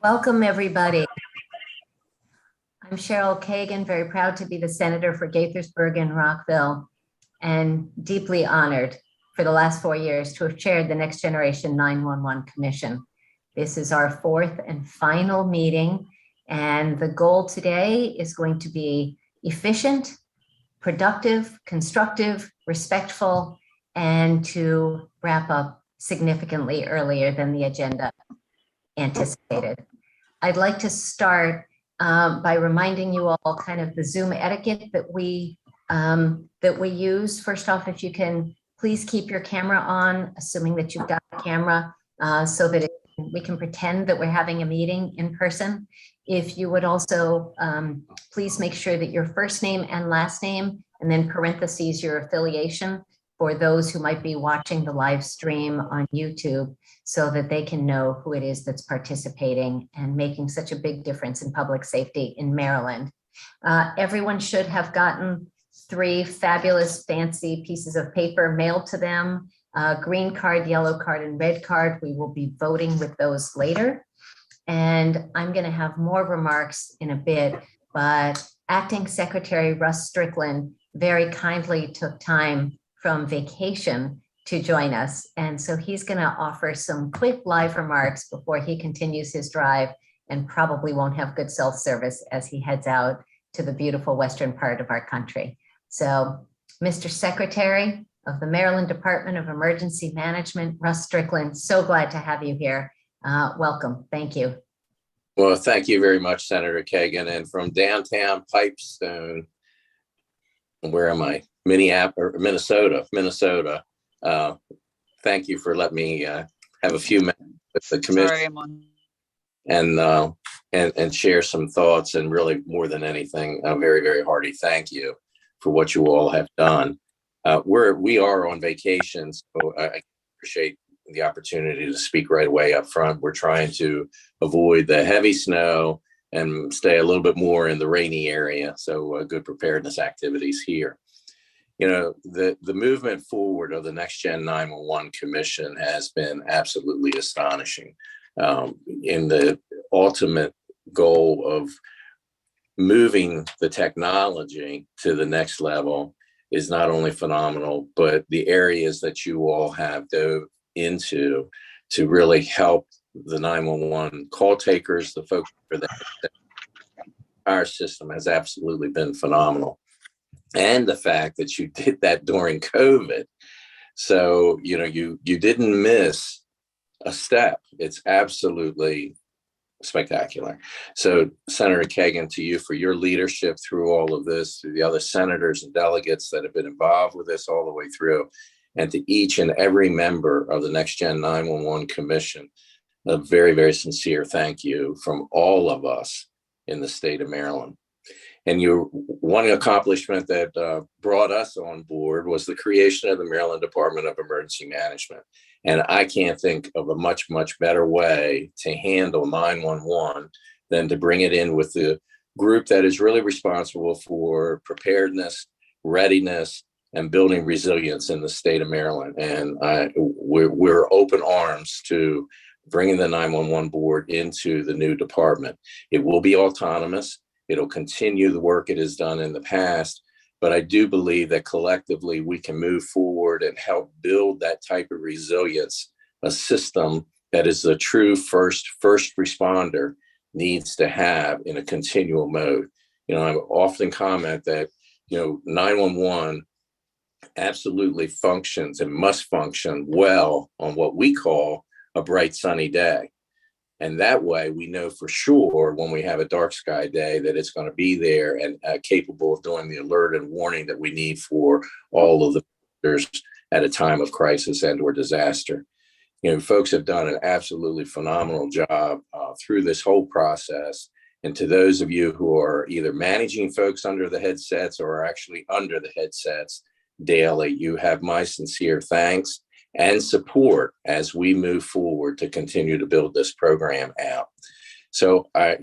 Welcome, everybody. I'm Cheryl Kagan, very proud to be the senator for Gaithersburg and Rockville, and deeply honored for the last 4 years to have chaired the Next Generation 911 Commission. This is our fourth and final meeting, and the goal today is going to be efficient, productive, constructive, respectful, and to wrap up significantly earlier than the agenda anticipated. I'd like to start by reminding you all kind of the Zoom etiquette that we use. First off, if you can please keep your camera on, assuming that you've got a camera, so that we can pretend that we're having a meeting in person. If you would also please make sure that your first name and last name, and then parentheses your affiliation, for those who might be watching the live stream on YouTube, so that they can know who it is that's participating and making such a big difference in public safety in Maryland. Everyone should have gotten 3 fabulous fancy pieces of paper mailed to them, green card, yellow card, and red card. We will be voting with those later. And I'm going to have more remarks in a bit, but Acting Secretary Russ Strickland very kindly took time from vacation to join us. And so he's going to offer some quick live remarks before he continues his drive, and probably won't have good cell service as he heads out to the beautiful western part of our country. So, Mr. Secretary of the Maryland Department of Emergency Management, Russ Strickland, so glad to have you here. Welcome. Thank you. Well, thank you very much, Senator Kagan. And from downtown Pipestone, where am I? Minnesota. Thank you for letting me have a few minutes with the commission. And share some thoughts, and really more than anything, a very, very hearty thank you for what you all have done. We are on vacation, so I appreciate the opportunity to speak right away up front. We're trying to avoid the heavy snow and stay a little bit more in the rainy area. So good preparedness activities here. You know, the movement forward of the Next Gen 911 Commission has been absolutely astonishing. In the ultimate goal of moving the technology to the next level is not only phenomenal, but the areas that you all have dove into to really help the 911 call takers, the folks for that, our system has absolutely been phenomenal. And the fact that you did that during COVID. So, you know, you didn't miss a step. It's absolutely spectacular. So, Senator Kagan, to you for your leadership through all of this, to the other senators and delegates that have been involved with this all the way through, and to each and every member of the Next Gen 911 Commission, a very, very sincere thank you from all of us in the state of Maryland. And one accomplishment that brought us on board was the creation of the Maryland Department of Emergency Management. And I can't think of a much, much better way to handle 911 than to bring it in with the group that is really responsible for preparedness, readiness, and building resilience in the state of Maryland. And we're open arms to bringing the 911 board into the new department. It will be autonomous. It'll continue the work it has done in the past, but I do believe that collectively we can move forward and help build that type of resilience, a system that is a true first responder needs to have in a continual mode. You know, I often comment that, you know, 911 absolutely functions and must function well on what we call a bright sunny day. And that way we know for sure when we have a dark sky day that it's going to be there and capable of doing the alert and warning that we need for all of the factors at a time of crisis and or disaster. You know, folks have done an absolutely phenomenal job through this whole process. And to those of you who are either managing folks under the headsets or are actually under the headsets daily, you have my sincere thanks and support as we move forward to continue to build this program out. So I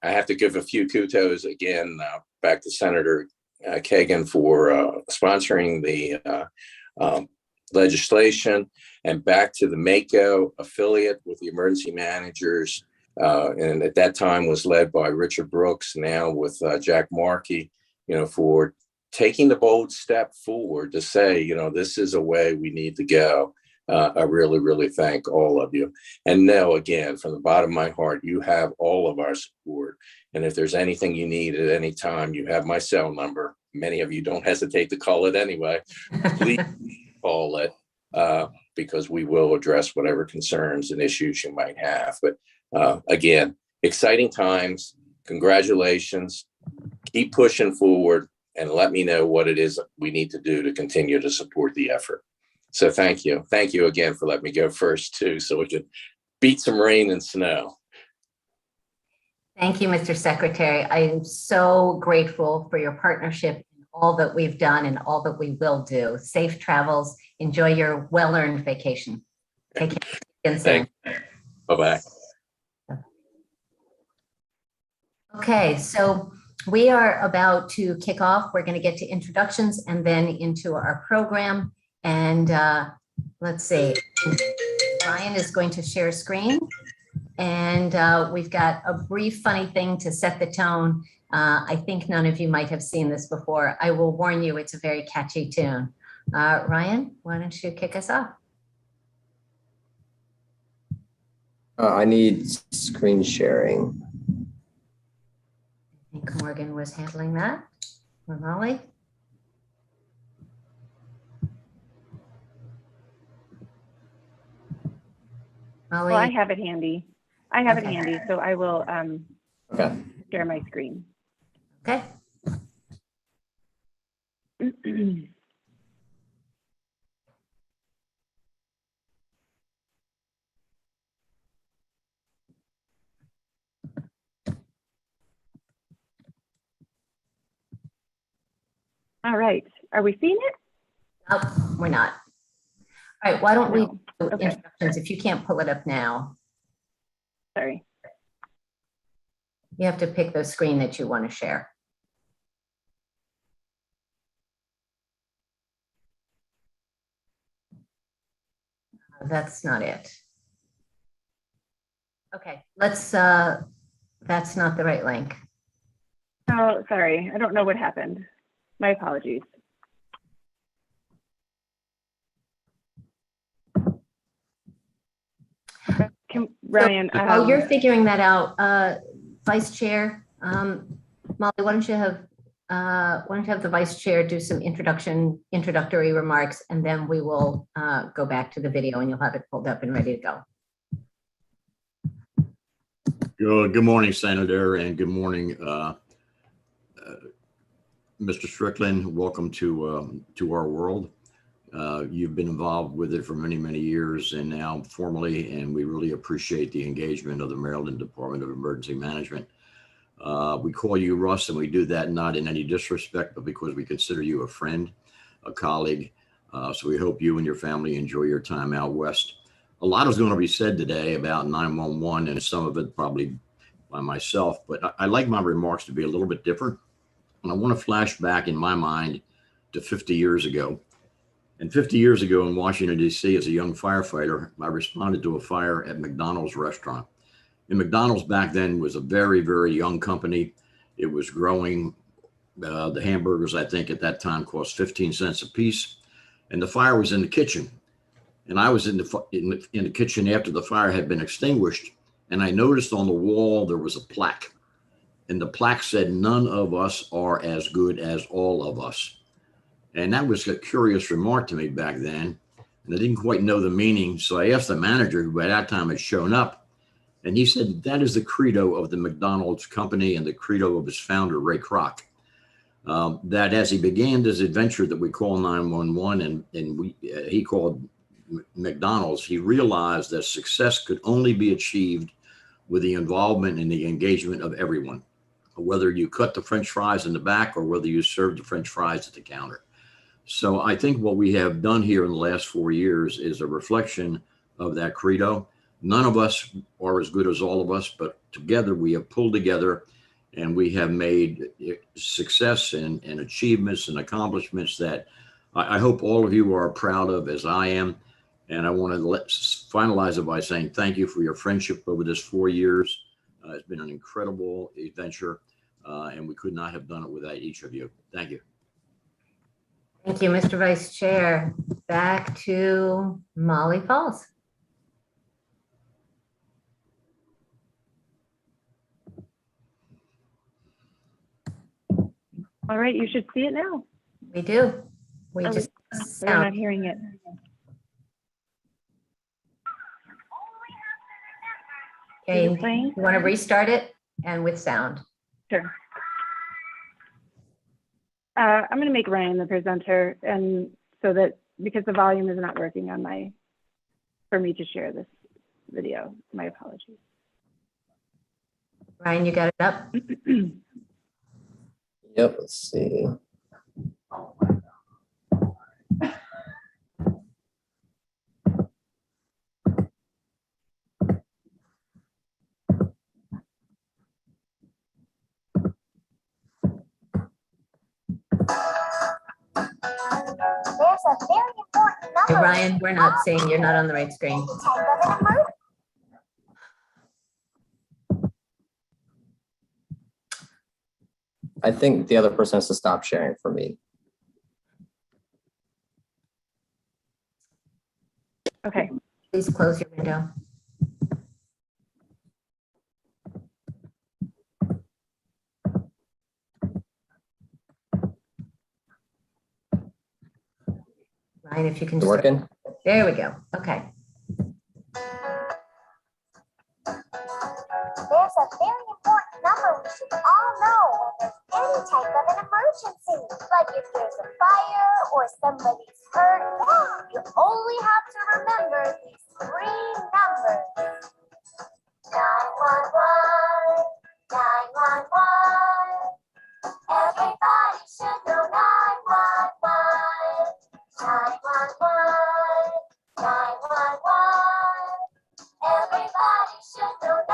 have to give a few kudos again back to Senator Kagan for sponsoring the legislation, and back to the MACO affiliate with the emergency managers. And at that time was led by Richard Brooks, now with Jack Markey, for taking the bold step forward to say, this is a way we need to go. I really, really thank all of you. And know, again, from the bottom of my heart, you have all of our support. And if there's anything you need at any time, you have my cell number. Many of you don't hesitate to call it anyway. Please call it, because we will address whatever concerns and issues you might have. But again, exciting times. Congratulations. Keep pushing forward and let me know what it is we need to do to continue to support the effort. So thank you. Thank you again for letting me go first too, so we could beat some rain and snow. Thank you, Mr. Secretary. I am so grateful for your partnership and all that we've done and all that we will do. Safe travels. Enjoy your well-earned vacation. Take care. Thanks. Bye-bye. Okay, so we are about to kick off. We're going to get to introductions and then into our program. And let's see, Ryan is going to share a screen. And we've got a brief funny thing to set the tone. I think none of you might have seen this before. I will warn you, it's a very catchy tune. Ryan, why don't you kick us off? I need screen sharing. I think Morgan was handling that. Or Molly? Molly? Well, I have it handy. I have it Okay. handy, so I will Okay. share my screen. Okay. All right. Are we seeing it? Oh, we're not. All right, why don't we No. do Okay. introductions if you can't pull it up now? Sorry. You have to pick the screen that you want to share. That's not it. Okay, let's, that's not the right link. Oh, sorry. I don't know what happened. My apologies. Ryan, While you're figuring that out, Vice Chair, Molly, why don't you have the Vice Chair do some introductory remarks, and then we will go back to the video and you'll have it pulled up and ready to go. Good morning, Senator, and good morning, Mr. Strickland. Welcome to our world. You've been involved with it for many, many years and now formally, and we really appreciate the engagement of the Maryland Department of Emergency Management. We call you Russ, and we do that not in any disrespect, but because we consider you a friend, a colleague. So we hope you and your family enjoy your time out west. A lot is going to be said today about 911, and some of it probably by myself, but I like my remarks to be a little bit different. And I want to flash back in my mind to 50 years ago. And 50 years ago in Washington, D.C., as a young firefighter, I responded to a fire at McDonald's restaurant. And McDonald's back then was a very, very young company. It was growing. The hamburgers, I think, at that time cost 15 cents a piece. And the fire was in the kitchen. And I was in the kitchen after the fire had been extinguished. And I noticed on the wall there was a plaque. And the plaque said, "None of us are as good as all of us." And that was a curious remark to me back then. And I didn't quite know the meaning. So I asked the manager, who by that time had shown up, and he said, that is the credo of the McDonald's company and the credo of its founder, Ray Kroc. That as he began this adventure that we call 911, and he called McDonald's, he realized that success could only be achieved with the involvement and the engagement of everyone, whether you cut the French fries in the back or whether you serve the French fries at the counter. So I think what we have done here in the last 4 years is a reflection of that credo. None of us are as good as all of us, but together we have pulled together And we have made success and achievements and accomplishments that I hope all of you are proud of, as I am. And I want to finalize it by saying thank you for your friendship over this 4 years. It's been an incredible adventure, and we could not have done it without each of you. Thank you. Thank you, Mr. Vice Chair. Back to Molly Falls. All right, you should see it now. We do. We Oh, just We're not sound. hearing it. Okay, Is it playing? you want to restart it and with sound? Sure. I'm going to make Ryan the presenter, and so that because the volume is not working on for me to share this video. My apologies. Ryan, you got it up? Yep, let's see. There's a very important Hey, number. Ryan, we're not seeing, you're not on the right screen. Type of an emergency. I think the other person has to stop sharing for me. Okay. Please close your window. Ryan, if you can Is it just, working? there we go. Okay. There's a very important number we should all know when there's any type of an emergency. Like if there's a fire or somebody's hurt, you only have to remember these 3 numbers. 911, 911. Everybody should know 911. 911, 911. Everybody should know 911.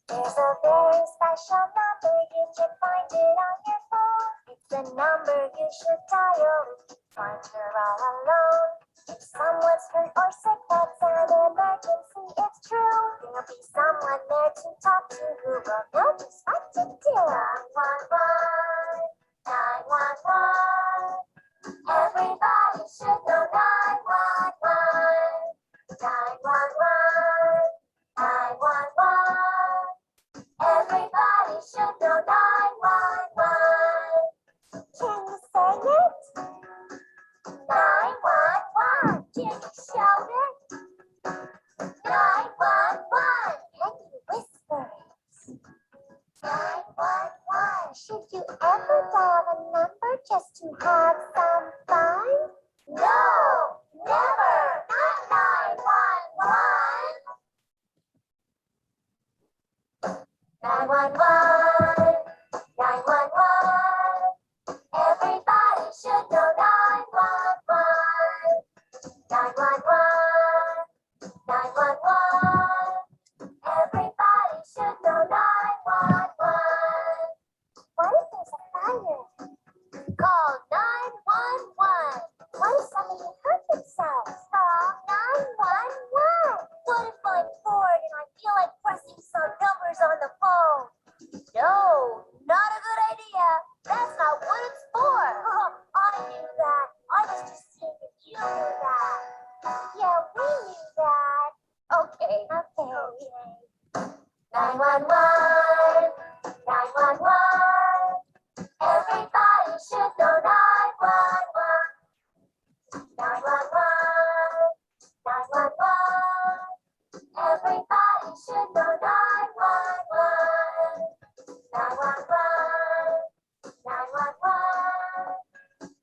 There's a very special number, you can find it on your phone. It's the number you should dial if you find you're all alone. If someone's hurt or sick, that's an emergency, it's true. There'll be someone there to talk to who will know just what to do. 911, 911. Everybody should know 911. 911, 911. Everybody should know 911. Can you say it? 911. Can you shout it? 911. Can you whisper it? 911. Should you ever dial a number just to have some fun? No, never. Not 911. 911, 911. Everybody should know 911. 911, 911. Everybody should know 911. What if there's a fire? Call 911. What if somebody hurt themselves? Call 911. What if I'm bored and I feel like pressing some numbers on the phone? No, not a good idea. That's not what it's for. I knew that. I was just seeing if you knew that. Yeah, we knew that. Okay. 911, 911. Everybody should know 911. 911, 911. Everybody should know 911. 911, 911.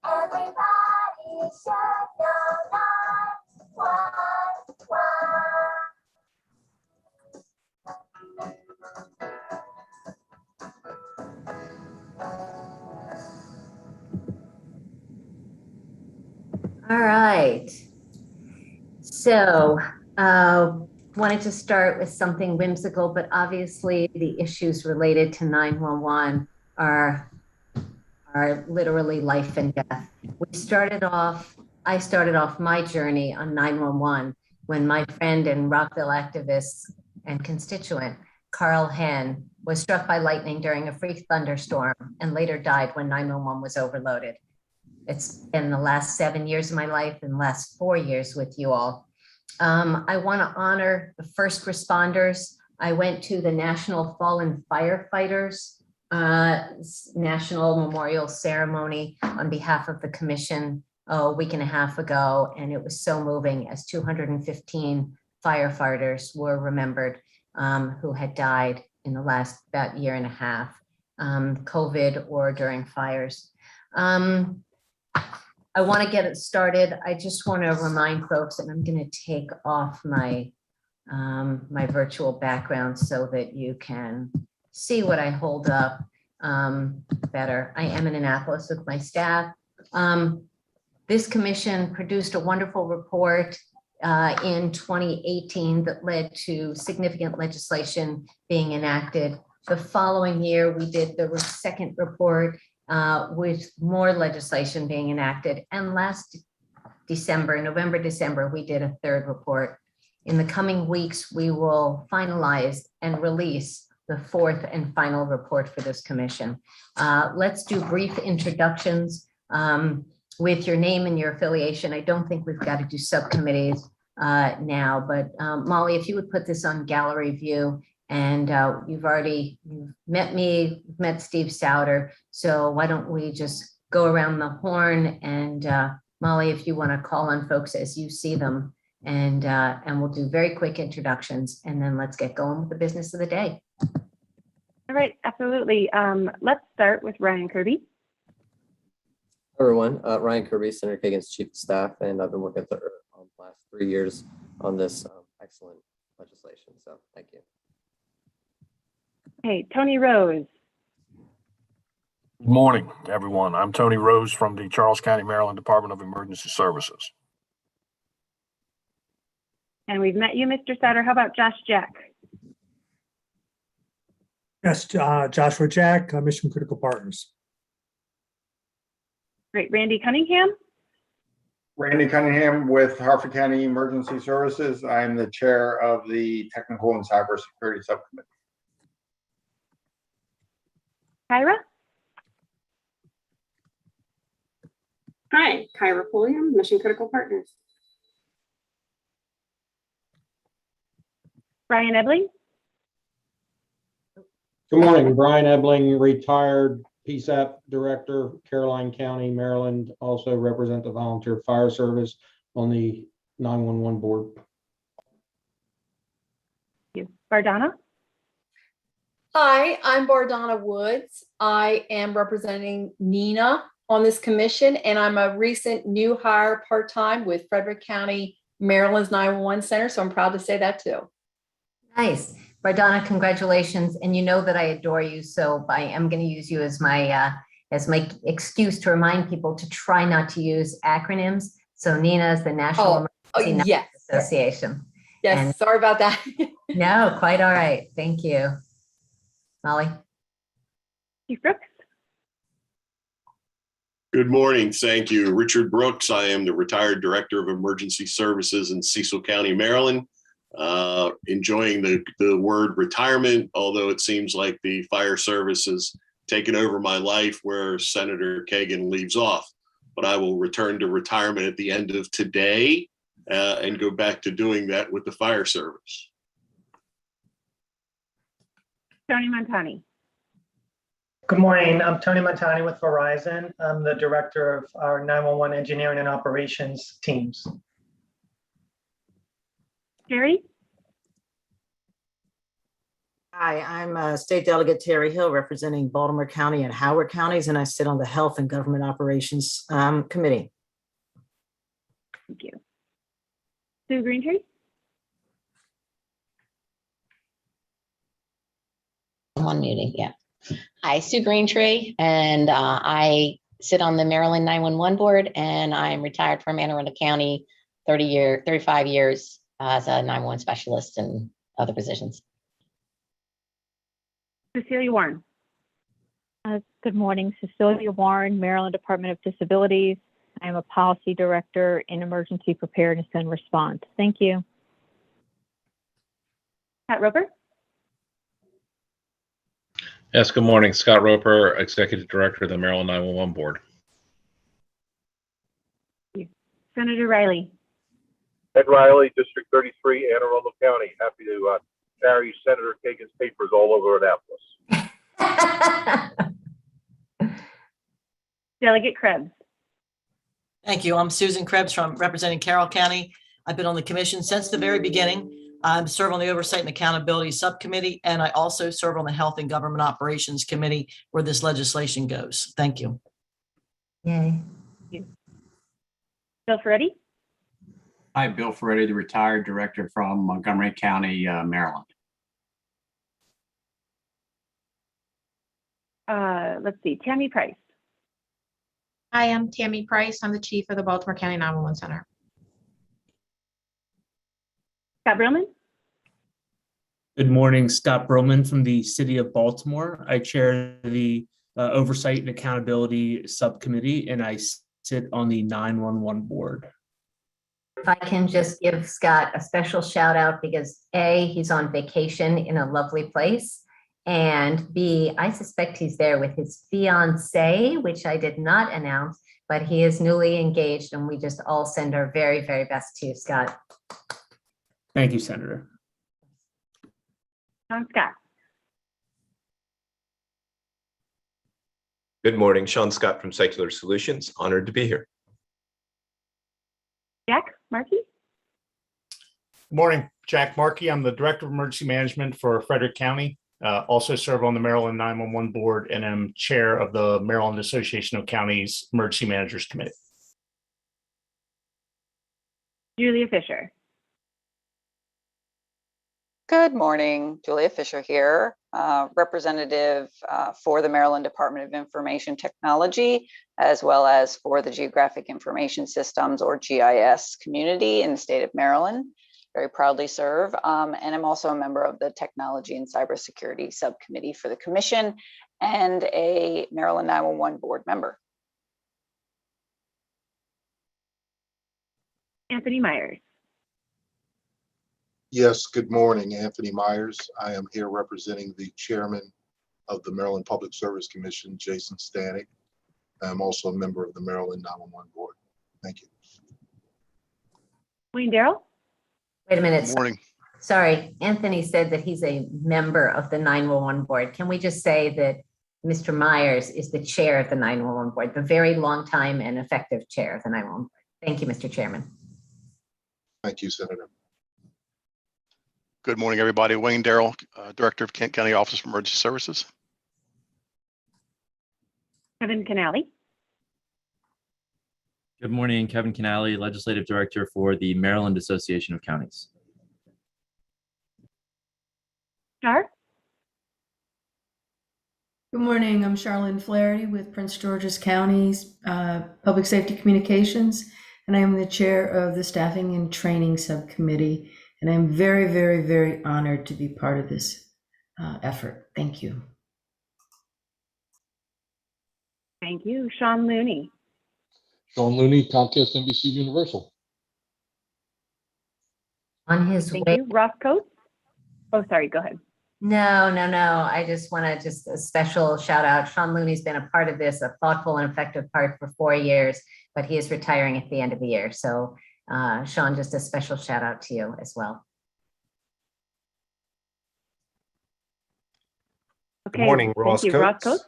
Everybody should know 911. All right. So wanted to start with something whimsical, but obviously the issues related to 911 are literally life and death. I started off my journey on 911 when my friend and Rockville activist and constituent, Carl Henn, was struck by lightning during a freak thunderstorm and later died when 911 was overloaded. It's been the last 7 years of my life and last 4 years with you all. I want to honor the first responders. I went to the National Fallen Firefighters National Memorial Ceremony on behalf of the commission a week and a half ago, and it was so moving as 215 firefighters were remembered who had died in the last about year and a half, COVID or during fires. I want to get it started. I just want to remind folks, and I'm going to take off my my virtual background so that you can see what I hold up better. I am in Annapolis with my staff. This commission produced a wonderful report in 2018 that led to significant legislation being enacted. The following year, we did the second report with more legislation being enacted. And last December, November, December, we did a third report. In the coming weeks, we will finalize and release the fourth and final report for this commission. Let's do brief introductions with your name and your affiliation. I don't think we've got to do subcommittees now, but Molly, if you would put this on gallery view. And you've met me, you've met Steve Souter. So why don't we just go around the horn, and Molly, if you want to call on folks as you see them, and we'll do very quick introductions, and then let's get going with the business of the day. All right, absolutely. Let's start with Ryan Kirby. Everyone, Ryan Kirby, Senator Kagan's Chief of Staff, and I've been working with her on the last 3 years on this excellent legislation. So thank you. Okay, Tony Rose. Good morning, everyone. I'm Tony Rose from the Charles County, Maryland Department of Emergency Services. And we've met you, Mr. Souter. How about Josh Jack? Yes, Joshua Jack, Mission Critical Partners. Great. Randy Cunningham. Randy Cunningham with Harford County Emergency Services. I am the chair of the Technical and Cybersecurity Subcommittee. Kyra. Hi, Kyra Pulliam, Mission Critical Partners. Brian Ebling. Good morning, Brian Ebling, retired PSAP Director, Caroline County, Maryland. Also represent the Volunteer Fire Service on the 911 board. Thank you. Bardana. Hi, I'm Bardana Woods. I am representing Nina on this commission, and I'm a recent new hire part-time with Frederick County, Maryland's 911 Center, so I'm proud to say that too. Nice. Bardana, congratulations. And you know that I adore you, so I am going to use you as my excuse to remind people to try not to use acronyms. So Nina is the National Emergency yes. Association. Yes, And- sorry about that. No, quite all right. Thank you. Molly. Chief Brooks. Good morning. Thank you. Richard Brooks. I am the retired Director of Emergency Services in Cecil County, Maryland. Enjoying the word retirement, although it seems like the fire service has taken over my life where Senator Kagan leaves off. But I will return to retirement at the end of today and go back to doing that with the fire service. Tony Montani. Good morning. I'm Tony Montani with Verizon. I'm the director of our 911 engineering and operations teams. Jerry. Hi, I'm State Delegate Terry Hill, representing Baltimore County and Howard counties, and I sit on the Health and Government Operations Committee. Thank you. Sue Greentree. One meeting, yeah. Hi, Sue Greentree, and I sit on the Maryland 911 board, and I'm retired from Anne Arundel County, 35 years as a 911 specialist and other positions. Cecilia Warren. Good morning, Cecilia Warren, Maryland Department of Disabilities. I am a policy director in emergency preparedness and response. Thank you. Pat Roper. Yes, good morning. Scott Roper, Executive Director of the Maryland 911 Board. Senator Riley. Ed Riley, District 33, Anne Arundel County. Happy to carry Senator Kagan's papers all over Annapolis. Delegate Krebs. Thank you. I'm Susan Krebs from representing Carroll County. I've been on the commission since the very beginning. I serve on the Oversight and Accountability Subcommittee, and I also serve on the Health and Government Operations Committee where this legislation goes. Thank you. Yay. Bill Ferretti. Hi, Bill Ferretti, the retired director from Montgomery County, Maryland. Let's see, Tammy Price. Hi, I'm Tammy Price. I'm the chief of the Baltimore County 911 Center. Scott Brillman. Good morning, Scott Brillman from the City of Baltimore. I chair the Oversight and Accountability Subcommittee, and I sit on the 911 Board. If I can just give Scott a special shout out because A, he's on vacation in a lovely place, and B, I suspect he's there with his fiance, which I did not announce, but he is newly engaged, and we just all send our very, very best to you, Scott. Thank you, Senator. Sean Scott. Good morning, Sean Scott from Secular Solutions. Honored to be here. Jack Markey. Good morning, Jack Markey. I'm the Director of Emergency Management for Frederick County. Also serve on the Maryland 911 Board and am chair of the Maryland Association of Counties Emergency Managers Committee. Julia Fisher. Good morning, Julia Fisher here, representative for the Maryland Department of Information Technology, as well as for the Geographic Information Systems or GIS community in the state of Maryland. Very proudly serve. And I'm also a member of the Technology and Cybersecurity Subcommittee for the Commission and a Maryland 911 Board member. Anthony Myers. Yes, good morning, Anthony Myers. I am here representing the chairman of the Maryland Public Service Commission, Jason Stanek. I'm also a member of the Maryland 911 Board. Thank you. Wayne Darrell. Wait a minute. Good morning. Sorry, Anthony said that he's a member of the 911 Board. Can we just say that Mr. Myers is the chair of the 911 Board, the very long time and effective chair of the 911 Board? Thank you, Mr. Chairman. Thank you, Senator. Good morning, everybody. Wayne Darrell, Director of Kent County Office of Emergency Services. Kevin Canale. Good morning, Kevin Canale, Legislative Director for the Maryland Association of Counties. Char. Good morning, I'm Charlene Flaherty with Prince George's County's Public Safety Communications, and I am the chair of the Staffing and Training Subcommittee. And I'm very, very, very honored to be part of this effort. Thank you. Thank you. Sean Looney. Sean Looney, Comcast NBC Universal. On his Thank way. you. Ross Coates. Oh, sorry. Go ahead. No. I just want to a special shout out. Sean Looney's been a part of this, a thoughtful and effective part for 4 years, but he is retiring at the end of the year. So Sean, just a special shout out to you as well. Okay. Good morning, Ross Thank you. Ross Coates.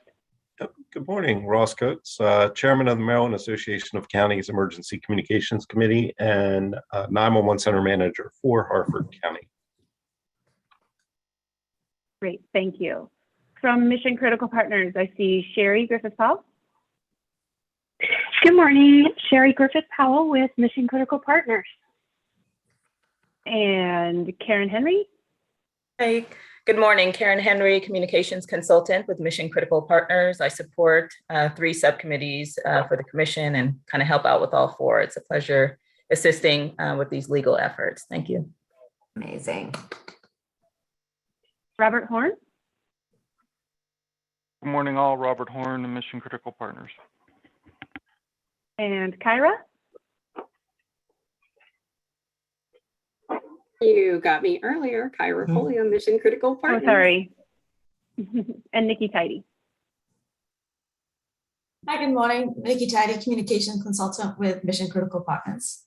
Coates. Good morning, Ross Coates, Chairman of the Maryland Association of Counties Emergency Communications Committee and 911 Center Manager for Harford County. Great. Thank you. From Mission Critical Partners, I see Sherry Griffith-Powell. Good morning, Sherry Griffith-Powell with Mission Critical Partners. And Karen Henry. Hey, good morning. Karen Henry, Communications Consultant with Mission Critical Partners. I support 3 subcommittees for the commission and kind of help out with all 4. It's a pleasure assisting with these legal efforts. Thank you. Amazing. Robert Horn. Good morning, all. Robert Horn and Mission Critical Partners. And Kyra. You got me earlier, Kyra Foley on Mission Critical Partners. Oh, sorry. And Nikki Tidy. Hi, good morning. Nikki Tidy, Communication Consultant with Mission Critical Partners.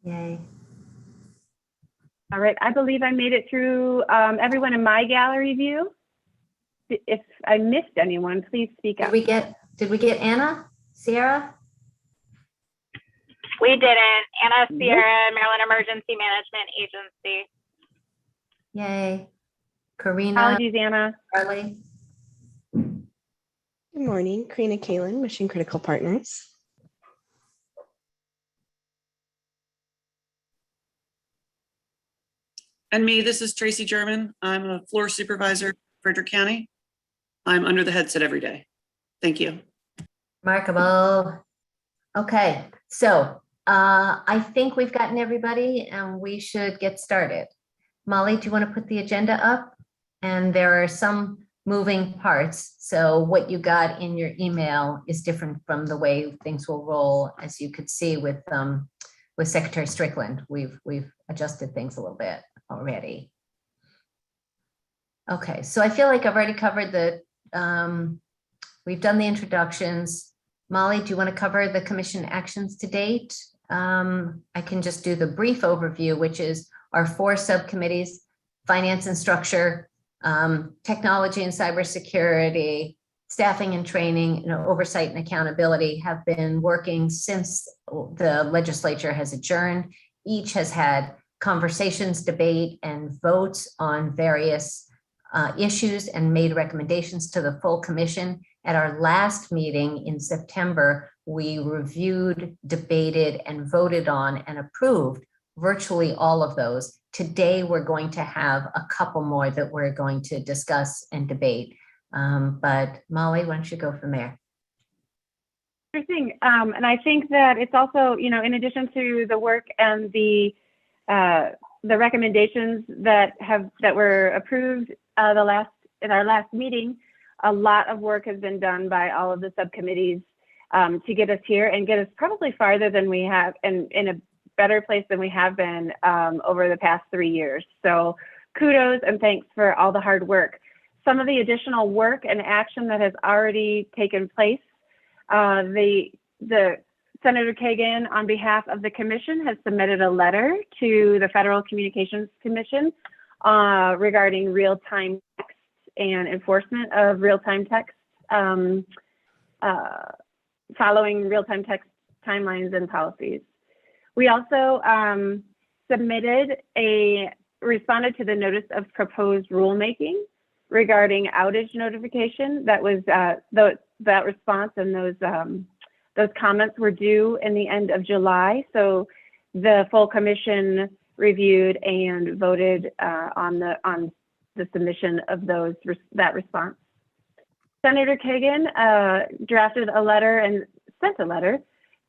Yay. All right, I believe I made it through everyone in my gallery view. If I missed anyone, please speak up. Did we get Anna? Sierra? We didn't. Anna Sierra, Maryland Emergency Management Agency. Yay. Karina? Apologies, Anna. Charlie? Good morning, Karina Kalin, Mission Critical Partners. And me, this is Tracy German. I'm a floor supervisor in Frederick County. I'm under the headset every day. Thank you. Remarkable. Okay, so I think we've gotten everybody and we should get started. Molly, do you want to put the agenda up? And there are some moving parts. So what you got in your email is different from the way things will roll, as you could see with Secretary Strickland. We've adjusted things a little bit already. Okay, so I feel like I've already covered we've done the introductions. Molly, do you want to cover the commission actions to date? I can just do the brief overview, which is our 4 subcommittees: finance and structure, technology and cybersecurity, staffing and training, oversight and accountability have been working since the legislature has adjourned. Each has had conversations, debate, and votes on various issues and made recommendations to the full commission. At our last meeting in September, we reviewed, debated, and voted on and approved virtually all of those. Today, we're going to have a couple more that we're going to discuss and debate. But Molly, why don't you go from there? Sure thing. And I think that it's also, in addition to the work and the recommendations that were approved in our last meeting, a lot of work has been done by all of the subcommittees to get us here and get us probably farther than we have and in a better place than we have been over the past 3 years. So kudos and thanks for all the hard work. Some of the additional work and action that has already taken place, the Senator Kagan, on behalf of the commission, has submitted a letter to the Federal Communications Commission regarding real-time text and enforcement of real-time text, following real-time text timelines and policies. We also responded to the notice of proposed rulemaking regarding outage notification. That was that response and those comments were due in the end of July. So the full commission reviewed and voted on the submission of that response. Senator Kagan drafted a letter and sent a letter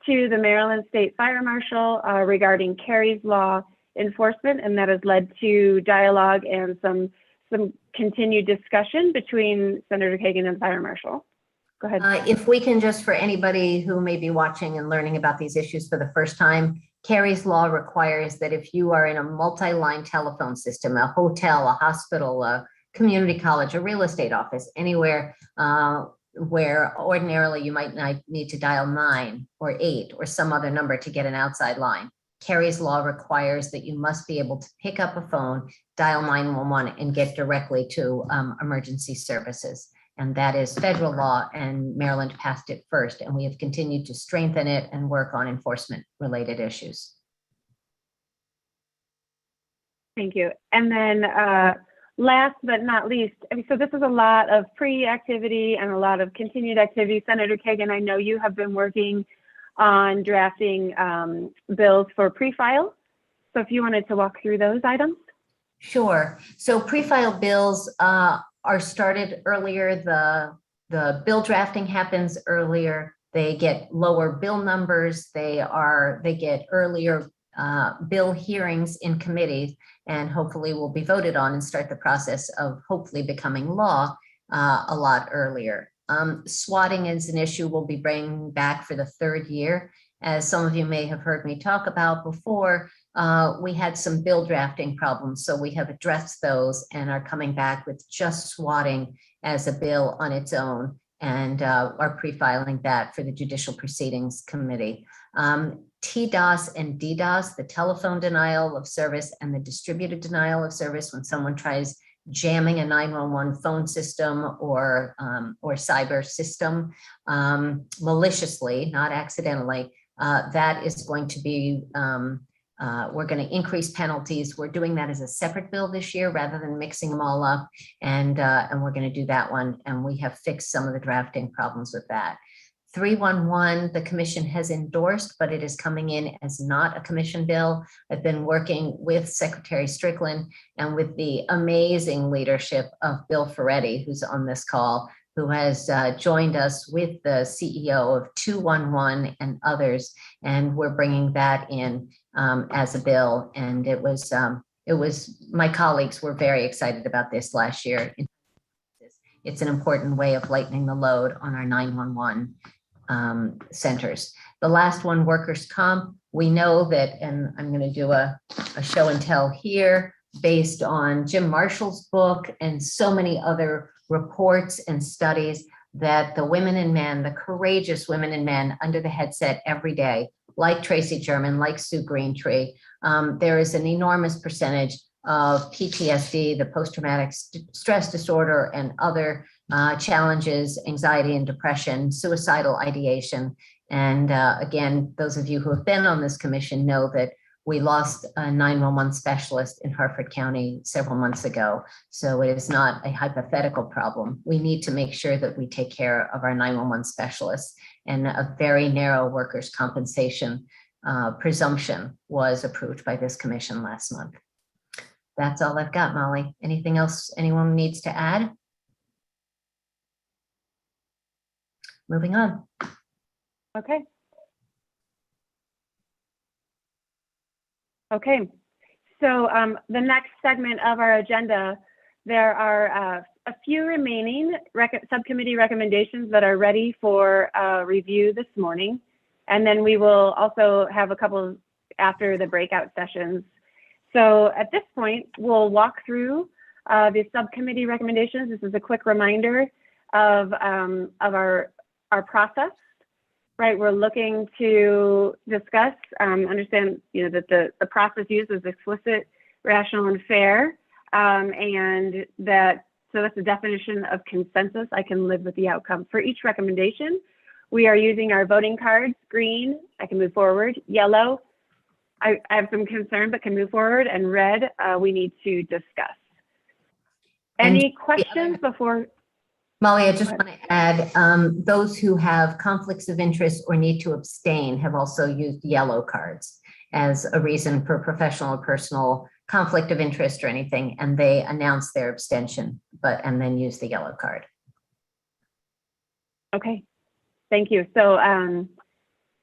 to the Maryland State Fire Marshal regarding Carey's Law enforcement, and that has led to dialogue and some continued discussion between Senator Kagan and Fire Marshal. Go ahead. If we can just, for anybody who may be watching and learning about these issues for the first time, Carey's Law requires that if you are in a multi-line telephone system, a hotel, a hospital, a community college, a real estate office, anywhere where ordinarily you might not need to dial 9 or 8 or some other number to get an outside line, Carey's Law requires that you must be able to pick up a phone, dial 911, and get directly to emergency services. And that is federal law, and Maryland passed it first, and we have continued to strengthen it and work on enforcement related issues. Thank you. And then last but not least, so this is a lot of pre-activity and a lot of continued activity. Senator Kagan, I know you have been working on drafting bills for pre-file. So if you wanted to walk through those items. Sure. So pre-file bills are started earlier. The bill drafting happens earlier. They get lower bill numbers. They get earlier bill hearings in committee, and hopefully will be voted on and start the process of hopefully becoming law a lot earlier. Swatting is an issue we'll be bringing back for the third year. As some of you may have heard me talk about before, we had some bill drafting problems, so we have addressed those and are coming back with just swatting as a bill on its own, and are pre-filing that for the Judicial Proceedings Committee. TDOS and DDoS, the telephone denial of service and the distributed denial of service, when someone tries jamming a 911 phone system or cyber system maliciously, not accidentally, that is going to be, we're going to increase penalties. We're doing that as a separate bill this year rather than mixing them all up, and we're going to do that one, and we have fixed some of the drafting problems with that. 311, the commission has endorsed, but it is coming in as not a commission bill. I've been working with Secretary Strickland and with the amazing leadership of Bill Ferretti, who's on this call, who has joined us with the CEO of 211 and others, and we're bringing that in as a bill. And it was my colleagues were very excited about this last year. It's an important way of lightening the load on our 911 centers. The last one, workers' comp, we know that, and I'm going to do a show and tell here based on Jim Marshall's book and so many other reports and studies, that the women and men, the courageous women and men under the headset every day, like Tracy German, like Sue Greentree, there is an enormous percentage of PTSD, the post-traumatic stress disorder, and other challenges, anxiety and depression, suicidal ideation. And again, those of you who have been on this commission know that we lost a 911 specialist in Harford County several months ago. So it is not a hypothetical problem. We need to make sure that we take care of our 911 specialists, and a very narrow workers' compensation presumption was approved by this commission last month. That's all I've got, Molly. Anything else anyone needs to add? Moving on. Okay. Okay, so the next segment of our agenda, there are a few remaining subcommittee recommendations that are ready for review this morning. And then we will also have a couple after the breakout sessions. So at this point, we'll walk through the subcommittee recommendations. This is a quick reminder of our process. Right, we're looking to discuss, understand, that the process used is explicit, rational, and fair, and that, so that's the definition of consensus. I can live with the outcome. For each recommendation, we are using our voting cards: green, I can move forward; yellow, I have some concern but can move forward; and red, we need to discuss. Any questions before? Molly, I just want to add, those who have conflicts of interest or need to abstain have also used yellow cards as a reason for professional or personal conflict of interest or anything, and they announce their abstention, and then use the yellow card. Okay, thank you. So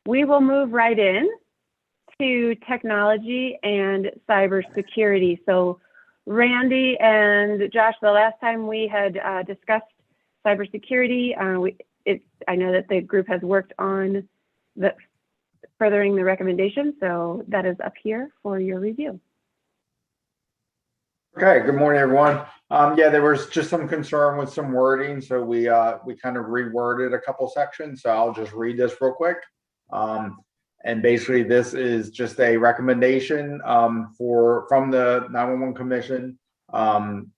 we will move right in to technology and cybersecurity. So Randy and Josh, the last time we had discussed cybersecurity, I know that the group has worked on furthering the recommendation, so that is up here for your review. Okay, good morning, everyone. Yeah, there was just some concern with some wording, so we kind of reworded a couple sections. So I'll just read this real quick. And basically, this is just a recommendation from the 911 Commission,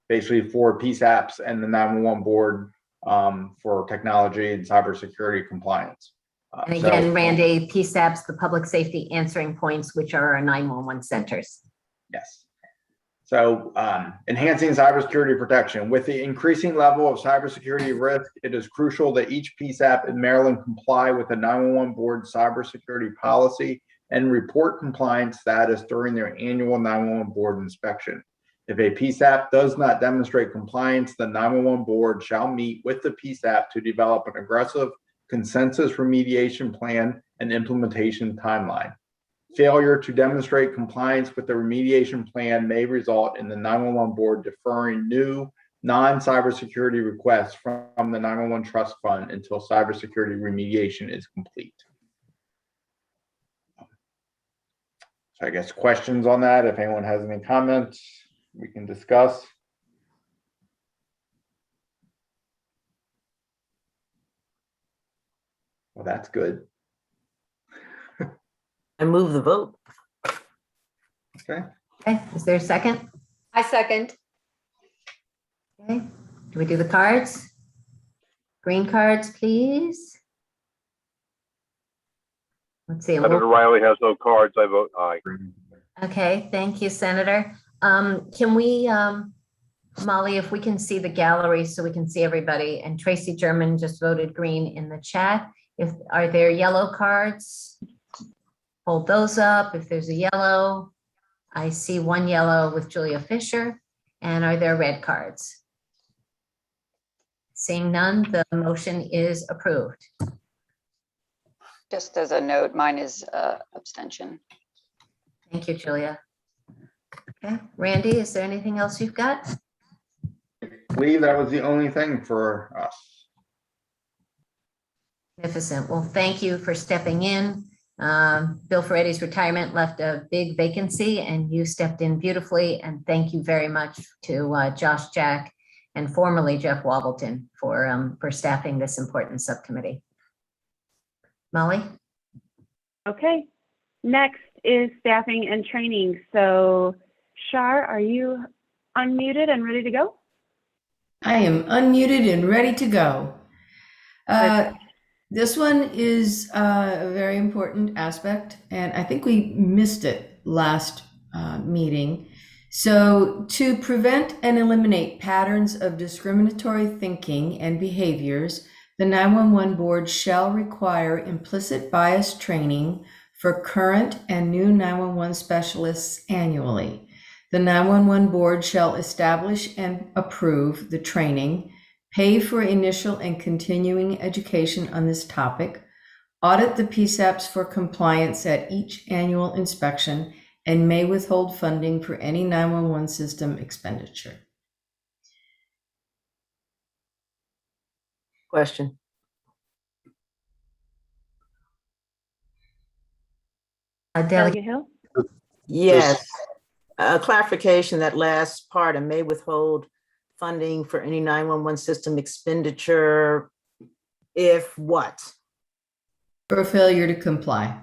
basically for PSAPs and the 911 Board. For technology and cybersecurity compliance. And again, Randy, PSAPs, the public safety answering points, which are our 911 centers. Yes. So enhancing cybersecurity protection. With the increasing level of cybersecurity risk, it is crucial that each PSAP in Maryland comply with the 911 Board cybersecurity policy and report compliance status during their annual 911 Board inspection. If a PSAP does not demonstrate compliance, the 911 Board shall meet with the PSAP to develop an aggressive consensus remediation plan and implementation timeline. Failure to demonstrate compliance with the remediation plan may result in the 911 board deferring new non-cybersecurity requests from the 911 trust fund until cybersecurity remediation is complete. So I guess questions on that, if anyone has any comments, we can discuss. Well, that's good. I move the vote. Okay. Okay, is there a second? I second. Okay, do we do the cards? Green cards, please. Let's see. Senator Riley has no cards. I vote aye. Okay, thank you, Senator. Can we, Molly, if we can see the gallery so we can see everybody, and Tracy German just voted green in the chat. Are there yellow cards? Hold those up. If there's a yellow, I see one yellow with Julia Fisher. And are there red cards? Seeing none, the motion is approved. Just as a note, mine is abstention. Thank you, Julia. Okay, Randy, is there anything else you've got? I believe that was the only thing for us. Magnificent. Well, thank you for stepping in. Bill Ferretti's retirement left a big vacancy and you stepped in beautifully. And thank you very much to Josh Jack and formerly Jeff Wobbleton for staffing this important subcommittee. Molly? Okay, next is staffing and training. So Shar, are you unmuted and ready to go? I am unmuted and ready to go. This one is a very important aspect, and I think we missed it last meeting. So to prevent and eliminate patterns of discriminatory thinking and behaviors, the 911 board shall require implicit bias training for current and new 911 specialists annually. The 911 board shall establish and approve the training, pay for initial and continuing education on this topic, audit the PSAPs for compliance at each annual inspection, and may withhold funding for any 911 system expenditure. Question. Delegate Hill? Yes. Clarification, that last part, and may withhold funding for any 911 system expenditure if what? For failure to comply.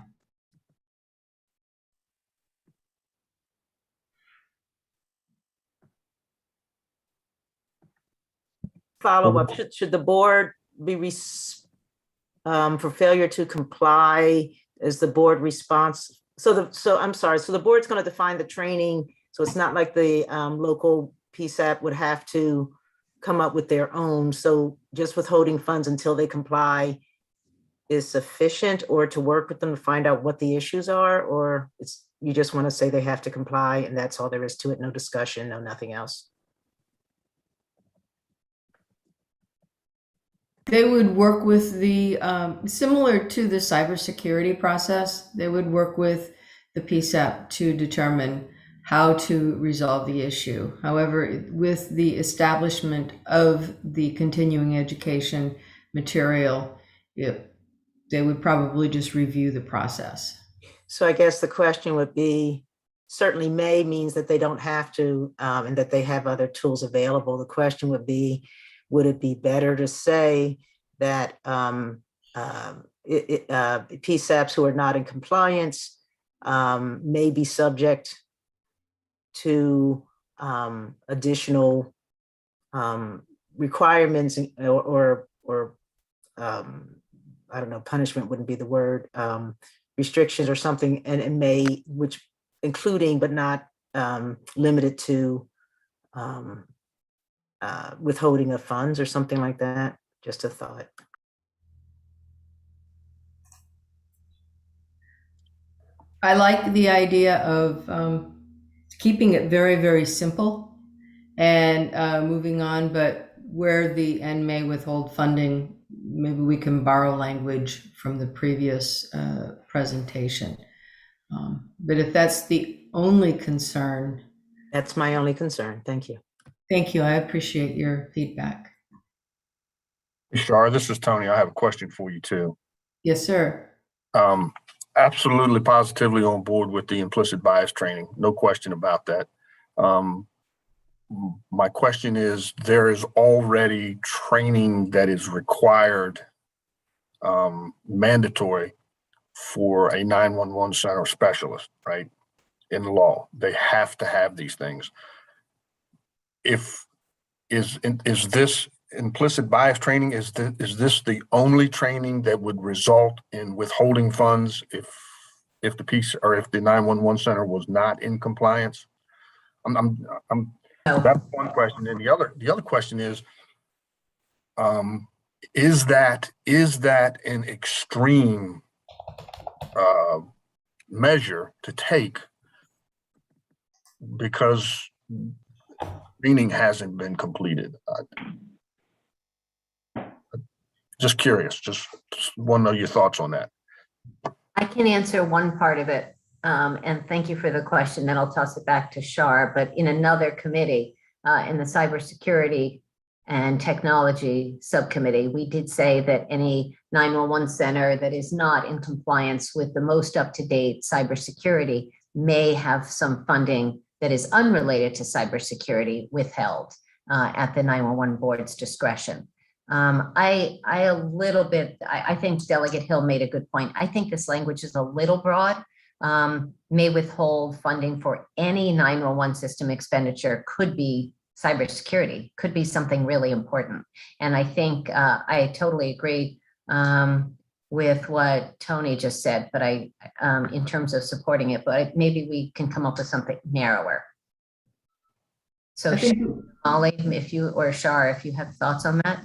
Follow up, should the board be for failure to comply, is the board response? So I'm sorry, so the board's going to define the training. So it's not like the local PSAP would have to come up with their own. So just withholding funds until they comply is sufficient, or to work with them to find out what the issues are, or you just want to say they have to comply and that's all there is to it, no discussion, no nothing else? They would work with the, similar to the cybersecurity process, they would work with the PSAP to determine how to resolve the issue. However, with the establishment of the continuing education material, they would probably just review the process. So I guess the question would be, certainly may means that they don't have to, and that they have other tools available. The question would be, would it be better to say that PSAPs who are not in compliance may be subject to additional requirements or I don't know, punishment wouldn't be the word, restrictions or something, and may, which including but not limited to withholding of funds or something like that? Just a thought. I like the idea of keeping it very, very simple and moving on, but where the and may withhold funding, maybe we can borrow language from the previous presentation. But if that's the only concern, That's my only concern. Thank you. thank you. I appreciate your feedback. Shar, this is Tony. I have a question for you too. Yes, sir. Absolutely positively on board with the implicit bias training. No question about that. My question is, there is already training that is required, mandatory for a 911 center specialist, right? In law, they have to have these things. Is this implicit bias training, is this the only training that would result in withholding funds if the piece or if the 911 center was not in compliance? That's one question. And the other question is that an extreme measure to take because screening hasn't been completed? Just curious, just want to know your thoughts on that. I can answer one part of it. And thank you for the question. Then I'll toss it back to Shar. But in another committee, in the cybersecurity and technology subcommittee, we did say that any 911 center that is not in compliance with the most up-to-date cybersecurity may have some funding that is unrelated to cybersecurity withheld at the 911 board's discretion. I think Delegate Hill made a good point. I think this language is a little broad. May withhold funding for any 911 system expenditure, could be cybersecurity, could be something really important. And I think I totally agree with what Tony just said, but in terms of supporting it, but maybe we can come up with something narrower. So Molly, if you, or Shar, if you have thoughts on that,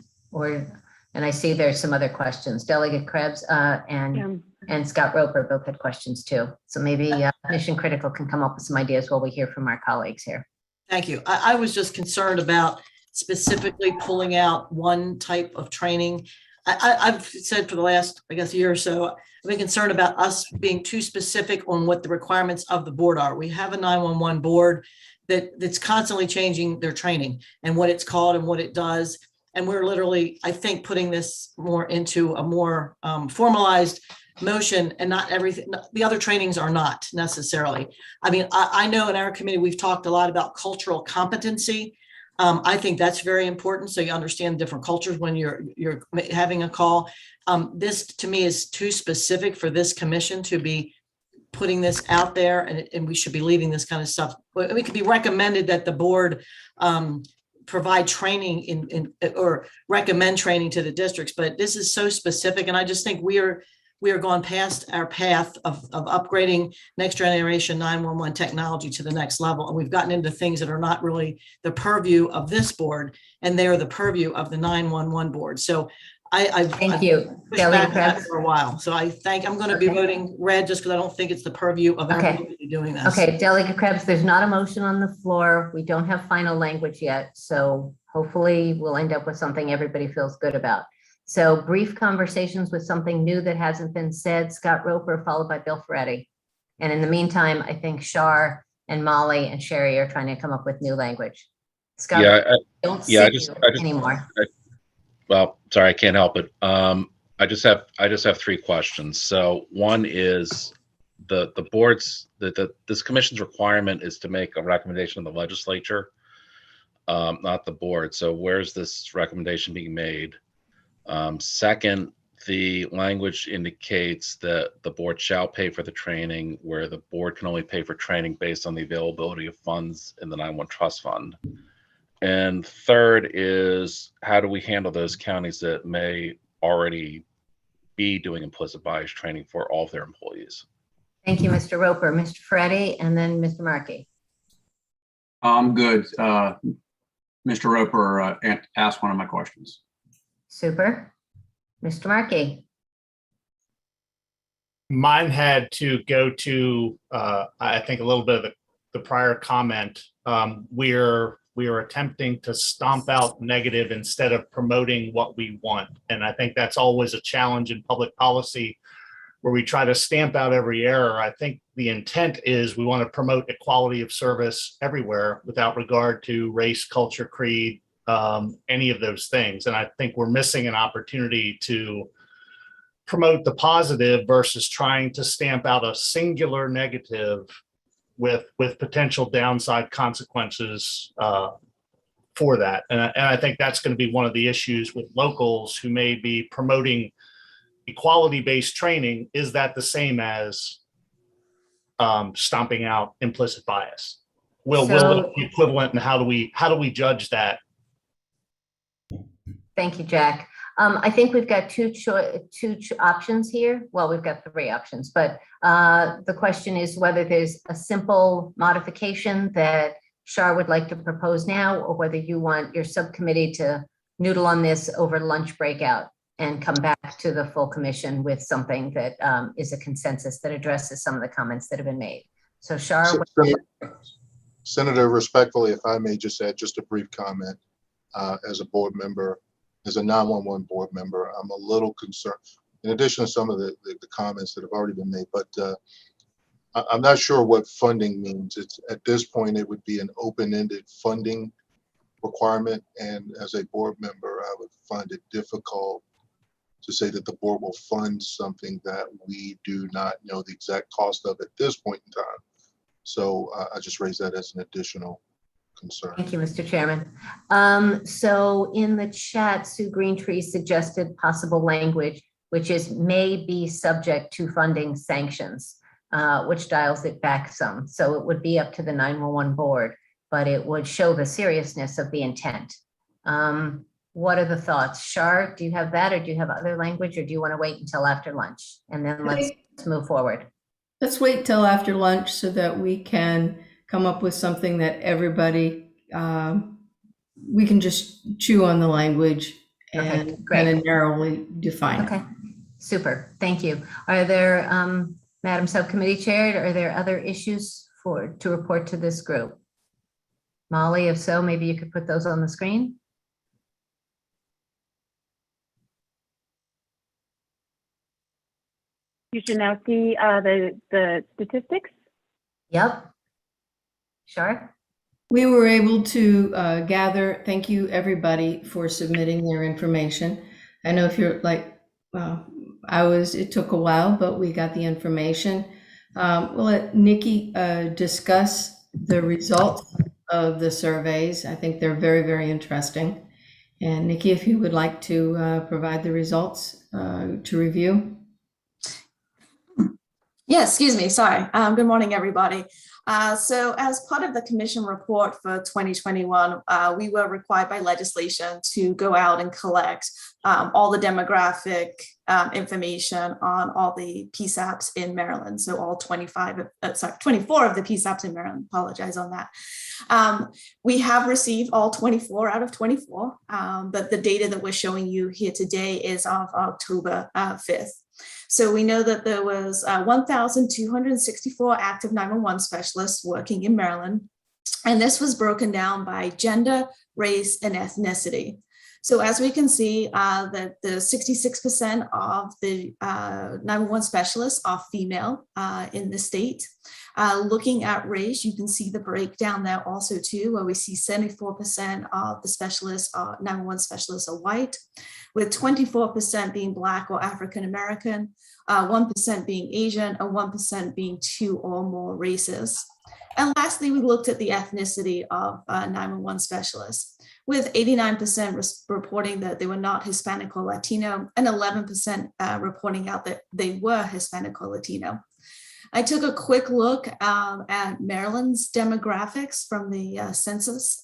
and I see there's some other questions. Delegate Krebs and Scott Roper both had questions too. So maybe Mission Critical can come up with some ideas while we hear from our colleagues here. Thank you. I was just concerned about specifically pulling out one type of training. I've said for the last, I guess, year or so, I've been concerned about us being too specific on what the requirements of the board are. We have a 911 board that's constantly changing their training and what it's called and what it does. And we're literally, I think, putting this more into a more formalized motion, and not everything, the other trainings are not necessarily. I mean, I know in our committee, we've talked a lot about cultural competency. I think that's very important. So you understand different cultures when you're having a call. This to me is too specific for this commission to be putting this out there, and we should be leaving this kind of stuff. We could be recommended that the board provide training or recommend training to the districts, but this is so specific. And I just think we are gone past our path of upgrading next generation 911 technology to the next level. And we've gotten into things that are not really the purview of this board, and they are the purview of the 911 board. So I've thank you for a while. So I'm going to be voting red just because I don't think it's the purview of everybody doing this. Okay, Delegate Krebs, there's not a motion on the floor. We don't have final language yet. So hopefully we'll end up with something everybody feels good about. So brief conversations with something new that hasn't been said. Scott Roper, followed by Bill Ferretti. And in the meantime, I think Shar and Molly and Sherry are trying to come up with new language. Scott, I just anymore. Well, sorry, I can't help it. I just have three questions. So one is the board's this commission's requirement is to make a recommendation to the legislature, not the board. So where's this recommendation being made? Second, the language indicates that the board shall pay for the training, where the board can only pay for training based on the availability of funds in the 911 trust fund. And third is, how do we handle those counties that may already be doing implicit bias training for all of their employees? Thank you, Mr. Roper. Mr. Ferretti, and then Mr. Markey. I'm good. Mr. Roper asked one of my questions. Super. Mr. Markey. Mine had to go to, I think, a little bit of the prior comment. We are attempting to stomp out negative instead of promoting what we want. And I think that's always a challenge in public policy where we try to stamp out every error. I think the intent is we want to promote equality of service everywhere without regard to race, culture, creed, any of those things. And I think we're missing an opportunity to promote the positive versus trying to stamp out a singular negative with potential downside consequences for that. And I think that's going to be one of the issues with locals who may be promoting equality-based training. Is that the same as stomping out implicit bias? Will it be equivalent, and how do we judge that? Thank you, Jack. I think we've got two options here. Well, we've got 3 options, but the question is whether there's a simple modification that Shar would like to propose now, or whether you want your subcommittee to noodle on this over lunch breakout and come back to the full commission with something that is a consensus that addresses some of the comments that have been made. So Shar. Senator, respectfully, if I may just add just a brief comment as a board member, as a 911 board member, I'm a little concerned, in addition to some of the comments that have already been made, but I'm not sure what funding means. It's at this point, it would be an open-ended funding requirement. And as a board member, I would find it difficult to say that the board will fund something that we do not know the exact cost of at this point in time. So I just raise that as an additional concern. Thank you, Mr. Chairman. So in the chat, Sue Greentree suggested possible language, which is may be subject to funding sanctions, which dials it back some. So it would be up to the 911 board, but it would show the seriousness of the intent. What are the thoughts? Shar, do you have that, or do you have other language, or do you want to wait until after lunch? And then let's move forward. Let's wait till after lunch so that we can come up with something that everybody, we can just chew on the language and kind of narrowly define it. Okay, super, thank you. Are there, Madam Subcommittee Chair, are there other issues to report to this group? Molly, if so, maybe you could put those on the screen. You should now see the statistics. Yep. Shar? We were able to gather, thank you everybody for submitting their information. I know if you're like, it took a while, but we got the information. We'll let Nikki discuss the results of the surveys. I think they're very, very interesting. And Nikki, if you would like to provide the results to review. Yes, excuse me, sorry. Good morning, everybody. So as part of the commission report for 2021, we were required by legislation to go out and collect all the demographic information on all the PSAPs in Maryland. So all 24 of the PSAPs in Maryland, apologize on that. We have received all 24 out of 24, but the data that we're showing you here today is of October 5th. So we know that there was 1,264 active 911 specialists working in Maryland, and this was broken down by gender, race, and ethnicity. So as we can see, that the 66% of the 911 specialists are female in the state. Looking at race, you can see the breakdown there also too, where we see 74% of the specialists, 911 specialists are white, with 24% being Black or African American, 1% being Asian, and 1% being 2 or more races. And lastly, we looked at the ethnicity of 911 specialists, with 89% reporting that they were not Hispanic or Latino, and 11% reporting out that they were Hispanic or Latino. I took a quick look at Maryland's demographics from the census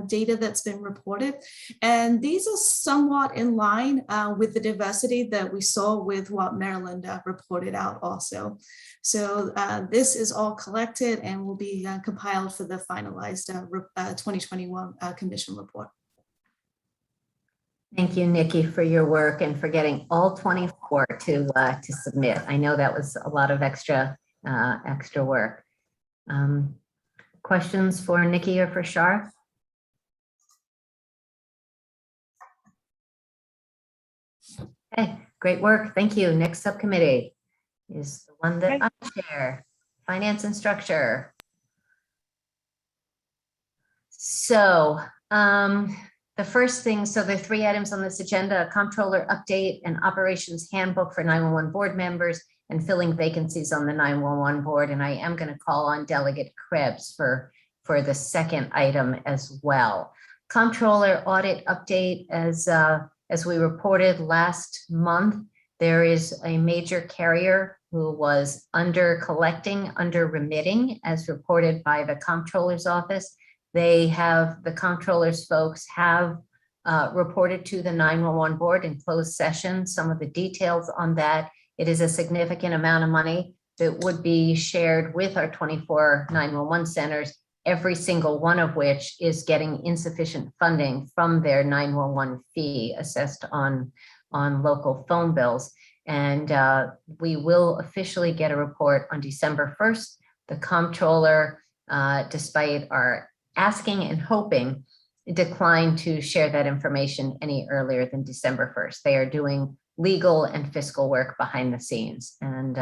data that's been reported, and these are somewhat in line with the diversity that we saw with what Maryland reported out also. So this is all collected and will be compiled for the finalized 2021 commission report. Thank you, Nikki, for your work and for getting all 24 to submit. I know that was a lot of extra work. Questions for Nikki or for Shar? Okay, great work. Thank you. Next subcommittee. is the one that I chair, Finance and Structure. So the first thing, so there are 3 items on this agenda: a comptroller update and operations handbook for 911 board members, and filling vacancies on the 911 board. And I am going to call on Delegate Krebs for the second item as well. Comptroller audit update, as we reported last month, there is a major carrier who was under remitting, as reported by the comptroller's office. The comptroller's folks have reported to the 911 board in closed session some of the details on that. It is a significant amount of money that would be shared with our 24 911 centers, every single one of which is getting insufficient funding from their 911 fee assessed on local phone bills. And we will officially get a report on December 1st. The comptroller, despite our asking and hoping, declined to share that information any earlier than December 1st. They are doing legal and fiscal work behind the scenes. And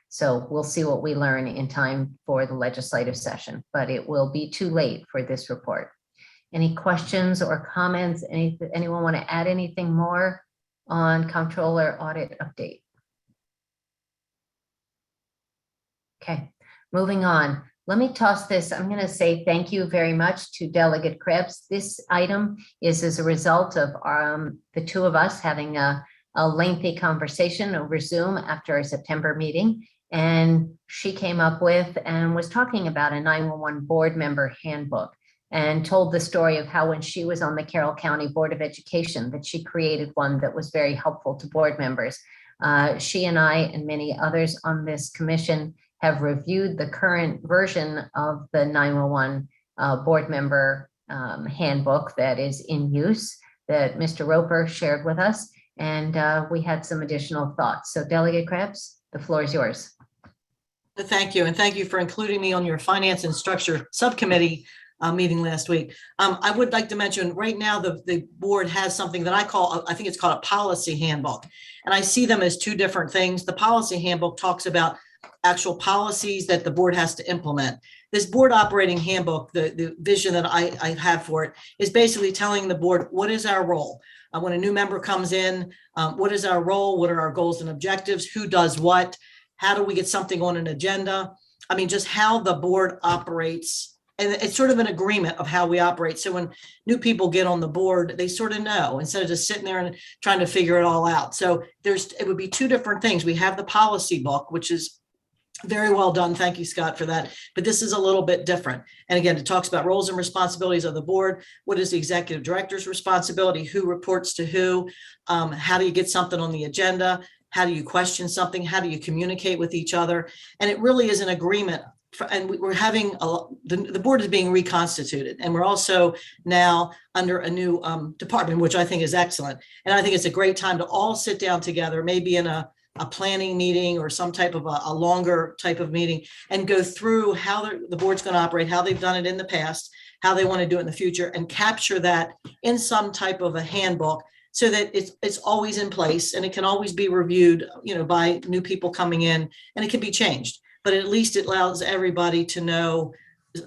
so we'll see what we learn in time for the legislative session, but it will be too late for this report. Any questions or comments? Anyone want to add anything more on comptroller audit update? Okay, moving on. Let me toss this. I'm going to say thank you very much to Delegate Krebs. This item is as a result of the 2 of us having a lengthy conversation over Zoom after our September meeting. And she came up with and was talking about a 911 board member handbook, and told the story of how when she was on the Carroll County Board of Education that she created one that was very helpful to board members. She and I and many others on this commission have reviewed the current version of the 911 board member handbook that is in use that Mr. Roper shared with us. And we had some additional thoughts. So Delegate Krebs, the floor is yours. Thank you. And thank you for including me on your Finance and Structure Subcommittee meeting last week. I would like to mention right now the board has something that I think it's called a policy handbook. And I see them as 2 different things. The policy handbook talks about actual policies that the board has to implement. This board operating handbook, the vision that I have for it, is basically telling the board, what is our role? When a new member comes in, what is our role? What are our goals and objectives? Who does what? How do we get something on an agenda? I mean, just how the board operates. And it's sort of an agreement of how we operate. So when new people get on the board, they sort of know, instead of just sitting there and trying to figure it all out. So it would be 2 different things. We have the policy book, which is very well done. Thank you, Scott, for that. But this is a little bit different. And again, it talks about roles and responsibilities of the board. What is the executive director's responsibility? Who reports to who? How do you get something on the agenda? How do you question something? How do you communicate with each other? And it really is an agreement. And we're having the board is being reconstituted, and we're also now under a new department, which I think is excellent. And I think it's a great time to all sit down together, maybe in a planning meeting or some type of a longer type of meeting, and go through how the board's going to operate, how they've done it in the past, how they want to do it in the future, and capture that in some type of a handbook so that it's always in place and it can always be reviewed, by new people coming in, and it can be changed. But at least it allows everybody to know,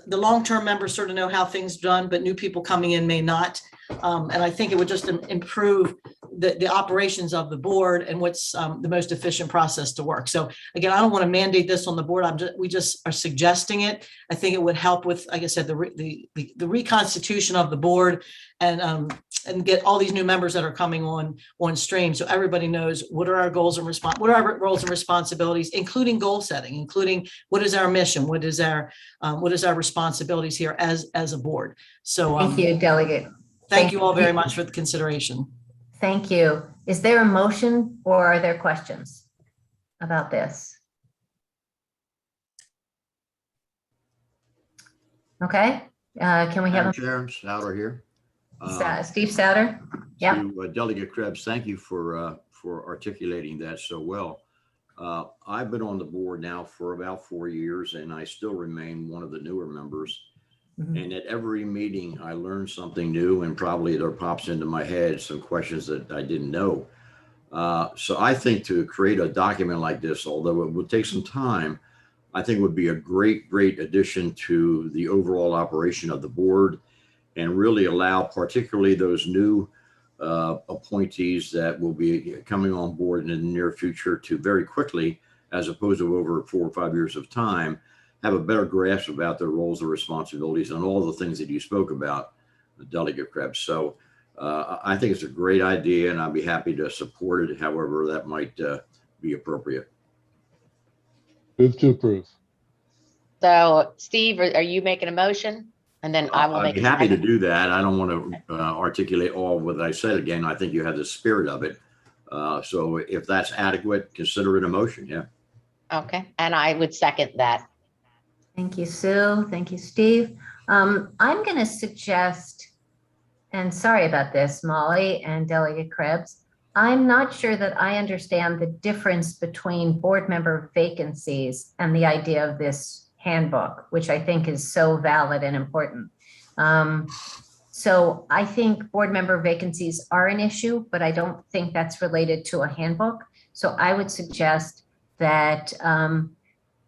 the long-term members sort of know how things are done, but new people coming in may not. And I think it would just improve the operations of the board and what's the most efficient process to work. So again, I don't want to mandate this on the board. We just are suggesting it. I think it would help with, like I said, the reconstitution of the board and get all these new members that are coming on stream. So everybody knows what are our goals and what are our roles and responsibilities, including goal setting, including what is our mission, what is our responsibilities here as a board. So thank you, Delegate. Thank you all very much for the consideration. Thank you. Is there a motion or are there questions about this? Okay, can we have Madam Chair, Souter here. Steve Souter? Yeah. To Delegate Krebs, thank you for articulating that so well. I've been on the board now for about 4 years, and I still remain one of the newer members. Mm-hmm. And at every meeting, I learn something new, and probably there pops into my head some questions that I didn't know. So I think to create a document like this, although it would take some time, I think would be a great, great addition to the overall operation of the board and really allow particularly those new appointees that will be coming on board in the near future to very quickly, as opposed to over 4 or 5 years of time, have a better grasp about their roles and responsibilities and all the things that you spoke about, Delegate Krebs. So I think it's a great idea, and I'd be happy to support it, however that might be appropriate. Move to approve. So Steve, are you making a motion? And then I will I'd make. be happy to do that. I don't want to articulate all of what I said again. I think you have the spirit of it. So if that's adequate, consider it a motion. Yeah. Okay, and I would second that. Thank you, Sue. Thank you, Steve. I'm going to suggest, and sorry about this, Molly and Delegate Krebs, I'm not sure that I understand the difference between board member vacancies and the idea of this handbook, which I think is so valid and important. So I think board member vacancies are an issue, but I don't think that's related to a handbook. So I would suggest that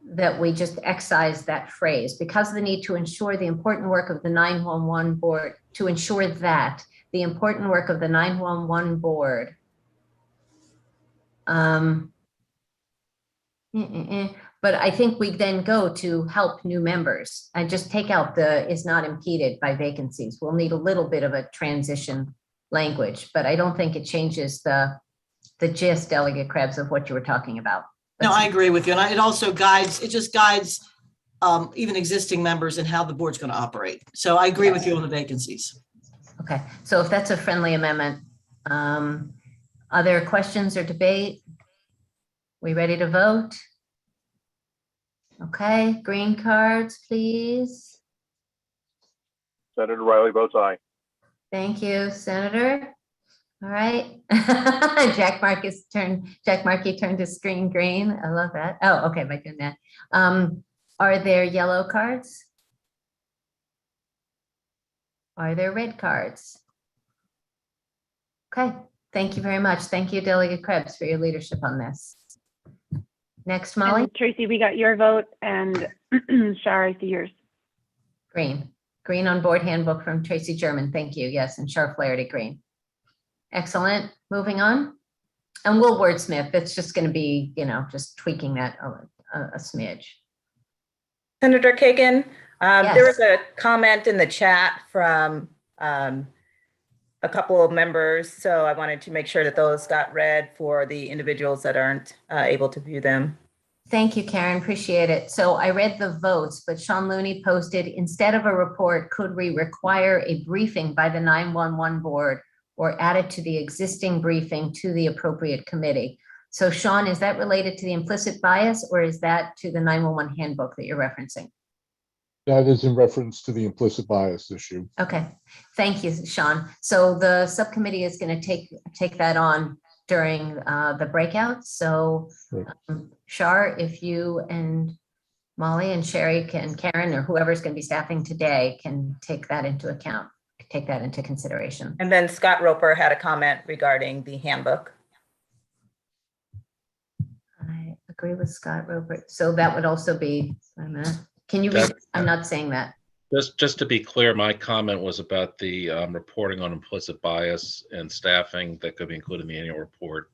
that we just excise that phrase, because of the need to ensure the important work of the 911 board, to ensure that the important work of the 911 board but I think we then go to help new members and just take out the is not impeded by vacancies. We'll need a little bit of a transition language, but I don't think it changes the gist, Delegate Krebs, of what you were talking about. No, I agree with you. And it also guides, it just guides even existing members in how the board's going to operate. So I agree with you on the vacancies. Okay, so if that's a friendly amendment, other questions or debate? We ready to vote? Okay, green cards, please. Senator Riley votes aye. Thank you, Senator. All right. Jack Markey turned his screen green. I love that. Oh, okay, by doing that. Are there yellow cards? Are there red cards? Okay, thank you very much. Thank you, Delegate Krebs, for your leadership on this. Next, Molly. And Tracy, we got your vote, and Shar, I see yours. Green. Green on board handbook from Tracy German. Thank you. Yes, and Shar Flaherty, green. Excellent. Moving on. And we'll wordsmith. It's just going to be, just tweaking that a smidge. Senator Kagan, Yes. there was a comment in the chat from a couple of members, so I wanted to make sure that those got read for the individuals that aren't able to view them. Thank you, Karen. Appreciate it. So I read the votes, but Sean Looney posted, instead of a report, could we require a briefing by the 911 board or add it to the existing briefing to the appropriate committee? So Sean, is that related to the implicit bias, or is that to the 911 handbook that you're referencing? That is in reference to the implicit bias issue. Okay, thank you, Sean. So the subcommittee is going to take that on during the breakout. So Shar, if you and Molly and Sherry Karen, or whoever's going to be staffing today, can take that into account, take that into consideration. And then Scott Roper had a comment regarding the handbook. I agree with Scott Roper. So that would also be, wait a minute. Can you read? I'm not saying that. Just to be clear, my comment was about the reporting on implicit bias and staffing that could be included in the annual report,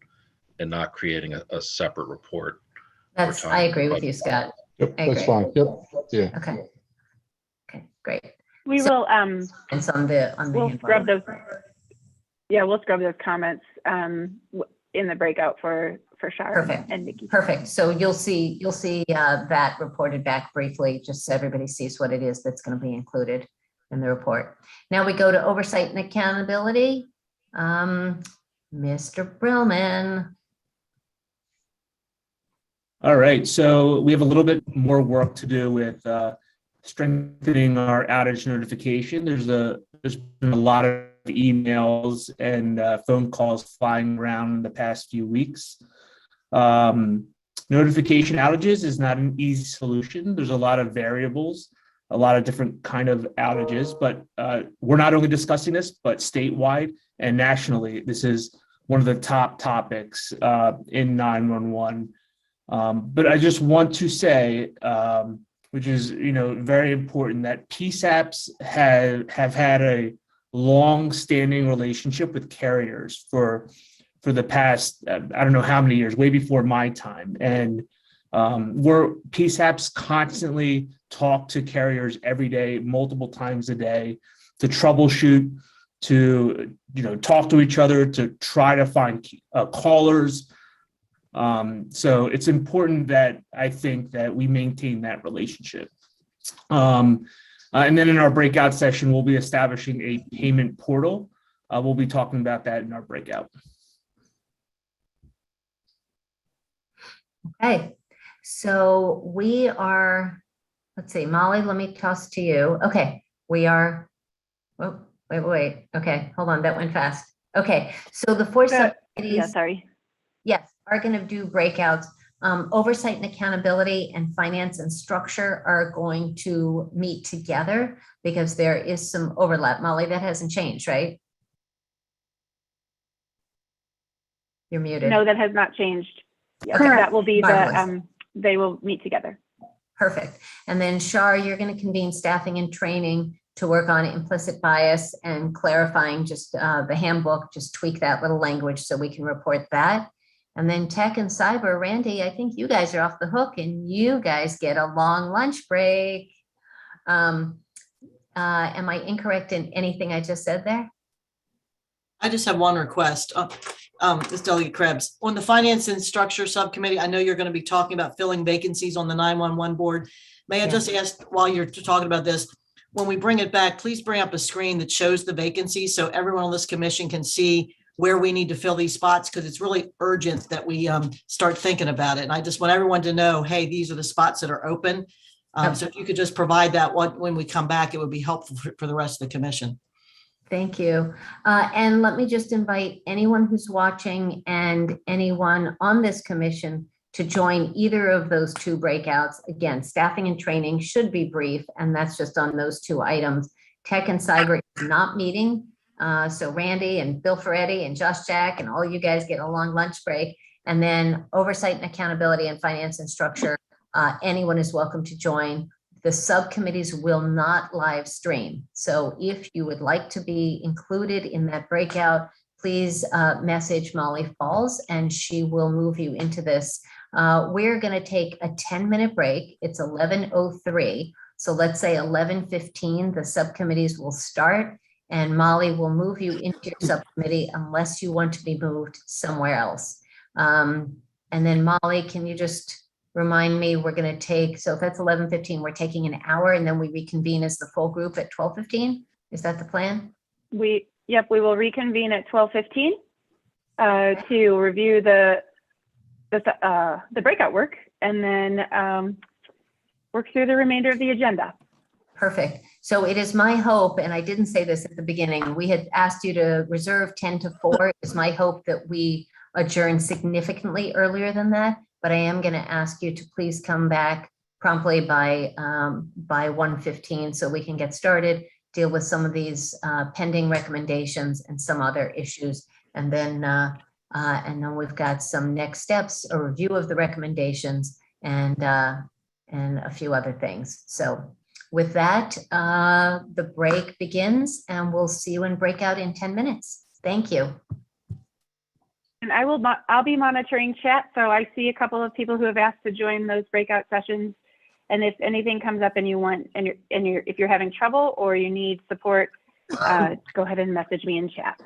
and not creating a separate report. I agree with you, Scott. Yep, I that's agree. fine. Yep, yeah. Okay. Okay, great. We So- will, It's on the we'll handbook. scrub those. Yeah, we'll scrub those comments in the breakout for Shar Perfect. and Nikki. Perfect. So you'll see that reported back briefly, just so everybody sees what it is that's going to be included in the report. Now we go to oversight and accountability. Mr. Brillman. All right, so we have a little bit more work to do with strengthening our outage notification. There's been a lot of emails and phone calls flying around in the past few weeks. Notification outages is not an easy solution. There's a lot of variables, a lot of different kind of outages, but we're not only discussing this, but statewide and nationally, this is one of the top topics in 911. But I just want to say, which is very important, that PSAPs have had a long-standing relationship with carriers for the past I don't know how many years, way before my time, and PSAPs constantly talk to carriers every day, multiple times a day, to troubleshoot, to talk to each other, to try to find callers. So it's important that I think that we maintain that relationship. And then in our breakout session, we'll be establishing a payment portal. We'll be talking about that in our breakout. Okay, so we are, let's see, Molly, let me toss to you. Okay, we are, oh, wait. Okay, hold on, that went fast. Okay, so the four subcommittees. Yes, are going to do breakouts. Oversight and accountability and finance and structure are going to meet together because there is some overlap. Molly, that hasn't changed, right? You're muted. No, that has not changed. Yeah, Correct. that will be Marvelous. they will meet together. Perfect. And then Shar, you're going to convene staffing and training to work on implicit bias and clarifying just the handbook, just tweak that little language so we can report that. And then tech and cyber, Randy, I think you guys are off the hook and you guys get a long lunch break. Am I incorrect in anything I just said there? I just have one request. Ms. Delegate Krebs, on the Finance and Structure Subcommittee, I know you're going to be talking about filling vacancies on the 911 board. May I just ask, while you're talking about this, when we bring it back, please bring up a screen that shows the vacancies so everyone on this commission can see where we need to fill these spots, because it's really urgent that we start thinking about it. And I just want everyone to know, hey, these are the spots that are open. So if you could just provide that when we come back, it would be helpful for the rest of the commission. Thank you. And let me just invite anyone who's watching and anyone on this commission to join either of those two breakouts. Again, staffing and training should be brief, and that's just on those two items. Tech and cyber is not meeting. So Randy and Bill Ferretti and Josh Jack and all you guys get a long lunch break. And then oversight and accountability and finance and structure, anyone is welcome to join. The subcommittees will not live stream. So if you would like to be included in that breakout, please message Molly Falls and she will move you into this. We're going to take a 10-minute break. It's 11:03. So let's say 11:15, the subcommittees will start and Molly will move you into your subcommittee unless you want to be moved somewhere else. And then Molly, can you just remind me, we're going to take, so if that's 11:15, we're taking an hour and then we reconvene as the full group at 12:15. Is that the plan? Yep, we will reconvene at 12:15 to review the breakout work and then work through the remainder of the agenda. Perfect. So it is my hope, and I didn't say this at the beginning, we had asked you to reserve 10 to 4. It's my hope that we adjourn significantly earlier than that, but I am going to ask you to please come back promptly by 1:15 so we can get started, deal with some of these pending recommendations and some other issues. And then we've got some next steps, a review of the recommendations and a few other things. So with that, the break begins and we'll see you in breakout in 10 minutes. Thank you. And I'll be monitoring chat. So I see a couple of people who have asked to join those breakout sessions. And if anything comes up and you want, if you're having trouble or you need support, go ahead and message me in chat.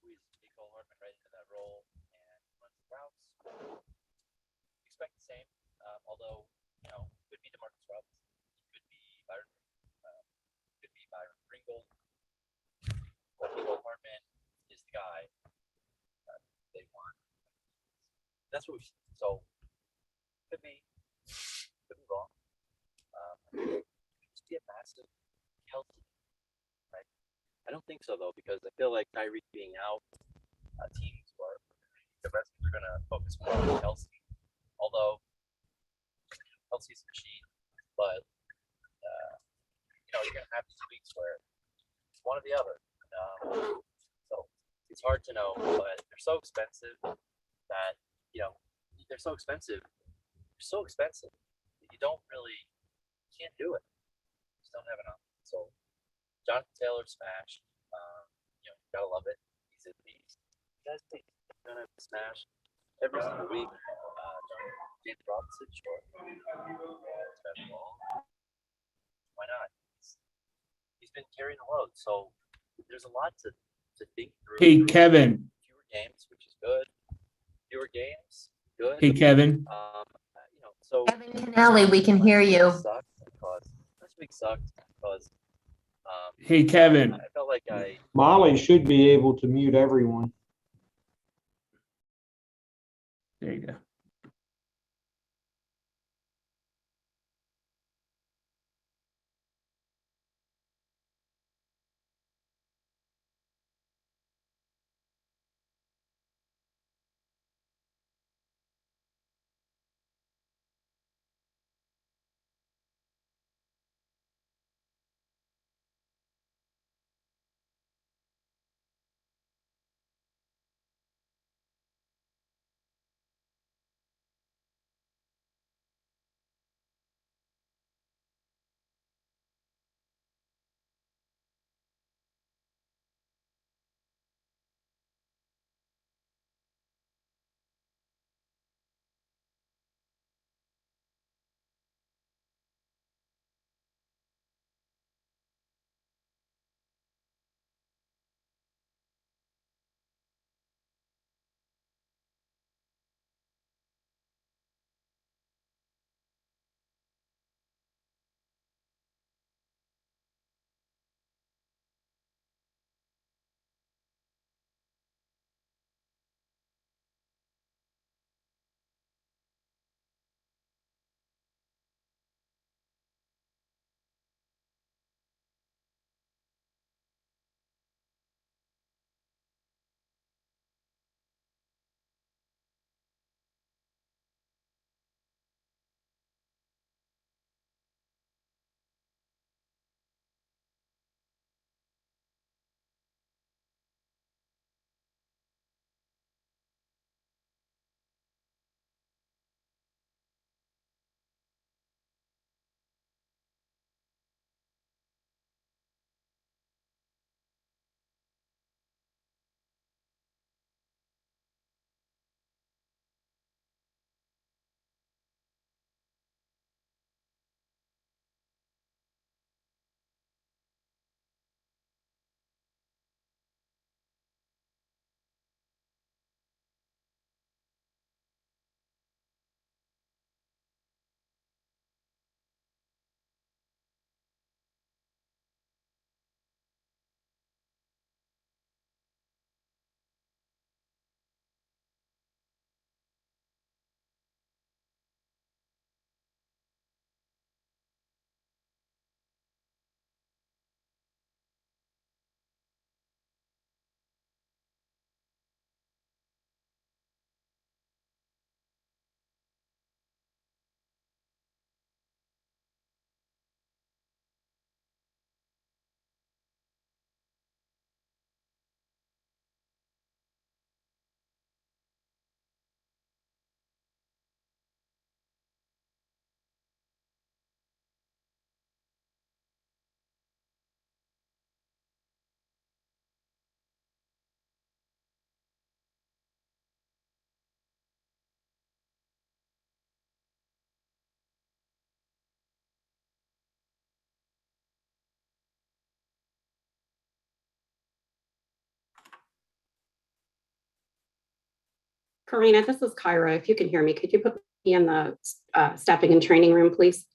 squeeze Nicole Hartman right into that role and run some routes. Expect the same, although, could be DeMarcus Robinson, could be Byron Pringle. But Nicole Hartman is the guy they want. That's what we've seen. So could be wrong. Could just be a massive Kelsey, right? I don't think so though, because I feel like Tyreek being out, teams or the rest are going to focus more on Kelsey. Although Kelsey's a machine, but you're going to have these weeks where it's one or the other. So it's hard to know, but they're so expensive that they're so expensive. They're so expensive that you can't do it. You just don't have enough. So Jonathan Taylor smash. Gotta love it. He's a beast. He's gonna smash every single week. James Robinson, sure. Why not? He's been carrying the load. So there's a lot to think through. Hey, Kevin. Fewer games, which is good. Fewer games, good. Hey, Kevin. So Kevin Kennelly, we can hear you. This week sucked because Hey, Kevin. I felt like Molly should be able to mute everyone. There you go. Karina, this is Kyra. If you can hear me, could you put me in the staffing and training room, please?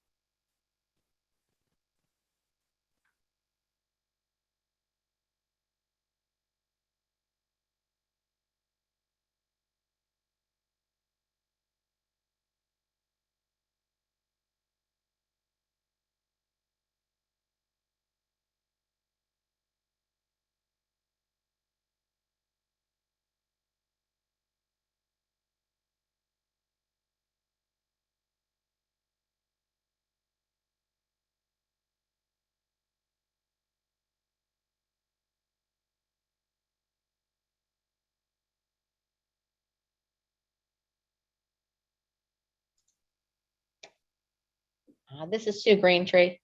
This is Sue Greentree.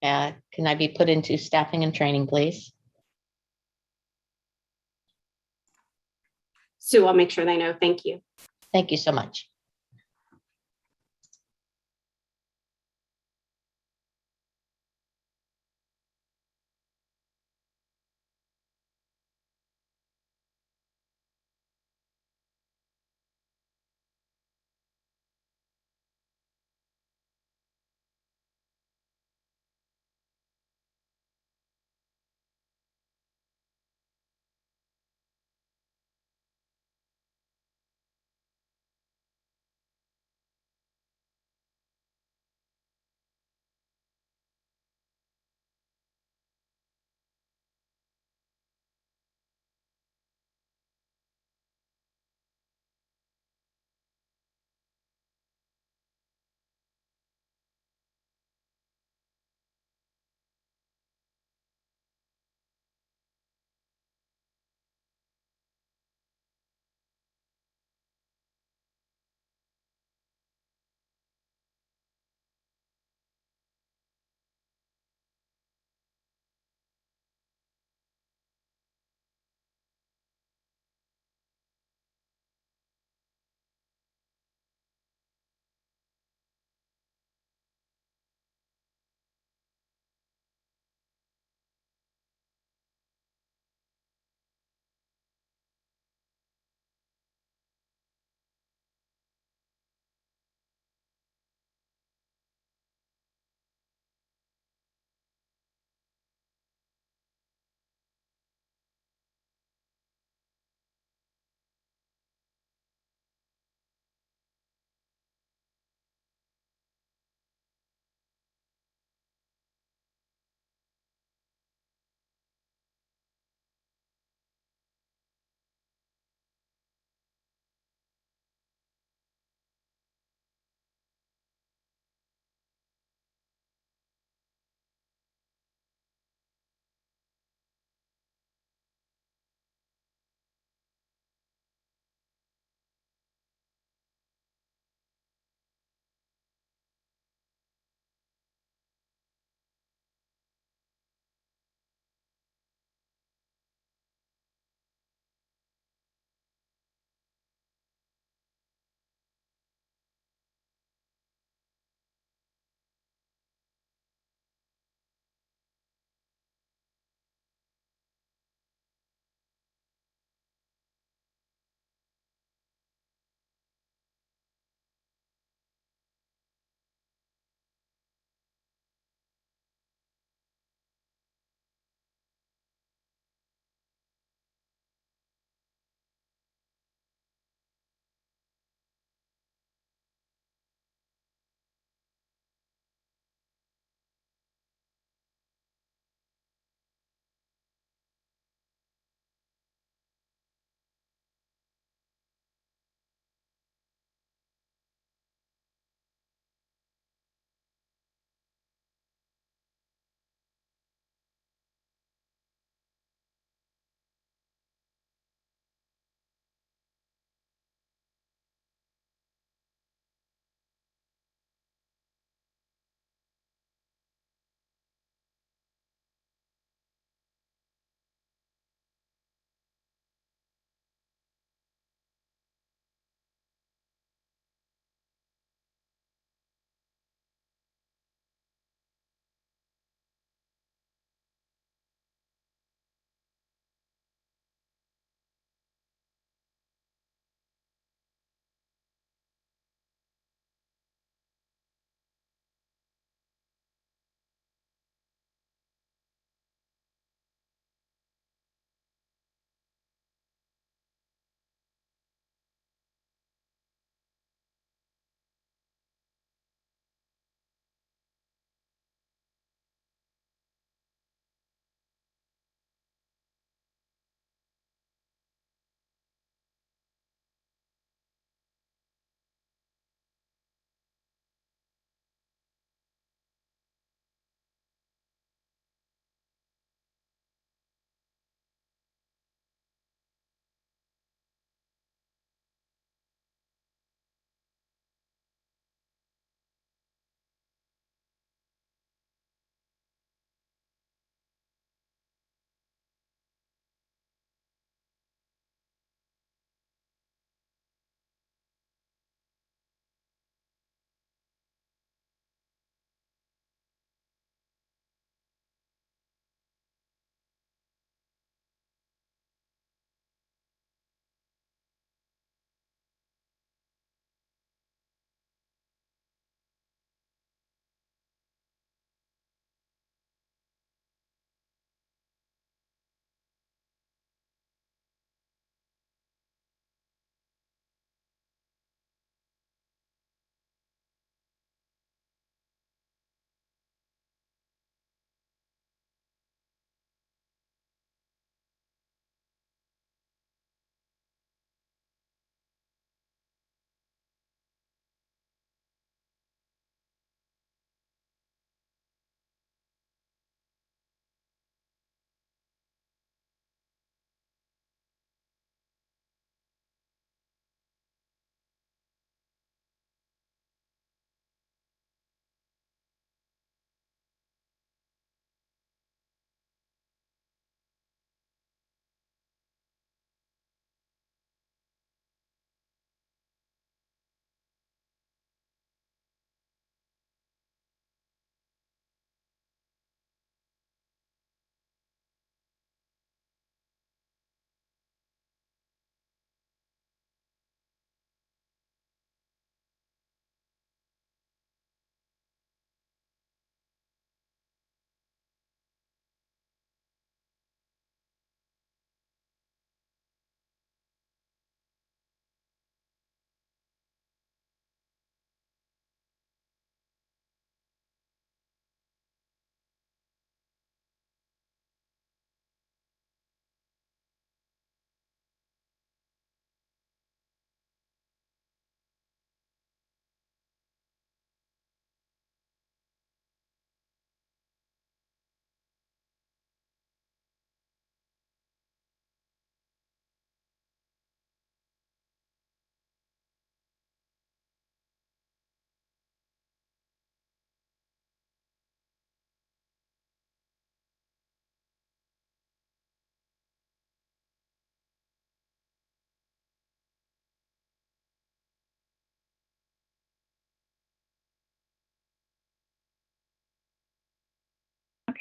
Can I be put into staffing and training, please? Sue, I'll make sure they know. Thank you. Thank you so much.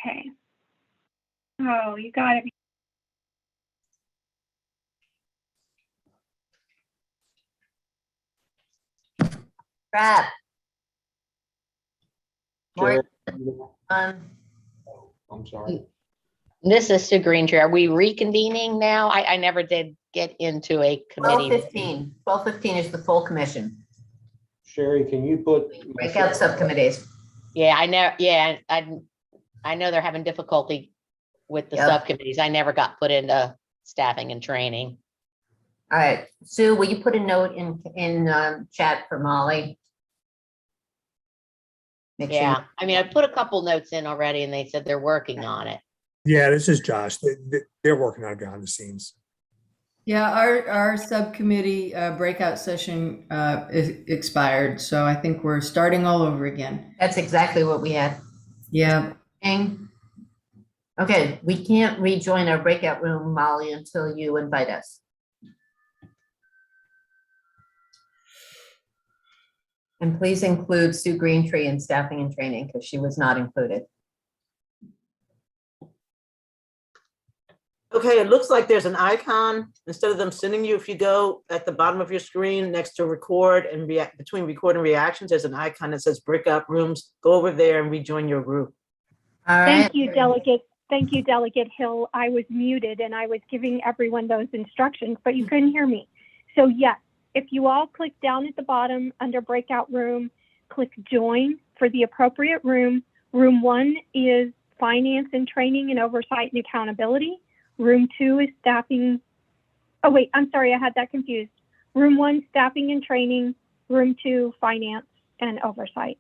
Okay. Oh, you got it. Brad. Sherry, I'm sorry. This is Sue Greentree. Are we reconvening now? I never did get into a committee. 12:15. 12:15 is the full commission. Sherry, can you put? Break out subcommittees. Yeah, I know. Yeah, I know they're having difficulty with the Yep. subcommittees. I never got put into staffing and training. All right, Sue, will you put a note in chat for Molly? Make sure you- Yeah, I mean, I put a couple notes in already and they said they're working on it. Yeah, this is Josh. They're working on it behind the scenes. Yeah, our subcommittee breakout session expired, so I think we're starting all over again. That's exactly what we had. Yeah. Okay, we can't rejoin our breakout room, Molly, until you invite us. And please include Sue Greentree in staffing and training because she was not included. Okay, it looks like there's an icon, instead of them sending you, if you go at the bottom of your screen next to record and react, between record and reactions, there's an icon that says breakout rooms. Go over there and rejoin your group. All Thank you, Delegate. Thank you, Delegate Hill. I was muted and I was giving everyone those instructions, but you couldn't hear me. So yes, if you all click down at the bottom under breakout room, click join for the appropriate room. Room 1 is finance and training and oversight and accountability. Room 2 is staffing. Oh, wait, I'm sorry, I had that confused. Room 1, staffing and training. Room 2, finance and oversight.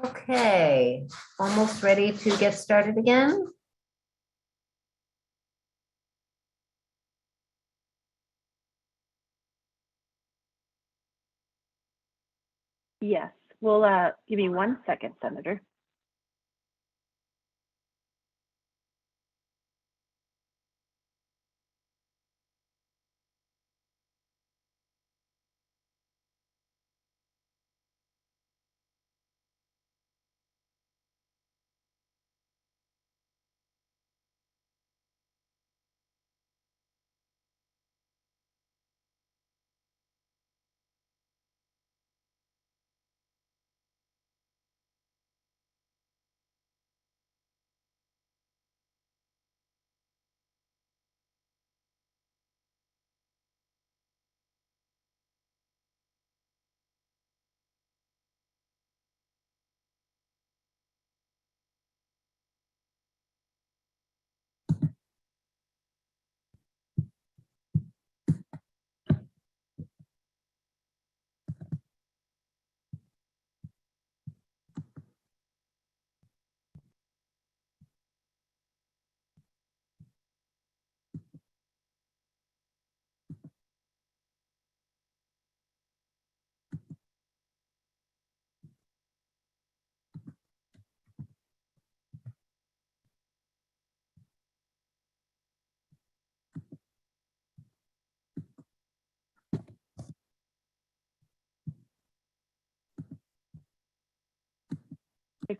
Okay, almost ready to get started again. Yes, well, give me 1 second, Senator.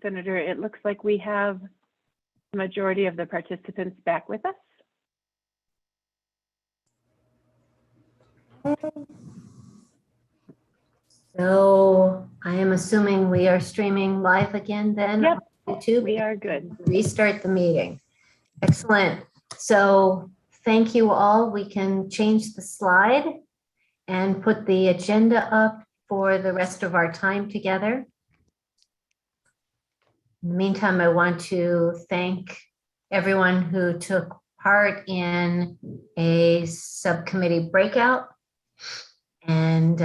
Senator, it looks like we have the majority of the participants back with us. So I am assuming we are streaming live again then? Yep, on YouTube. we are good. Restart the meeting. Excellent. So thank you all. We can change the slide and put the agenda up for the rest of our time together. In the meantime, I want to thank everyone who took part in a subcommittee breakout. And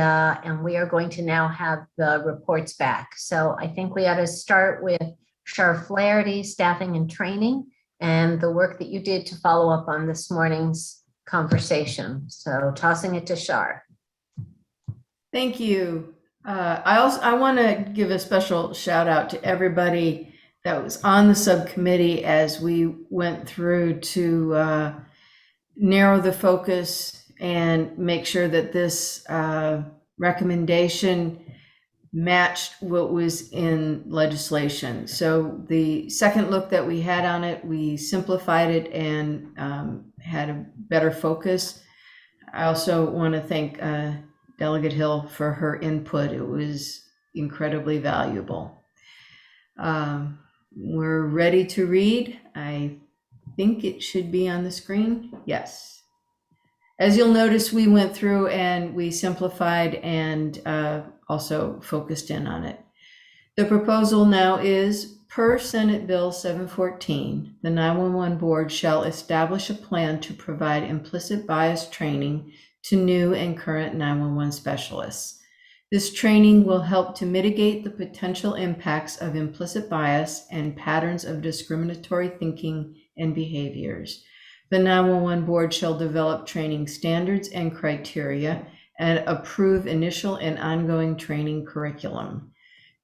we are going to now have the reports back. So I think we ought to start with Shar Flaherty, staffing and training, and the work that you did to follow up on this morning's conversation. So tossing it to Shar. Thank you. I want to give a special shout out to everybody that was on the subcommittee as we went through to narrow the focus and make sure that this recommendation matched what was in legislation. So the second look that we had on it, we simplified it and had a better focus. I also want to thank Delegate Hill for her input. It was incredibly valuable. We're ready to read. I think it should be on the screen. Yes. As you'll notice, we went through and we simplified and also focused in on it. The proposal now is, per Senate Bill 714, the 911 Board shall establish a plan to provide implicit bias training to new and current 911 specialists. This training will help to mitigate the potential impacts of implicit bias and patterns of discriminatory thinking and behaviors. The 911 Board shall develop training standards and criteria and approve initial and ongoing training curriculum.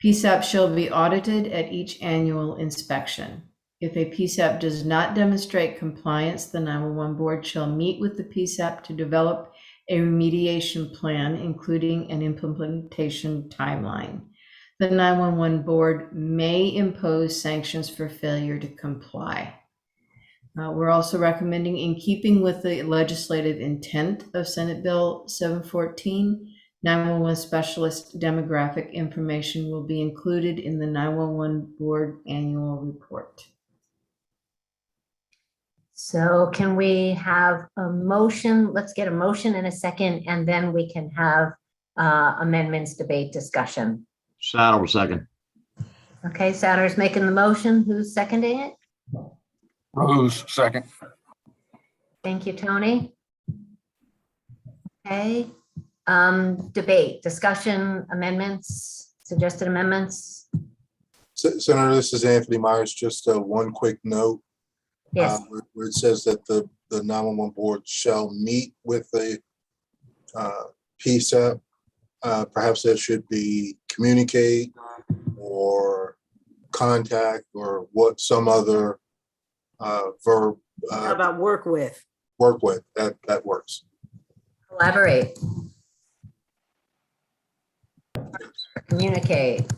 PSAP shall be audited at each annual inspection. If a PSAP does not demonstrate compliance, the 911 Board shall meet with the PSAP to develop a remediation plan, including an implementation timeline. The 911 Board may impose sanctions for failure to comply. We're also recommending, in keeping with the legislative intent of Senate Bill 714, 911 specialist demographic information will be included in the 911 Board annual report. So can we have a motion? Let's get a motion in a second, and then we can have amendments, debate, discussion. Saddle second. Okay, Satter's making the motion. Who's seconding it? Rose, second. Thank you, Tony. Okay, debate, discussion, amendments, suggested amendments. Senator, this is Anthony Myers. Just one quick note. Yes. Where it says that the 911 board shall meet with the PSAP. Perhaps there should be communicate or contact or what some other verb. How about work with? Work with, that works. Collaborate. Communicate.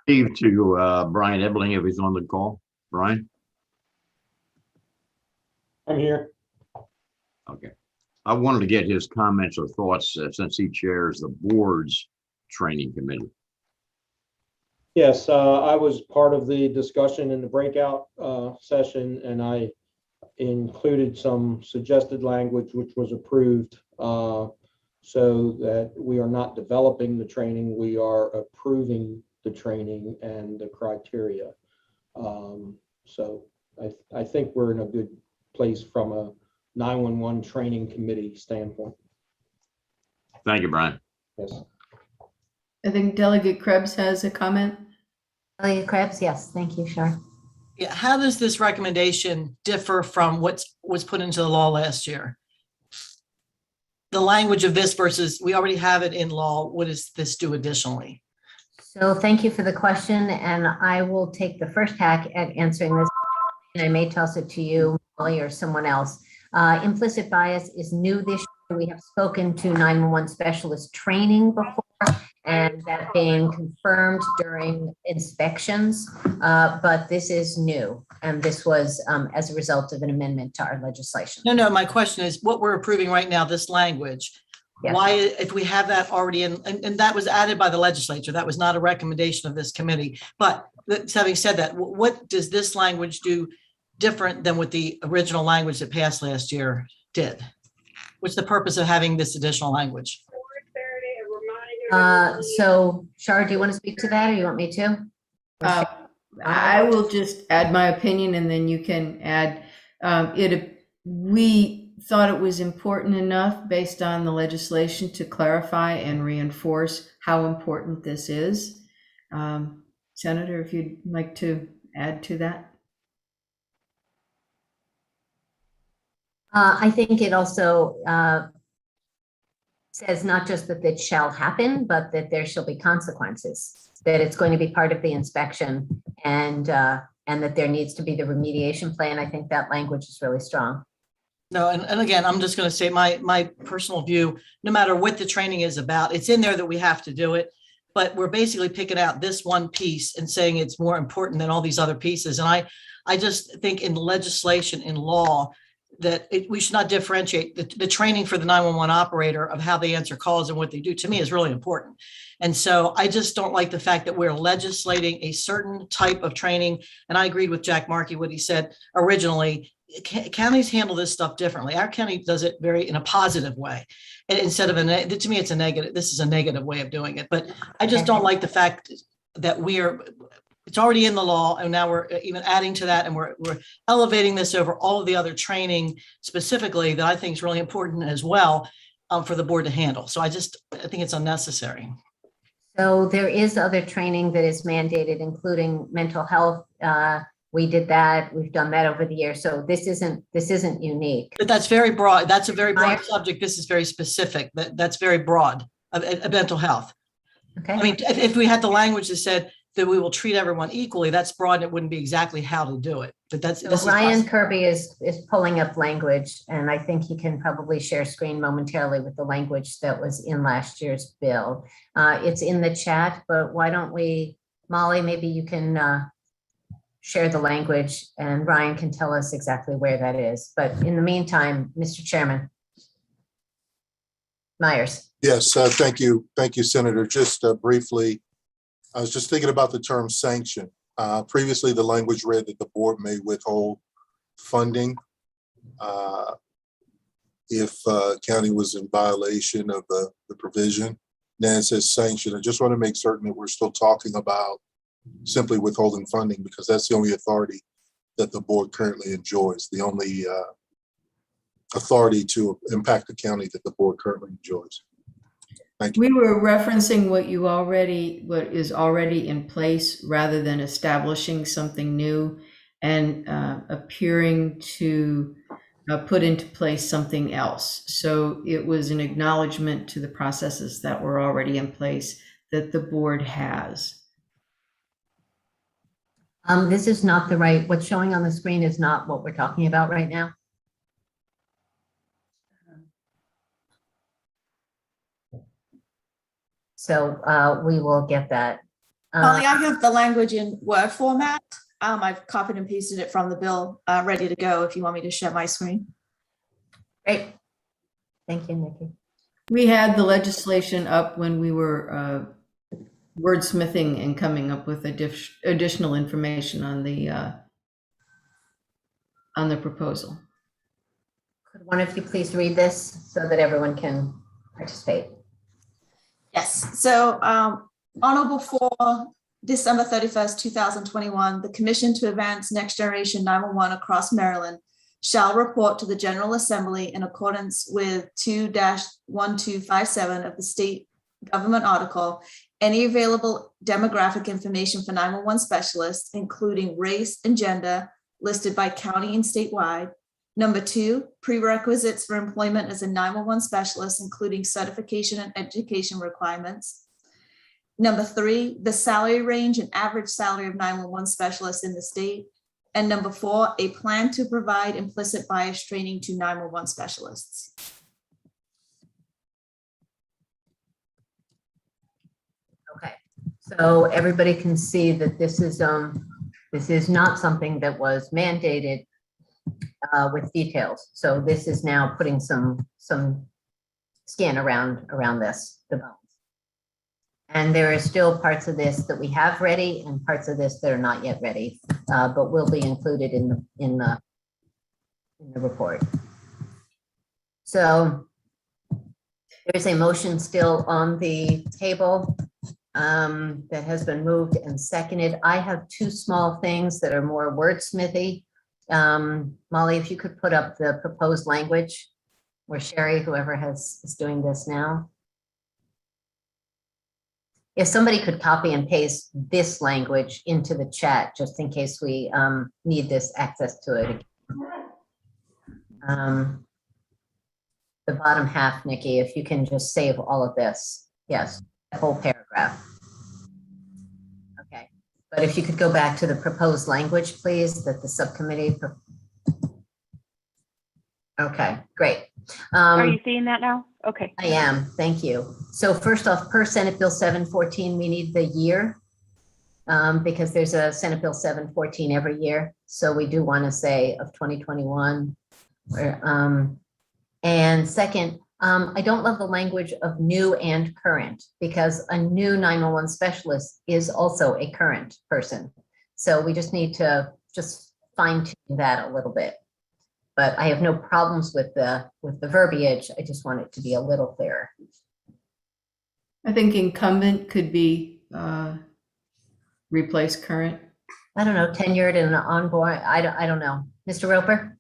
Steve to Brian Ebling if he's on the call. Brian? I'm here. Okay. I wanted to get his comments or thoughts since he chairs the board's training committee. Yes, I was part of the discussion in the breakout session, and I included some suggested language which was approved so that we are not developing the training, we are approving the training and the criteria. So I think we're in a good place from a 911 training committee standpoint. Thank you, Brian. Yes. I think Delegate Krebs has a comment. Delegate Krebs, yes, thank you, Char. Yeah, how does this recommendation differ from what was put into the law last year? The language of this versus, we already have it in law. What does this do additionally? So thank you for the question, and I will take the first hack at answering this. And I may toss it to you, Molly, or someone else. Implicit bias is new this year. We have spoken to 911 specialist training before, and that being confirmed during inspections, but this is new, and this was as a result of an amendment to our legislation. No, my question is what we're approving right now, this language. Yes. Why, if we have that already in, and that was added by the legislature, that was not a recommendation of this committee. But having said that, what does this language do different than what the original language that passed last year did? What's the purpose of having this additional language? So Shar, do you want to speak to that, or you want me to? I will just add my opinion and then you can add we thought it was important enough based on the legislation to clarify and reinforce how important this is. Senator, if you'd like to add to that. I think it also says not just that it shall happen, but that there shall be consequences, that it's going to be part of the inspection, and that there needs to be the remediation plan. I think that language is really strong. No, and again, I'm just going to say my personal view, no matter what the training is about, it's in there that we have to do it, but we're basically picking out this one piece and saying it's more important than all these other pieces. And I just think in legislation, in law, that we should not differentiate the training for the 911 operator of how they answer calls and what they do, to me, is really important. And so I just don't like the fact that we're legislating a certain type of training. And I agreed with Jack Markey, what he said originally. Counties handle this stuff differently. Our county does it in a positive way. And instead of to me, it's a negative. This is a negative way of doing it. But I just don't like the fact that it's already in the law, and now we're even adding to that, and we're elevating this over all of the other training specifically that I think is really important as well for the board to handle. So I think it's unnecessary. So there is other training that is mandated, including mental health. We did that. We've done that over the years. So this isn't unique. But that's very broad. That's a very broad subject. This is very specific. That's very broad of mental health. Okay. I mean, if we had the language that said that we will treat everyone equally, that's broad, and it wouldn't be exactly how to do it. But Ryan Kirby is pulling up language, and I think he can probably share screen momentarily with the language that was in last year's bill. It's in the chat, but why don't we, Molly, maybe you can share the language and Ryan can tell us exactly where that is. But in the meantime, Mr. Chairman. Myers. Yes, thank you. Thank you, Senator. Just briefly, I was just thinking about the term sanction. Previously, the language read that the board may withhold funding if county was in violation of the provision. Now it says sanction. I just want to make certain that we're still talking about simply withholding funding, because that's the only authority that the board currently enjoys, the only authority to impact the county that the board currently enjoys. We were referencing what is already in place rather than establishing something new and appearing to put into place something else. So it was an acknowledgement to the processes that were already in place that the board has. This is not the right, what's showing on the screen is not what we're talking about right now. So we will get that. Molly, I have the language in Word format. I've copied and pasted it from the bill, ready to go if you want me to share my screen. Great. Thank you, Nikki. We had the legislation up when we were wordsmithing and coming up with additional information on the proposal. Could one of you please read this so that everyone can participate? Yes. So on or before December 31st, 2021, the Commission to Advance Next Generation 911 across Maryland shall report to the General Assembly in accordance with 2-1257 of the state government article, any available demographic information for 911 specialists, including race and gender, listed by county and statewide. Number 2, prerequisites for employment as a 911 specialist, including certification and education requirements. Number 3, the salary range and average salary of 911 specialists in the state. And number 4, a plan to provide implicit bias training to 911 specialists. Okay, so everybody can see that this is not something that was mandated with details. So this is now putting some skin around this, the bones. And there are still parts of this that we have ready and parts of this that are not yet ready, but will be included in the report. So there's a motion still on the table that has been moved and seconded. I have 2 small things that are more wordsmithy. Molly, if you could put up the proposed language, or Sherry, whoever is doing this now. If somebody could copy and paste this language into the chat, just in case we need this access to it. The bottom half, Nikki, if you can just save all of this. Yes, the whole paragraph. Okay, but if you could go back to the proposed language, please, that the subcommittee. Okay, great. Are you seeing that now? Okay. I am, thank you. So first off, per Senate Bill 714, we need the year because there's a Senate Bill 714 every year. So we do want to say of 2021. And second, I don't love the language of new and current because a new 911 specialist is also a current person. So we just need to just fine tune that a little bit. But I have no problems with the verbiage. I just want it to be a little clearer. I think incumbent could be replace current. I don't know, tenured and ongoing. I don't know. Mr. Roper?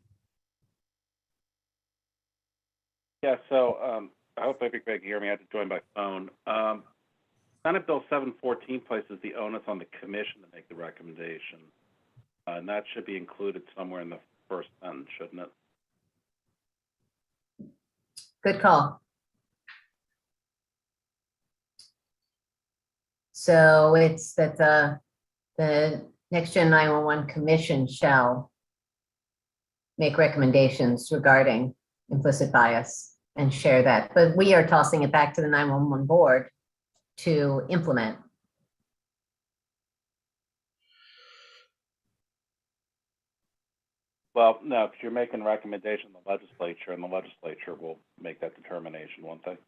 Yeah, so I hope everybody can hear me. I had to join by phone. Senate Bill 714 places the onus on the commission to make the recommendation. And that should be included somewhere in the first sentence, shouldn't it? Good call. So it's that the Next Gen 911 Commission shall make recommendations regarding implicit bias and share that. But we are tossing it back to the 911 board to implement. Well, no, if you're making a recommendation to the legislature, and the legislature will make that determination, won't they?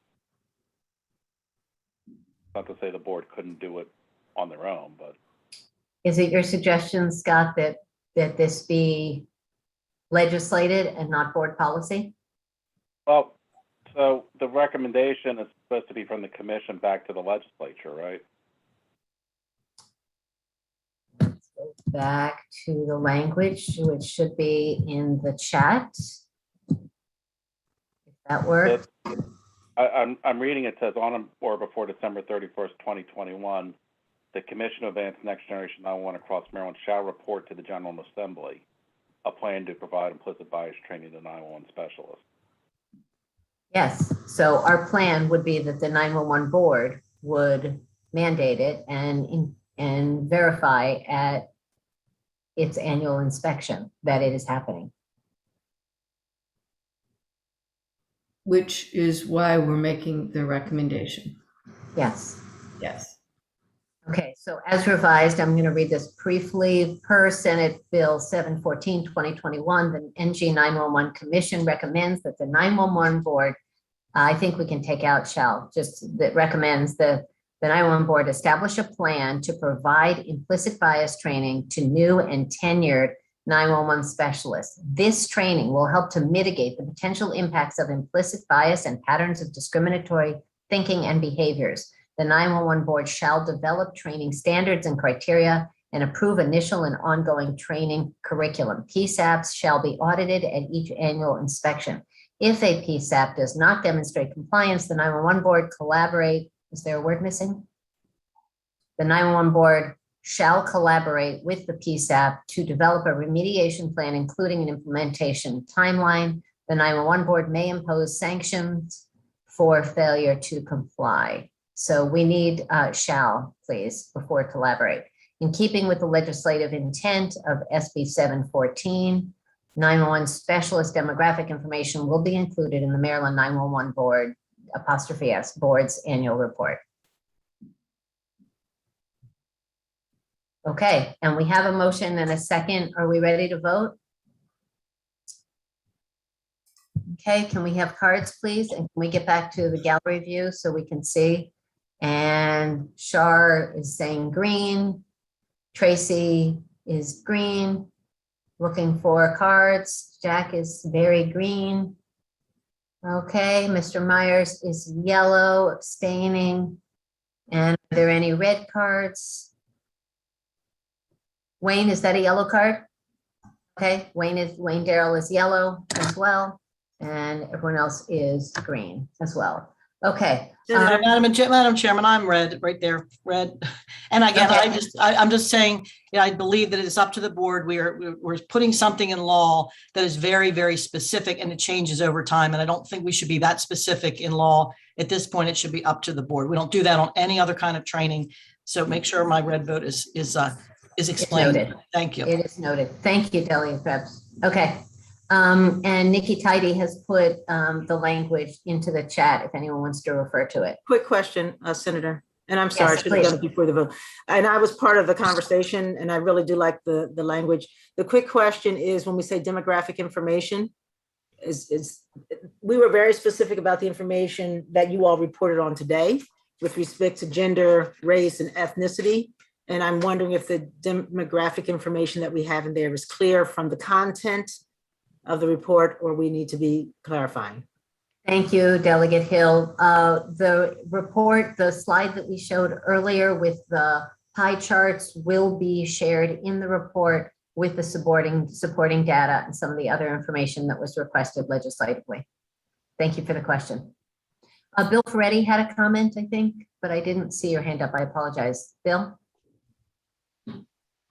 Not to say the board couldn't do it on their own, but. Is it your suggestion, Scott, that this be legislated and not board policy? Well, so the recommendation is supposed to be from the commission back to the legislature, right? Back to the language, which should be in the chat. If that works. I'm reading, it says on or before December 31st, 2021, the Commission of Advanced Next Generation 911 across Maryland shall report to the General Assembly a plan to provide implicit bias training to 911 specialists. Yes, so our plan would be that the 911 board would mandate it and verify at its annual inspection that it is happening. Which is why we're making the recommendation. Yes. Yes. Okay, so as revised, I'm going to read this briefly. Per Senate Bill 714, 2021, the NG 911 Commission recommends that the 911 board, I think we can take out shall, just that recommends the 911 board establish a plan to provide implicit bias training to new and tenured 911 specialists. This training will help to mitigate the potential impacts of implicit bias and patterns of discriminatory thinking and behaviors. The 911 board shall develop training standards and criteria and approve initial and ongoing training curriculum. PSAPs shall be audited at each annual inspection. If a PSAP does not demonstrate compliance, the 911 board collaborate. Is there a word missing? The 911 board shall collaborate with the PSAP to develop a remediation plan, including an implementation timeline. The 911 board may impose sanctions for failure to comply. So we need shall, please, before collaborate. In keeping with the legislative intent of SB 714, 911 specialist demographic information will be included in the Maryland 911 board, '(S) board's annual report. Okay, and we have a motion and a second. Are we ready to vote? Okay, can we have cards, please? And can we get back to the gallery view so we can see? And Shar is saying green. Tracy is green. Looking for cards. Jack is very green. Okay, Mr. Myers is yellow, abstaining. And are there any red cards? Wayne, is that a yellow card? Okay, Wayne Darrell is yellow as well. And everyone else is green as well. Okay. Madam Chairman, I'm red right there, red. And again, Okay. I'm just saying, I believe that it is up to the board. We're putting something in law that is very, very specific and it changes over time. And I don't think we should be that specific in law. At this point, it should be up to the board. We don't do that on any other kind of training. So make sure my red vote is explained. Noted. Thank you. It is noted. Thank you, Delia Krebs. Okay. And Nikki Tidy has put the language into the chat if anyone wants to refer to it. Quick question, Senator, and I'm sorry, Yes, I should have done please. it before the vote. And I was part of the conversation and I really do like the language. The quick question is when we say demographic information, we were very specific about the information that you all reported on today with respect to gender, race, and ethnicity. And I'm wondering if the demographic information that we have in there is clear from the content of the report, or we need to be clarifying. Thank you, Delegate Hill. The report, the slide that we showed earlier with the pie charts will be shared in the report with the supporting data and some of the other information that was requested legislatively. Thank you for the question. Bill Ferretti had a comment, I think, but I didn't see your hand up. I apologize. Bill?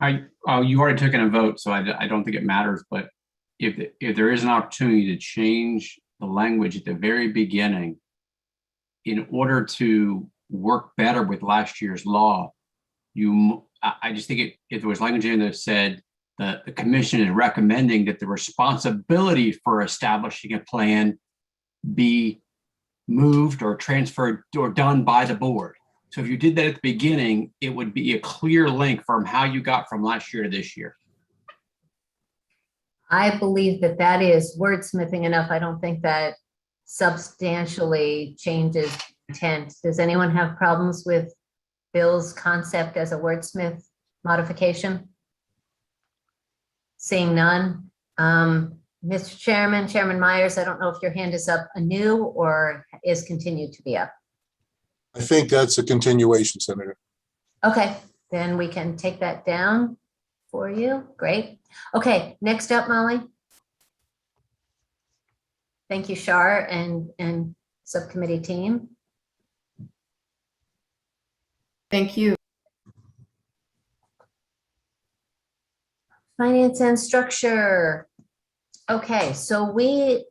You already took in a vote, so I don't think it matters, but if there is an opportunity to change the language at the very beginning in order to work better with last year's law, I just think if there was language in there that said that the commission is recommending that the responsibility for establishing a plan be moved or transferred or done by the board. So if you did that at the beginning, it would be a clear link from how you got from last year to this year. I believe that that is wordsmithing enough. I don't think that substantially changes intent. Does anyone have problems with Bill's concept as a wordsmith modification? Seeing none. Mr. Chairman, Chairman Myers, I don't know if your hand is up anew or is continued to be up. I think that's a continuation, Senator. Okay, then we can take that down for you. Great. Okay, next up, Molly. Thank you, Shar and subcommittee team. Thank you. Finance and structure. Okay, so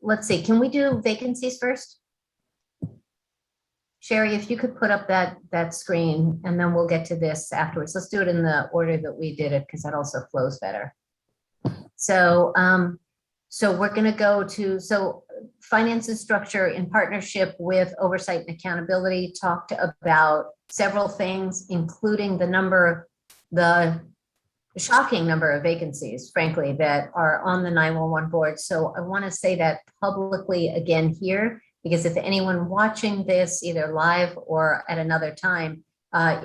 let's see, can we do vacancies first? Sherry, if you could put up that screen, and then we'll get to this afterwards. Let's do it in the order that we did it, because that also flows better. So, so we're going to go to, finance and structure in partnership with oversight and accountability talked about several things, including the shocking number of vacancies, frankly, that are on the 911 board. So I want to say that publicly again here, because if anyone watching this either live or at another time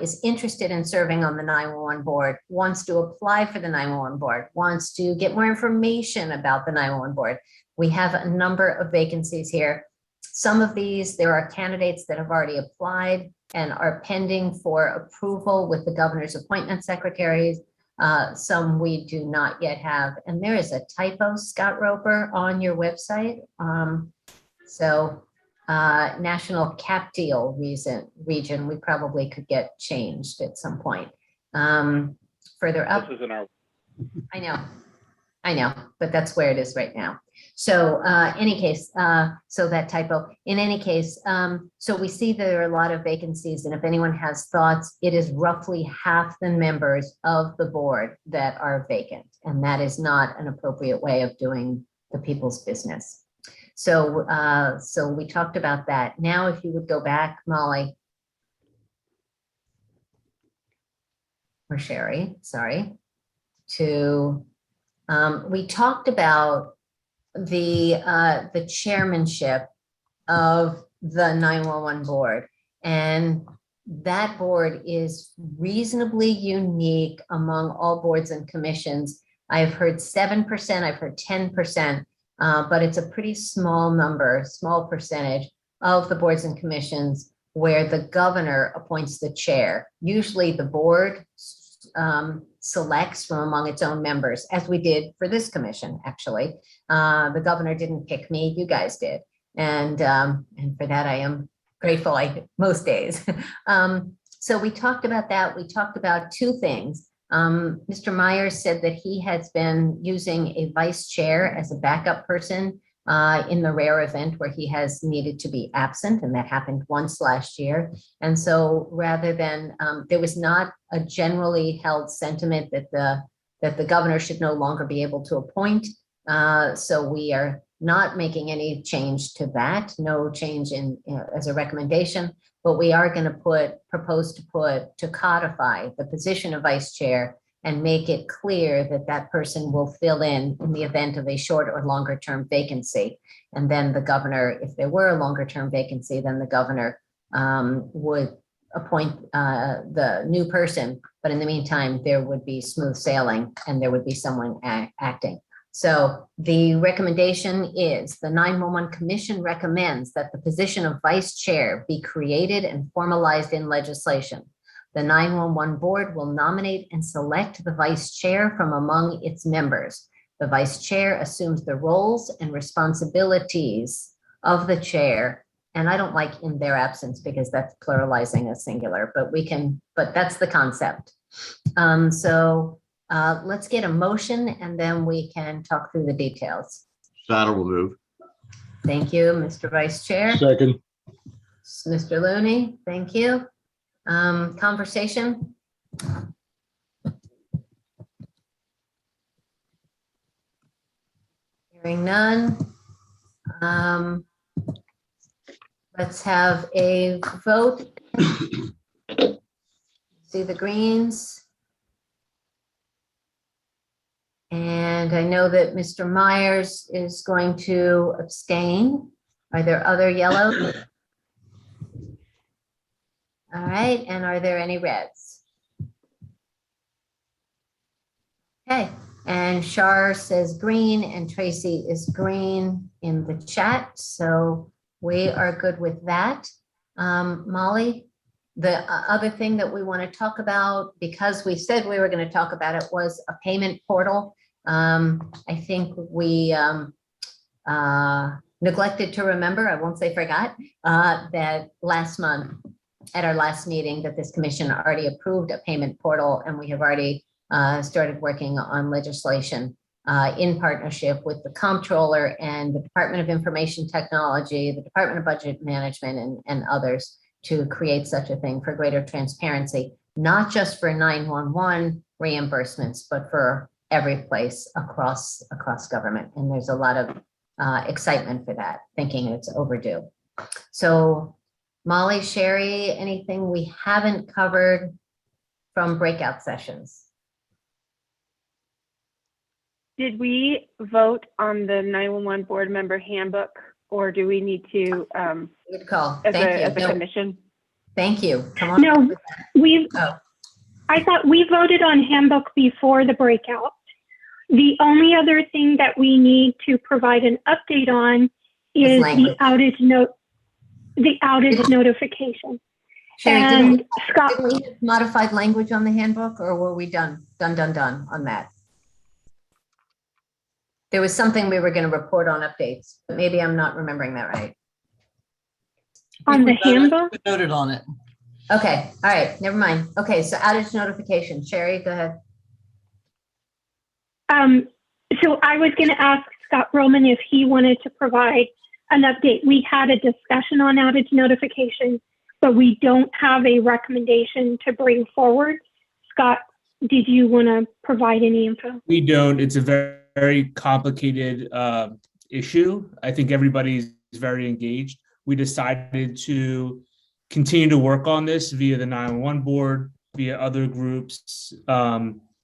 is interested in serving on the 911 board, wants to apply for the 911 board, wants to get more information about the 911 board, we have a number of vacancies here. Some of these, there are candidates that have already applied and are pending for approval with the governor's appointment secretaries. Some we do not yet have. And there is a typo, Scott Roper, on your website. National Cap Deal region, we probably could get changed at some point. Further up. This is in our. I know, but that's where it is right now. So any case, so that typo, in any case, so we see there are a lot of vacancies, and if anyone has thoughts, it is roughly half the members of the board that are vacant, and that is not an appropriate way of doing the people's business. So, so we talked about that. Now, if you would go back, Molly, or Sherry, sorry, to, we talked about the chairmanship of the 911 board, and that board is reasonably unique among all boards and commissions. I've heard 7%, I've heard 10%, but it's a pretty small number, small percentage of the boards and commissions where the governor appoints the chair. Usually the board selects from among its own members, as we did for this commission, actually. The governor didn't pick me, you guys did. And for that, I am grateful most days. So we talked about that. We talked about two things. Mr. Myers said that he has been using a vice chair as a backup person in the rare event where he has needed to be absent, and that happened once last year. And so rather than, there was not a generally held sentiment that the governor should no longer be able to appoint. So we are not making any change to that, no change in as a recommendation, but we are going to propose to codify the position of vice chair and make it clear that that person will fill in the event of a short or longer term vacancy. And then the governor, if there were a longer term vacancy, then the governor would appoint the new person. But in the meantime, there would be smooth sailing and there would be someone acting. So the recommendation is the 911 Commission recommends that the position of vice chair be created and formalized in legislation. The 911 board will nominate and select the vice chair from among its members. The vice chair assumes the roles and responsibilities of the chair. And I don't like in their absence because that's pluralizing a singular, but that's the concept. Let's get a motion and then we can talk through the details. Saddle will move. Thank you, Mr. Vice Chair. Second. Mr. Looney, thank you. Conversation? Hearing none. Let's have a vote. See the greens. And I know that Mr. Myers is going to abstain. Are there other yellows? All right, and are there any reds? Okay, and Shar says green and Tracy is green in the chat. So we are good with that. Molly, the other thing that we want to talk about, because we said we were going to talk about it, was a payment portal. I think we neglected to remember, I won't say forgot, that last month at our last meeting that this commission already approved a payment portal, and we have already started working on legislation in partnership with the comptroller and the Department of Information Technology, the Department of Budget Management, and others to create such a thing for greater transparency, not just for 911 reimbursements, but for every place across government. And there's a lot of excitement for that, thinking it's overdue. So Molly, Sherry, anything we haven't covered from breakout sessions? Did we vote on the 911 board member handbook, or do we need to, Good call. as Thank a you. No, commission? thank you. Come on. No, we've, Oh. I thought we voted on handbook before the breakout. The only other thing that we need to provide an update on is the language. outage note, the outage notification. Sherry, And Scott, didn't we have modified language on the handbook, or were we done on that? There was something we were going to report on updates, but maybe I'm not remembering that right. on the We voted- handbook, We voted on it. Okay, all right, never mind. Okay, so outage notification. Sherry, go ahead. so I was going to ask Scott Roman if he wanted to provide an update. We had a discussion on outage notification, but we don't have a recommendation to bring forward. Scott, did you want to provide any info? We don't. It's a very, very complicated issue. I think everybody's very engaged. We decided to continue to work on this via the 911 board, via other groups,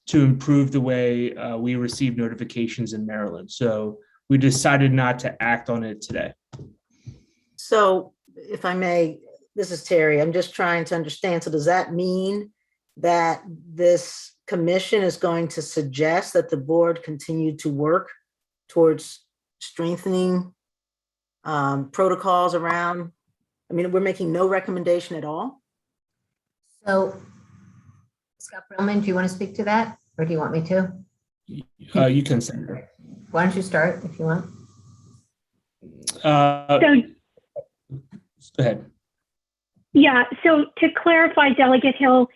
to improve the way we receive notifications in Maryland. So we decided not to act on it today. So if I may, this is Terry. I'm just trying to understand. So does that mean that this commission is going to suggest that the board continue to work towards strengthening protocols around? I mean, we're making no recommendation at all? So Scott Perlman, do you want to speak to that, or do you want me to? You can, Senator. Why don't you start if you want? Go ahead. Yeah, so to clarify, Delegate Hill,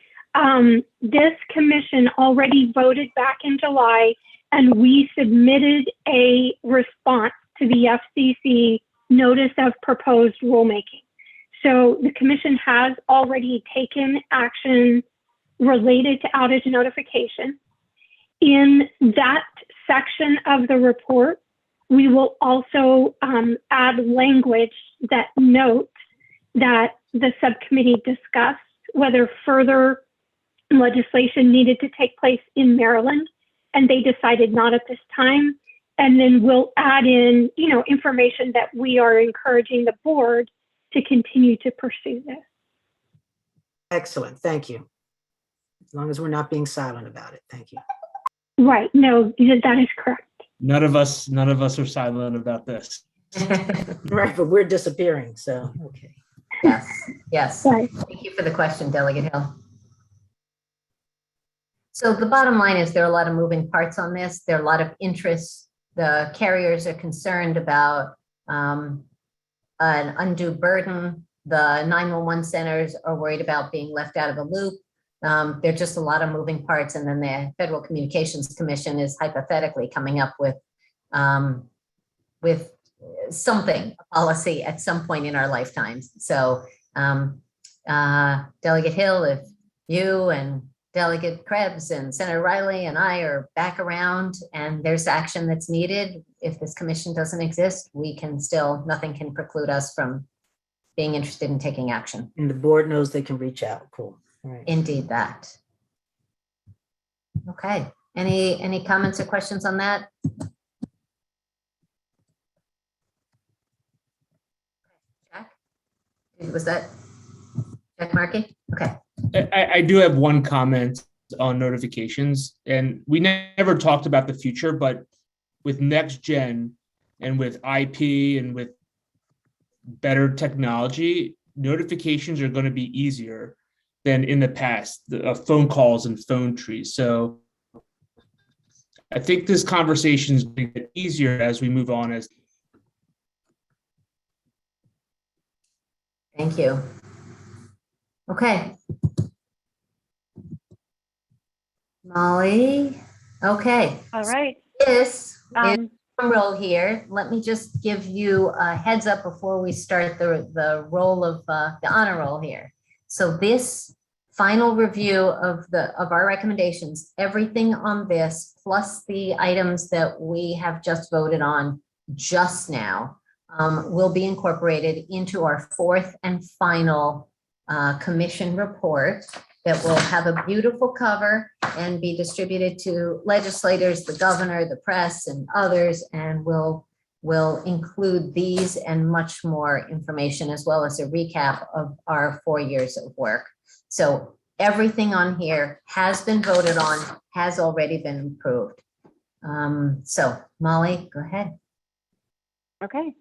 this commission already voted back in July, and we submitted a response to the FCC notice of proposed rulemaking. So the commission has already taken action related to outage notification. In that section of the report, we will also add language that notes that the subcommittee discussed whether further legislation needed to take place in Maryland, and they decided not at this time. And then we'll add in, information that we are encouraging the board to continue to pursue this. Excellent, thank you. As long as we're not being silent about it, thank you. Right, no, that is correct. None of us are silent about this. Right, but we're disappearing, so, okay. Yes. Right. Thank you for the question, Delegate Hill. So the bottom line is there are a lot of moving parts on this. There are a lot of interests. The carriers are concerned about an undue burden. The 911 centers are worried about being left out of the loop. There are just a lot of moving parts. And then the Federal Communications Commission is hypothetically coming up with something, a policy at some point in our lifetimes. So Delegate Hill, if you and Delegate Krebs and Senator Riley and I are back around and there's action that's needed, if this commission doesn't exist, nothing can preclude us from being interested in taking action. And the board knows they can reach out, cool. All right. Indeed that. Okay, any comments or questions on that? Jack? Was that Jack Markey? Okay. I do have one comment on notifications, and we never talked about the future, but with next gen and with IP and with better technology, notifications are going to be easier than in the past, phone calls and phone trees. So I think this conversation is going to get easier as we move on. Thank you. Okay. Molly, okay. All right. This is Um, roll here. Let me just give you a heads up before we start the roll of the honor roll here. So this final review of our recommendations, everything on this, plus the items that we have just voted on just now, will be incorporated into our fourth and final commission report that will have a beautiful cover and be distributed to legislators, the governor, the press, and others, and will include these and much more information, as well as a recap of our 4 years of work. So everything on here has been voted on, has already been approved. So Molly, go ahead. okay.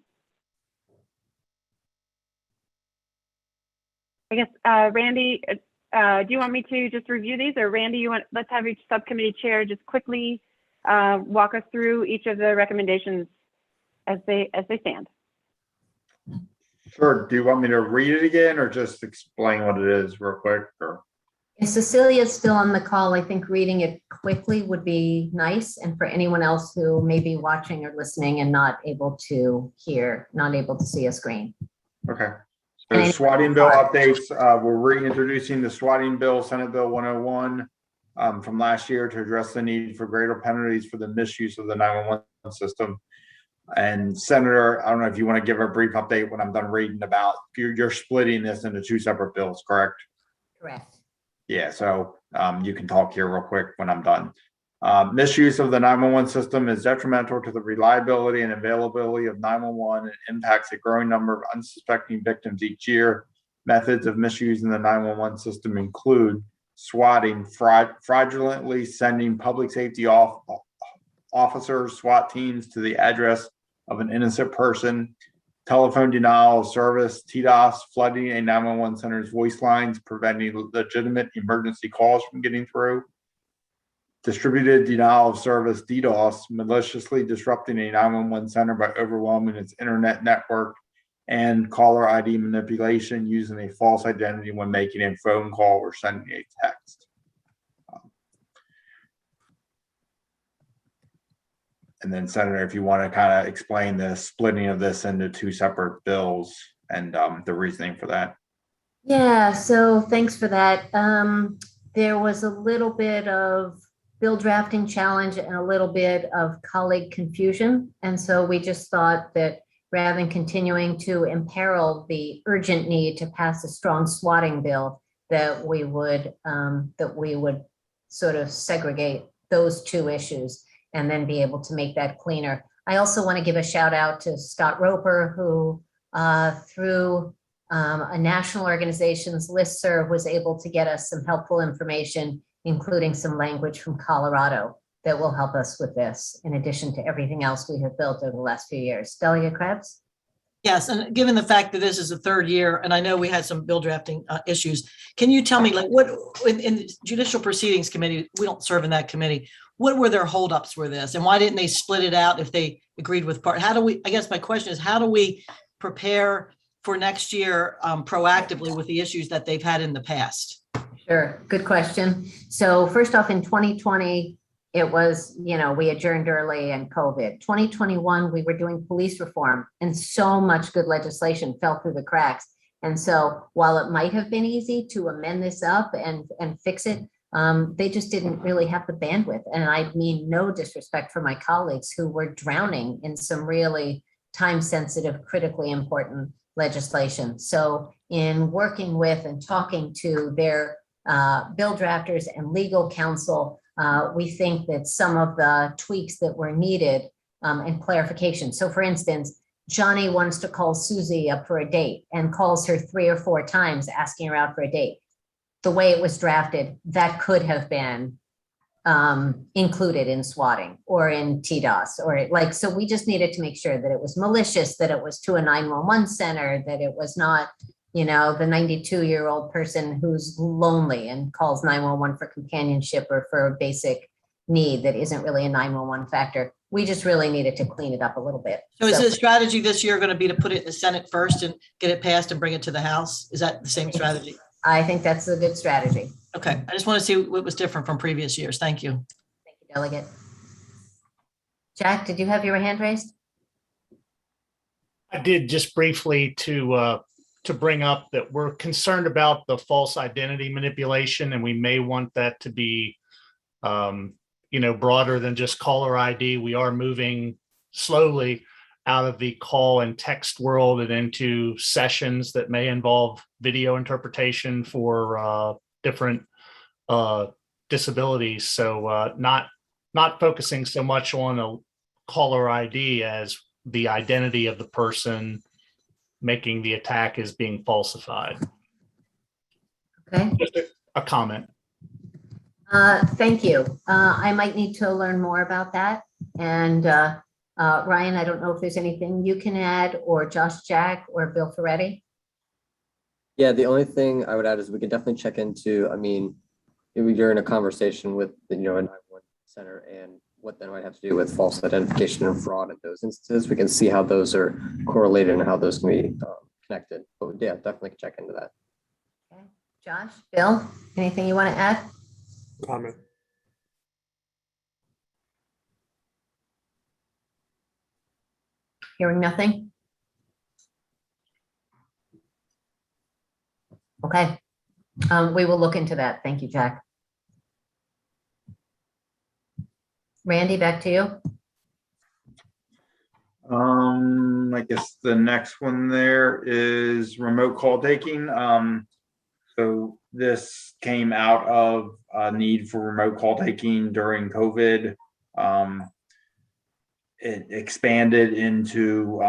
I guess, Randy, do you want me to just review these, or Randy, let's have each subcommittee chair just quickly walk us through each of the recommendations as they stand. Sure. Do you want me to read it again or just explain what it is real quick? Or If Cecilia's still on the call, I think reading it quickly would be nice. And for anyone else who may be watching or listening and not able to hear, not able to see a screen. okay. So swatting bill updates, we're reintroducing the swatting bill, Senate Bill 101 from last year to address the need for greater penalties for the misuse of the 911 system. And Senator, I don't know if you want to give a brief update when I'm done reading about, you're splitting this into two separate bills, correct? Correct. Yeah, so you can talk here real quick when I'm done. Misuse of the 911 system is detrimental to the reliability and availability of 911 and impacts a growing number of unsuspecting victims each year. Methods of misusing the 911 system include swatting, fraudulently sending public safety officers, SWAT teams to the address of an innocent person, telephone denial of service, TDOS, flooding a 911 center's voice lines, preventing legitimate emergency calls from getting through, distributed denial of service, DDoS, maliciously disrupting a 911 center by overwhelming its internet network, and caller ID manipulation using a false identity when making a phone call or sending a text. And then Senator, if you want to kind of explain the splitting of this into two separate bills and the reasoning for that. Yeah, so thanks for that. There was a little bit of bill drafting challenge and a little bit of colleague confusion. And so we just thought that rather than continuing to imperil the urgent need to pass a strong swatting bill, that we would sort of segregate those two issues and then be able to make that cleaner. I also want to give a shout out to Scott Roper, who through a national organization's listserv was able to get us some helpful information, including some language from Colorado that will help us with this, in addition to everything else we have built over the last few years. Delia Krebs? Yes, and given the fact that this is the third year, and I know we had some bill drafting issues, can you tell me, like, what in the Judicial Proceedings Committee, we don't serve in that committee, what were their holdups with this, and why didn't they split it out if they agreed with part? How do we? I guess my question is, how do we prepare for next year proactively with the issues that they've had in the past? Sure, good question. So first off, in 2020, it was, we adjourned early and COVID. 2021, we were doing police reform and so much good legislation fell through the cracks. And so while it might have been easy to amend this up and fix it, they just didn't really have the bandwidth. And I mean no disrespect for my colleagues who were drowning in some really time-sensitive, critically important legislation. So in working with and talking to their bill drafters and legal counsel, we think that some of the tweaks that were needed and clarification. So for instance, Johnny wants to call Susie up for a date and calls her 3 or 4 times asking her out for a date. The way it was drafted, that could have been included in swatting or in TDOS or like, so we just needed to make sure that it was malicious, that it was to a 911 center, that it was not, the 92-year-old person who's lonely and calls 911 for companionship or for a basic need that isn't really a 911 factor. We just really needed to clean it up a little bit. So is the strategy this year going to be to put it in the Senate first and get it passed and bring it to the House? Is that the same strategy? I think that's a good strategy. Okay, I just want to see what was different from previous years. Thank you. Thank you, Delegate. Jack, did you have your hand raised? I did, just briefly to bring up that we're concerned about the false identity manipulation, and we may want that to be, broader than just caller ID. We are moving slowly out of the call and text world and into sessions that may involve video interpretation for different disabilities. So not focusing so much on a caller ID as the identity of the person making the attack is being falsified. Okay. Just a comment. Thank you. I might need to learn more about that. And Ryan, I don't know if there's anything you can add, or Josh, Jack, or Bill Ferretti. Yeah, the only thing I would add is we could definitely check into, you're in a conversation with, a 911 center and what that might have to do with false identification and fraud in those instances. We can see how those are correlated and how those can be connected. But yeah, definitely check into that. Okay. Josh, Bill, anything you want to add? Comment. Hearing nothing? Okay. We will look into that. Thank you, Jack. Randy, back to you. I guess the next one there is remote call taking. So this came out of a need for remote call taking during COVID. It expanded into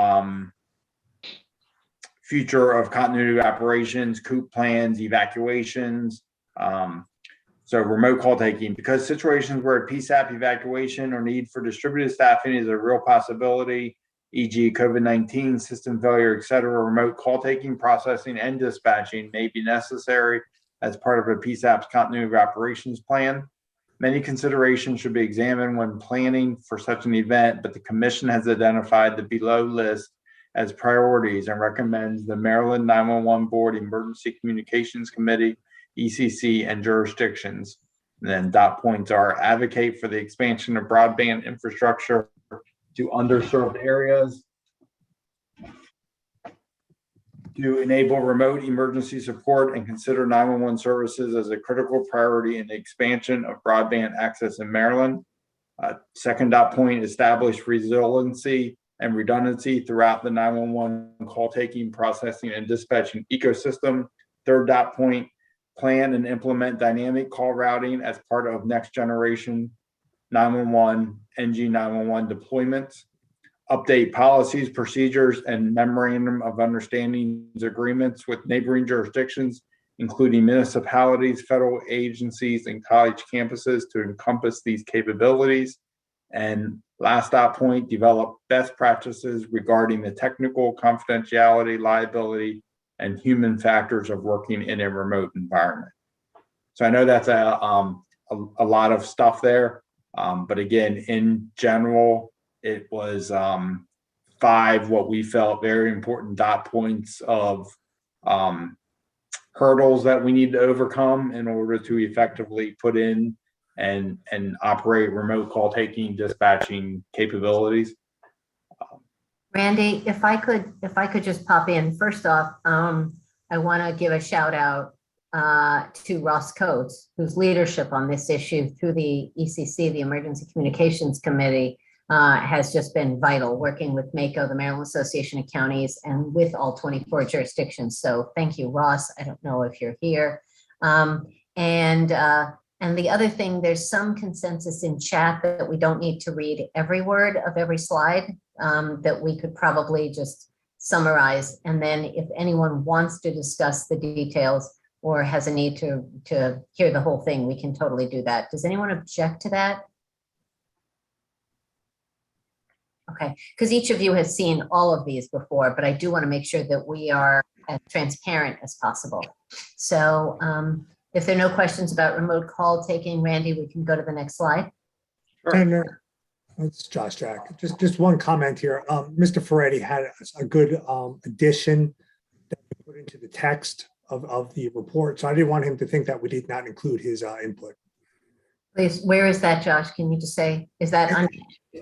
future of continuity operations, COOP plans, evacuations. So remote call taking, because situations where a PSAP evacuation or need for distributed staffing is a real possibility, e.g. COVID-19, system failure, et cetera, remote call taking, processing, and dispatching may be necessary as part of a PSAP's continuity of operations plan. Many considerations should be examined when planning for such an event, but the commission has identified the below list as priorities and recommends the Maryland 911 Board Emergency Communications Committee, ECC, and jurisdictions. And then dot points are advocate for the expansion of broadband infrastructure to underserved areas, to enable remote emergency support and consider 911 services as a critical priority in the expansion of broadband access in Maryland. Second dot point, establish resiliency and redundancy throughout the 911 call taking, processing, and dispatching ecosystem. Third dot point, plan and implement dynamic call routing as part of next generation 911 NG 911 deployments. Update policies, procedures, and memorandum of understandings agreements with neighboring jurisdictions, including municipalities, federal agencies, and college campuses to encompass these capabilities. And last dot point, develop best practices regarding the technical confidentiality, liability, and human factors of working in a remote environment. So I know that's a lot of stuff there. But again, in general, it was 5 what we felt very important dot points of hurdles that we need to overcome in order to effectively put in and operate remote call taking, dispatching capabilities. Randy, if I could just pop in. First off, I want to give a shout out to Ross Coates, whose leadership on this issue through the ECC, the Emergency Communications Committee, has just been vital, working with MACO, the Maryland Association of Counties, and with all 24 jurisdictions. So thank you, Ross. I don't know if you're here. And the other thing, there's some consensus in chat that we don't need to read every word of every slide, that we could probably just summarize. And then if anyone wants to discuss the details or has a need to hear the whole thing, we can totally do that. Does anyone object to that? Okay, because each of you has seen all of these before, but I do want to make sure that we are as transparent as possible. So if there are no questions about remote call taking, Randy, we can go to the next slide. And It's Josh Jack. Just one comment here. Mr. Ferretti had a good addition that we put into the text of the report. So I didn't want him to think that we did not include his input. Please, where is that, Josh? Can you just say, is that on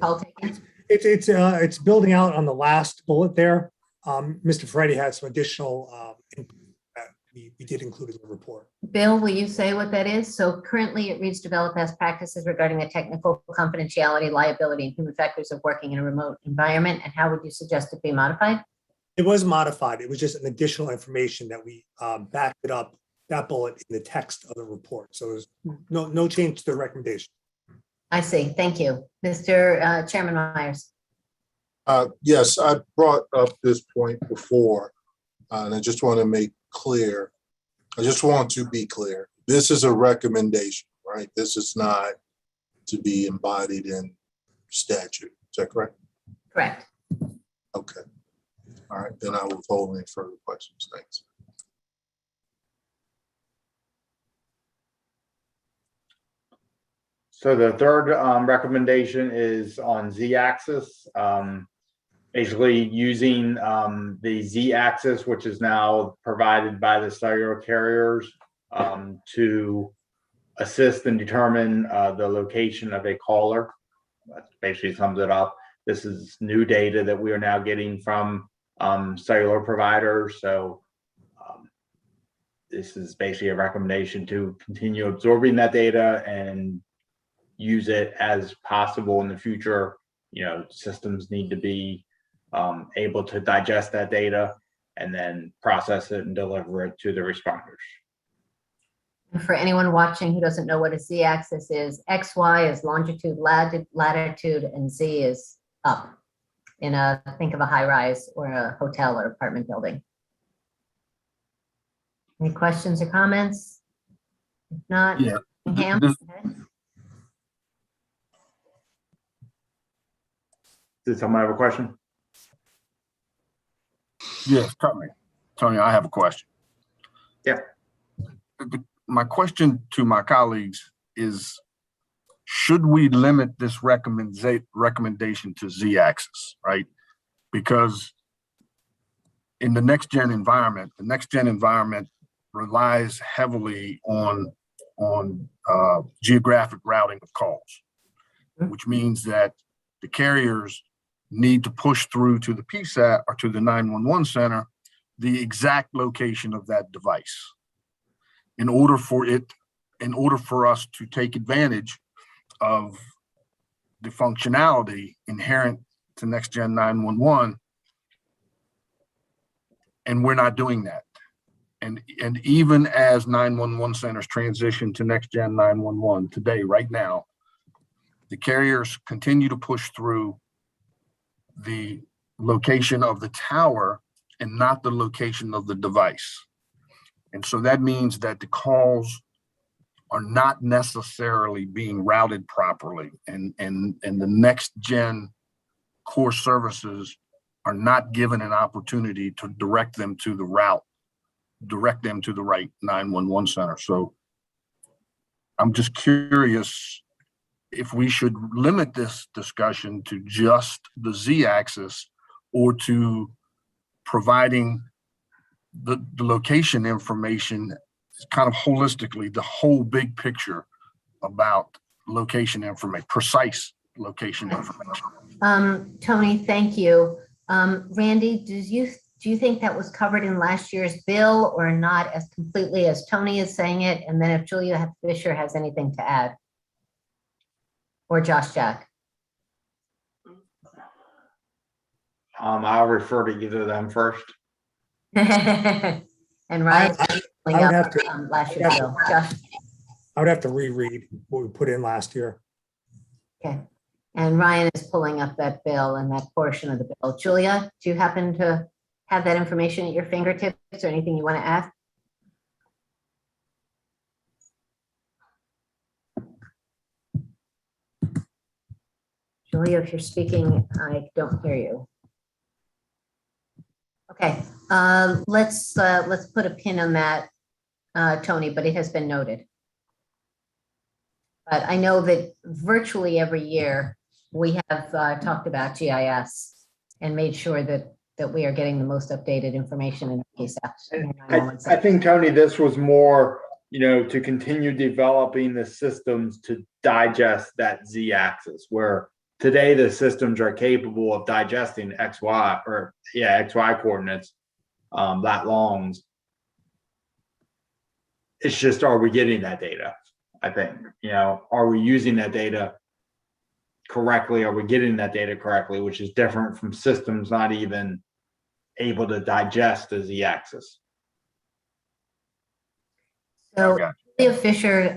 call taken? It's building out on the last bullet there. Mr. Ferretti had some additional input that we did include in the report. Bill, will you say what that is? So currently it reads develop best practices regarding the technical confidentiality, liability, and human factors of working in a remote environment. And how would you suggest it be modified? It was modified. It was just an additional information that we backed it up, that bullet in the text of the report. So there's no change to the recommendation. I see. Thank you. Mr. Chairman Myers. Yes, I brought up this point before, and I just want to make clear. I just want to be clear. This is a recommendation, right? This is not to be embodied in statute. Is that correct? Correct. Okay. All right, then I will hold any further questions. Thanks. So the third recommendation is on Z-axis. Basically using the Z-axis, which is now provided by the cellular carriers, to assist and determine the location of a caller. That basically sums it up. This is new data that we are now getting from cellular providers. So this is basically a recommendation to continue absorbing that data and use it as possible in the future. You know, systems need to be able to digest that data and then process it and deliver it to the responders. And for anyone watching who doesn't know what a Z-axis is, XY is longitude, latitude, and Z is up in a, think of a high rise or a hotel or apartment building. Any questions or comments? If not, Yeah. Ham? Did someone have a question? Yes, Tony, I have a question. Yeah. My question to my colleagues is, should we limit this recommendation to Z-axis, right? Because in the next gen environment, relies heavily on geographic routing of calls, which means that the carriers need to push through to the PSAT or to the 911 center the exact location of that device in order for us to take advantage of the functionality inherent to next gen 911. And we're not doing that. And even as 911 centers transition to next gen 911 today, right now, the carriers continue to push through the location of the tower and not the location of the device. And so that means that the calls are not necessarily being routed properly, and the next gen core services are not given an opportunity to direct them to the right 911 center. So I'm just curious if we should limit this discussion to just the Z-axis or to providing the location information kind of holistically, the whole big picture about location information, precise location information. Tony, thank you. Randy, do you think that was covered in last year's bill or not as completely as Tony is saying it? And then if Julia Fisher has anything to add, or Josh Jack. I'll refer to either of them first. And Ryan, last year's bill. Josh. I would have to reread what we put in last year. Okay. And Ryan is pulling up that bill and that portion of the bill. Julia, do you happen to have that information at your fingertips or anything you want to add? Julia, if you're speaking, I don't hear you. Okay, let's put a pin on that, Tony, but it has been noted. But I know that virtually every year we have talked about GIS and made sure that we are getting the most updated information in case. I think, Tony, this was more, to continue developing the systems to digest that Z axis, where today the systems are capable of digesting XY coordinates, lat longs. It's just, are we getting that data? I think, are we using that data correctly? Are we getting that data correctly, which is different from systems not even able to digest the Z axis. So Leah Fisher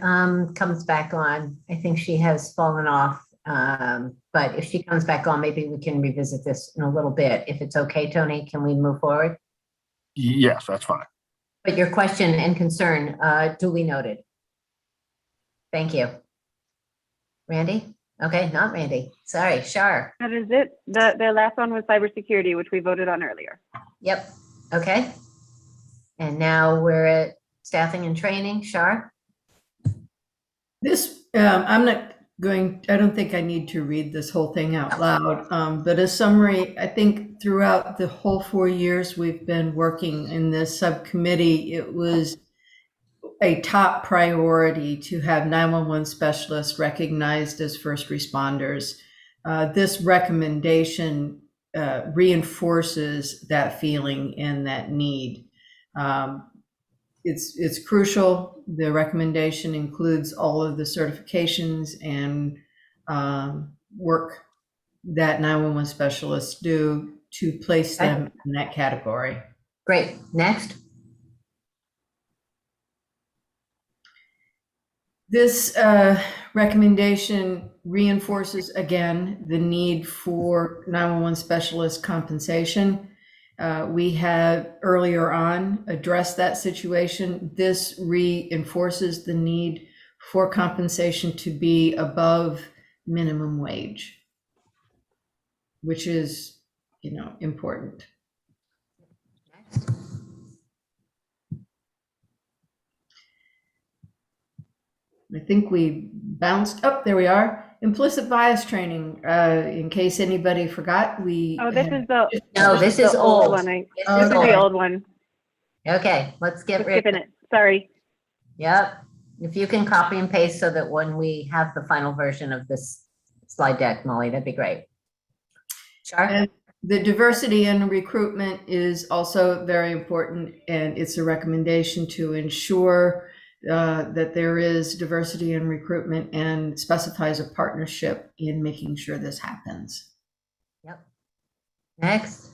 comes back on. I think she has fallen off. But if she comes back on, maybe we can revisit this in a little bit. If it's okay, Tony, can we move forward? Yes, that's fine. But your question and concern, duly noted. Thank you. Randy? Okay, not Randy. Sorry, Shar. That is it. The last one was cybersecurity, which we voted on earlier. Yep. Okay. And now we're at staffing and training. Shar? This, I don't think I need to read this whole thing out loud, but a summary, I think throughout the whole 4 years we've been working in this subcommittee, it was a top priority to have 911 specialists recognized as first responders. This recommendation reinforces that feeling and that need. It's crucial. The recommendation includes all of the certifications and work that 911 specialists do to place them in that category. Great. Next. This recommendation reinforces again the need for 911 specialist compensation. We had earlier on addressed that situation. This reinforces the need for compensation to be above minimum wage, which is, important. I think we bounced up. There we are. Implicit bias training. In case anybody forgot, this is is the old. One. This This is the old one. Okay, let's get rid of it. Sorry. Yep. If you can copy and paste so that when we have the final version of this slide deck, Molly, that'd be great. Sure. And the diversity in recruitment is also very important, and it's a recommendation to ensure that there is diversity in recruitment and specifies a partnership in making sure this happens. Yep. Next.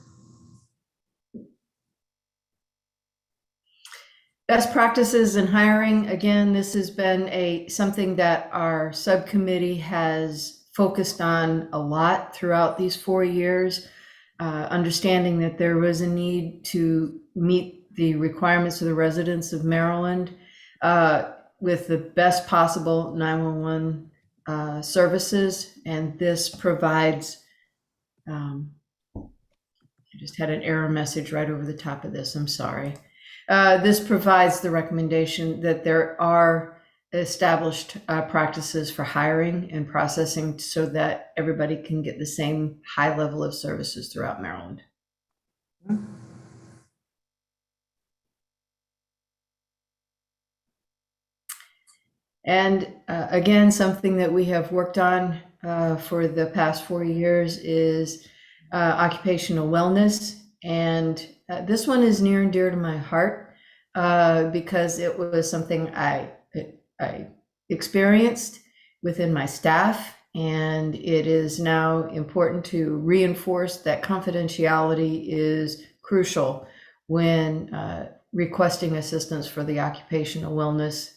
Best practices in hiring. Again, this has been something that our subcommittee has focused on a lot throughout these 4 years, understanding that there was a need to meet the requirements of the residents of Maryland with the best possible 911 services. And this provides, I just had an error message right over the top of this, I'm sorry. This provides the recommendation that there are established practices for hiring and processing so that everybody can get the same high level of services throughout Maryland. And again, something that we have worked on for the past 4 years is occupational wellness. And this one is near and dear to my heart because it was something I experienced within my staff. And it is now important to reinforce that confidentiality is crucial when requesting assistance for the occupational wellness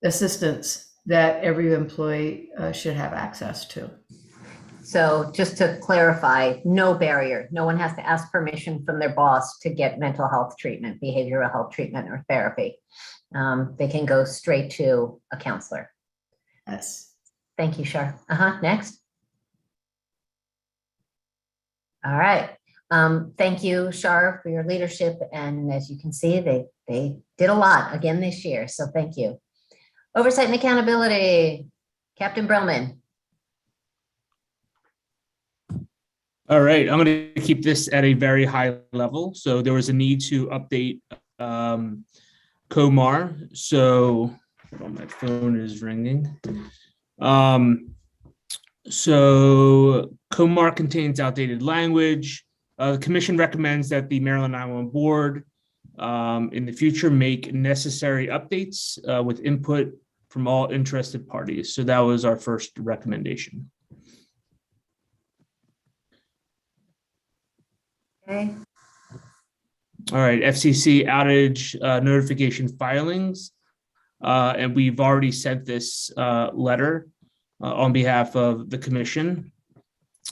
assistance that every employee should have access to. So just to clarify, no barrier. No one has to ask permission from their boss to get mental health treatment, behavioral health treatment, or therapy. They can go straight to a counselor. Yes. Thank you, Shar. Next. All right. Thank you, Shar, for your leadership. And as you can see, they did a lot again this year. So thank you. Oversight and accountability, Captain Brillman. All right, I'm going to keep this at a very high level. So there was a need to update COMAR. So hold on, my phone is ringing. So COMAR contains outdated language. The commission recommends that the Maryland 911 board in the future make necessary updates with input from all interested parties. So that was our first recommendation. Okay. All right, FCC outage notification filings. And we've already sent this letter on behalf of the commission.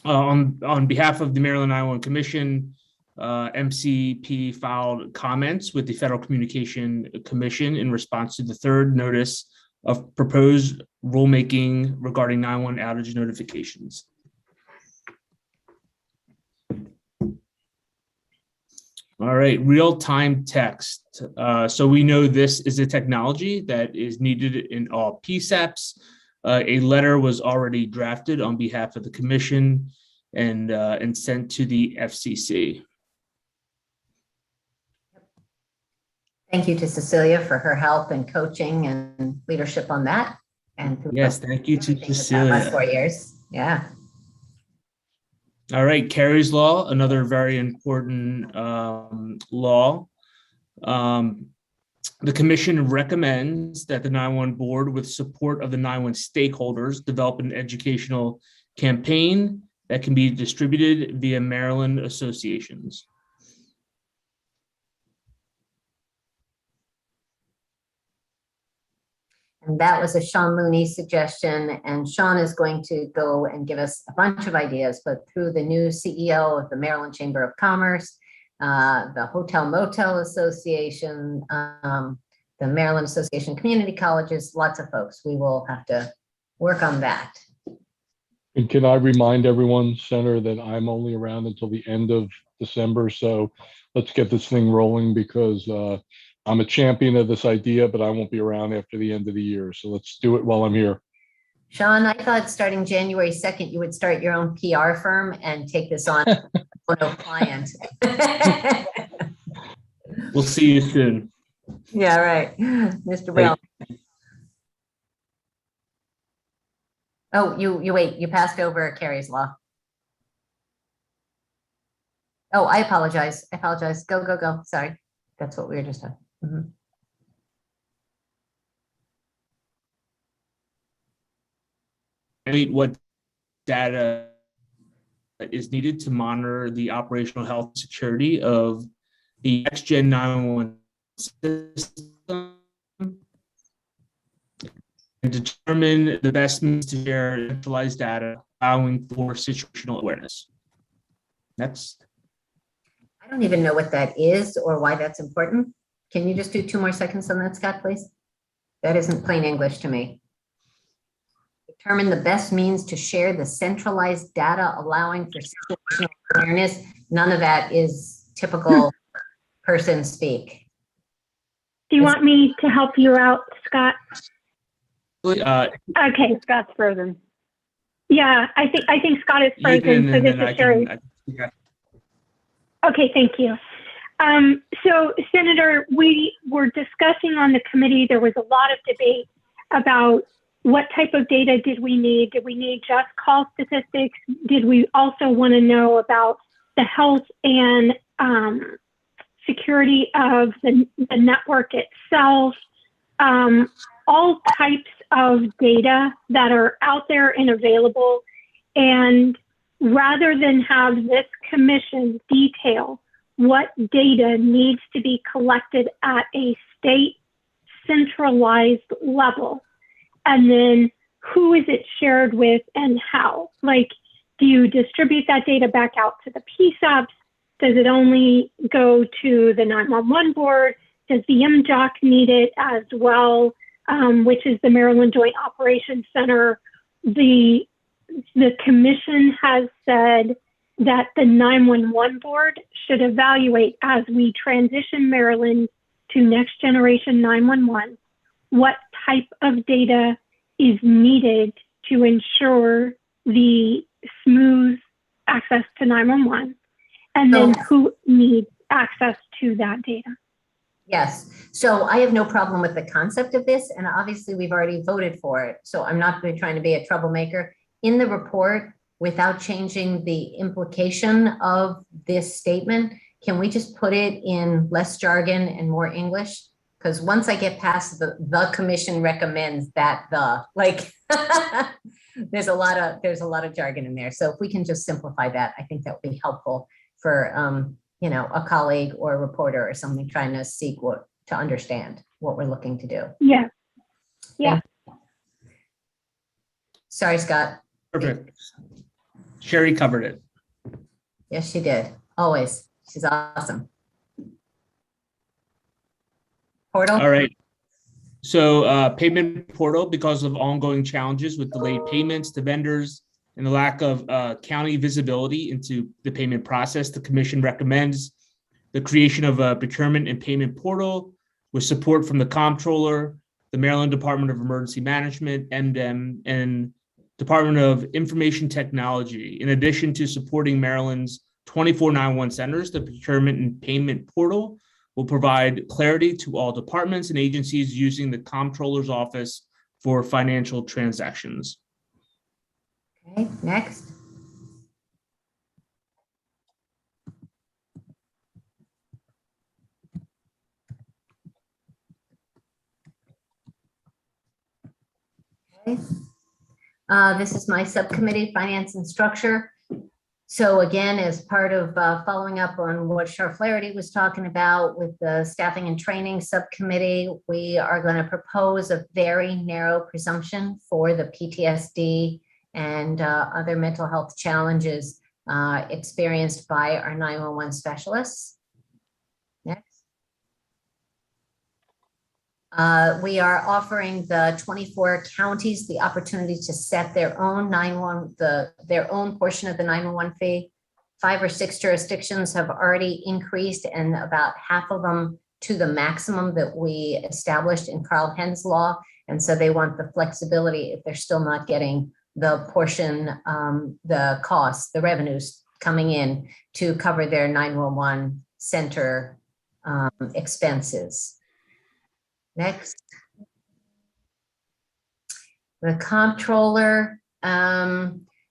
On behalf of the Maryland 911 Commission, MCP filed comments with the Federal Communication Commission in response to the third notice of proposed rulemaking regarding 911 outage notifications. All right, real-time text. So we know this is a technology that is needed in all PSAPs. A letter was already drafted on behalf of the commission and sent to the FCC. Thank you to Cecilia for her help and coaching and leadership on that. And yes, thank you to last Cecilia. 4 years. Yeah. All right, Carey's Law, another very important law. The commission recommends that the 911 board, with support of the 911 stakeholders, develop an educational campaign that can be distributed via Maryland associations. And that was a Sean Mooney suggestion. And Sean is going to go and give us a bunch of ideas, but through the new CEO of the Maryland Chamber of Commerce, the Hotel Motel Association, the Maryland Association of Community Colleges, lots of folks. We will have to work on that. And can I remind everyone, Senator, that I'm only around until the end of December. So let's get this thing rolling, because I'm a champion of this idea, but I won't be around after the end of the year. So let's do it while I'm here. Sean, I thought starting January 2nd, you would start your own PR firm and take this on as a client. We'll see you soon. Yeah, right. Mr. Brown. Oh, you wait, you passed over Carey's Law. Oh, I apologize. I apologize. Go, go, go. Sorry. That's what we were just on. Mhm. What data is needed to monitor the operational health and security of the NextGen 911 system and determine the best means to share centralized data, allowing for situational awareness. Next. I don't even know what that is or why that's important. Can you just do 2 more seconds on that, Scott, please? That isn't plain English to me. Determine the best means to share the centralized data, allowing for situational awareness. None of that is typical person speak. Do you want me to help you out, Scott? Okay, Scott's frozen. Yeah, I think Scott is frozen. So this is Sherry. Okay, thank you. So, Senator, we were discussing on the committee, there was a lot of debate about what type of data did we need? Did we need just call statistics? Did we also want to know about the health and security of the network itself? All types of data that are out there and available. And rather than have this commission detail what data needs to be collected at a state centralized level, and then who is it shared with and how? Like, do you distribute that data back out to the PSAPs? Does it only go to the 911 board? Does the MJOC need it as well, which is the Maryland Joint Operations Center? The commission has said that the 911 board should evaluate, as we transition Maryland to next generation 911, what type of data is needed to ensure the smooth access to 911, and then who needs access to that data. Yes, so I have no problem with the concept of this, and obviously we've already voted for it, so I'm not trying to be a troublemaker. In the report, without changing the implication of this statement, can we just put it in less jargon and more English? Because once I get past the commission recommends that there's a lot of jargon in there. So if we can just simplify that, I think that would be helpful for a colleague or a reporter or something trying to seek to understand what we're looking to do. Yeah. Yeah. Sorry, Scott. Perfect. Sherry covered it. Yes, she did. Always. She's awesome. Portal. All right. So payment portal, because of ongoing challenges with delayed payments to vendors and the lack of county visibility into the payment process, the commission recommends the creation of a procurement and payment portal with support from the comptroller, the Maryland Department of Emergency Management, MDEM, and Department of Information Technology. In addition to supporting Maryland's 24 911 centers, the procurement and payment portal will provide clarity to all departments and agencies using the comptroller's office for financial transactions. Okay, next. Okay. This is my subcommittee, Finance and Structure. So again, as part of following up on what Shar Flaherty was talking about with the Staffing and Training Subcommittee, we are going to propose a very narrow presumption for the PTSD and other mental health challenges experienced by our 911 specialists. Next. We are offering the 24 counties the opportunity to set their own their own portion of the 911 fee. 5 or 6 jurisdictions have already increased, and about half of them to the maximum that we established in Carl Henn's law. And so they want the flexibility if they're still not getting the portion, the costs, the revenues coming in to cover their 911 center expenses. Next. The comptroller,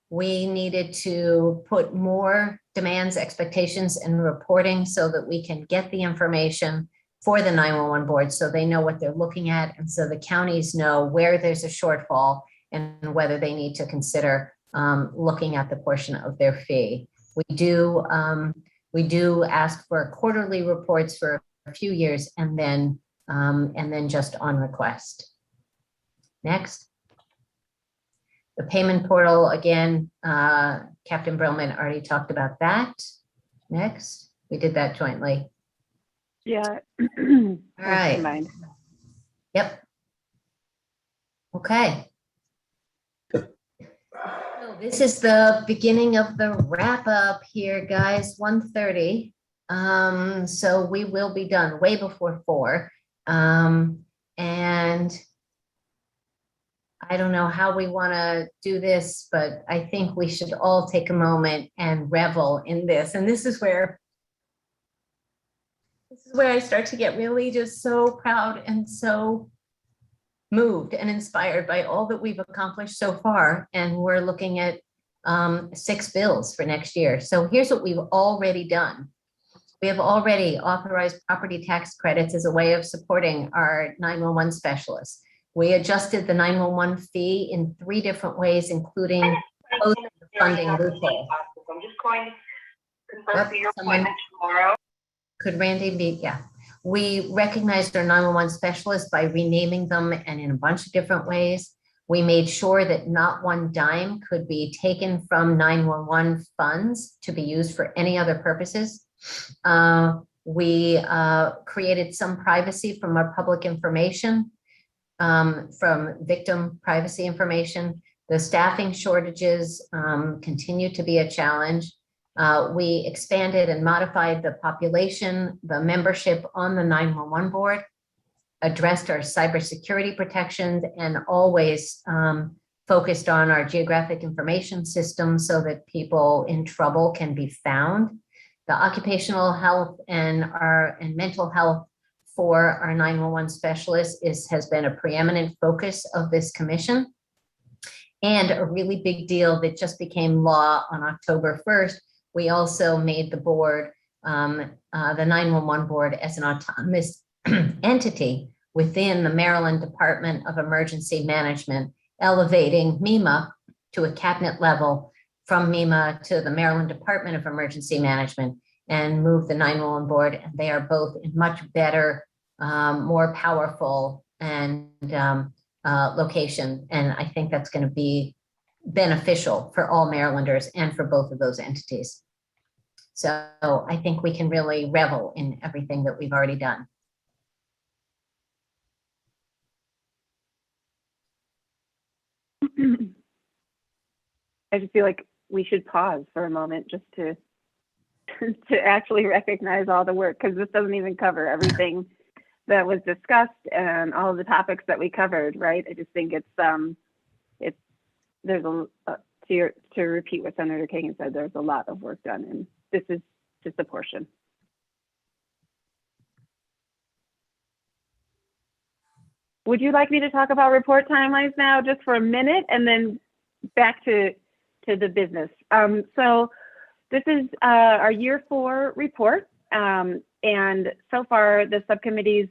we needed to put more demands, expectations, and reporting so that we can get the information for the 911 board so they know what they're looking at, and so the counties know where there's a shortfall and whether they need to consider looking at the portion of their fee. We do ask for quarterly reports for a few years and then just on request. Next. The payment portal, again, Captain Brillman already talked about that. Next. We did that jointly. Yeah. All right. Yep. Okay. So this is the beginning of the wrap up here, guys, 1:30. So we will be done way before 4. And I don't know how we want to do this, but I think we should all take a moment and revel in this. And this is where I start to get really just so proud and so moved and inspired by all that we've accomplished so far. And we're looking at 6 bills for next year. So here's what we've already done. We have already authorized property tax credits as a way of supporting our 911 specialists. We adjusted the 911 fee in 3 different ways, including closing the funding loophole. I'm just going to confirm for your appointment tomorrow. Could Randy be? Yeah. We recognized our 911 specialists by renaming them and in a bunch of different ways. We made sure that not one dime could be taken from 911 funds to be used for any other purposes. We created some privacy from our public information, from victim privacy information. The staffing shortages continue to be a challenge. We expanded and modified the population, the membership on the 911 board, addressed our cybersecurity protections, and always focused on our geographic information system so that people in trouble can be found. The occupational health and mental health for our 911 specialists has been a preeminent focus of this commission. And a really big deal that just became law on October 1st, we also made the board, the 911 board, as an autonomous entity within the Maryland Department of Emergency Management, elevating MEMA to a cabinet level from MEMA to the Maryland Department of Emergency Management, and move the 911 board. And they are both in much better, more powerful and location. And I think that's going to be beneficial for all Marylanders and for both of those entities. So I think we can really revel in everything that we've already done. I just feel like we should pause for a moment just to to actually recognize all the work, because this doesn't even cover everything that was discussed and all of the topics that we covered, right? I just think there's to repeat what Senator Kagan said, there's a lot of work done, and this is just a portion. Would you like me to talk about report timelines now just for a minute and then back to the business? So this is our year 4 report. And so far the subcommittees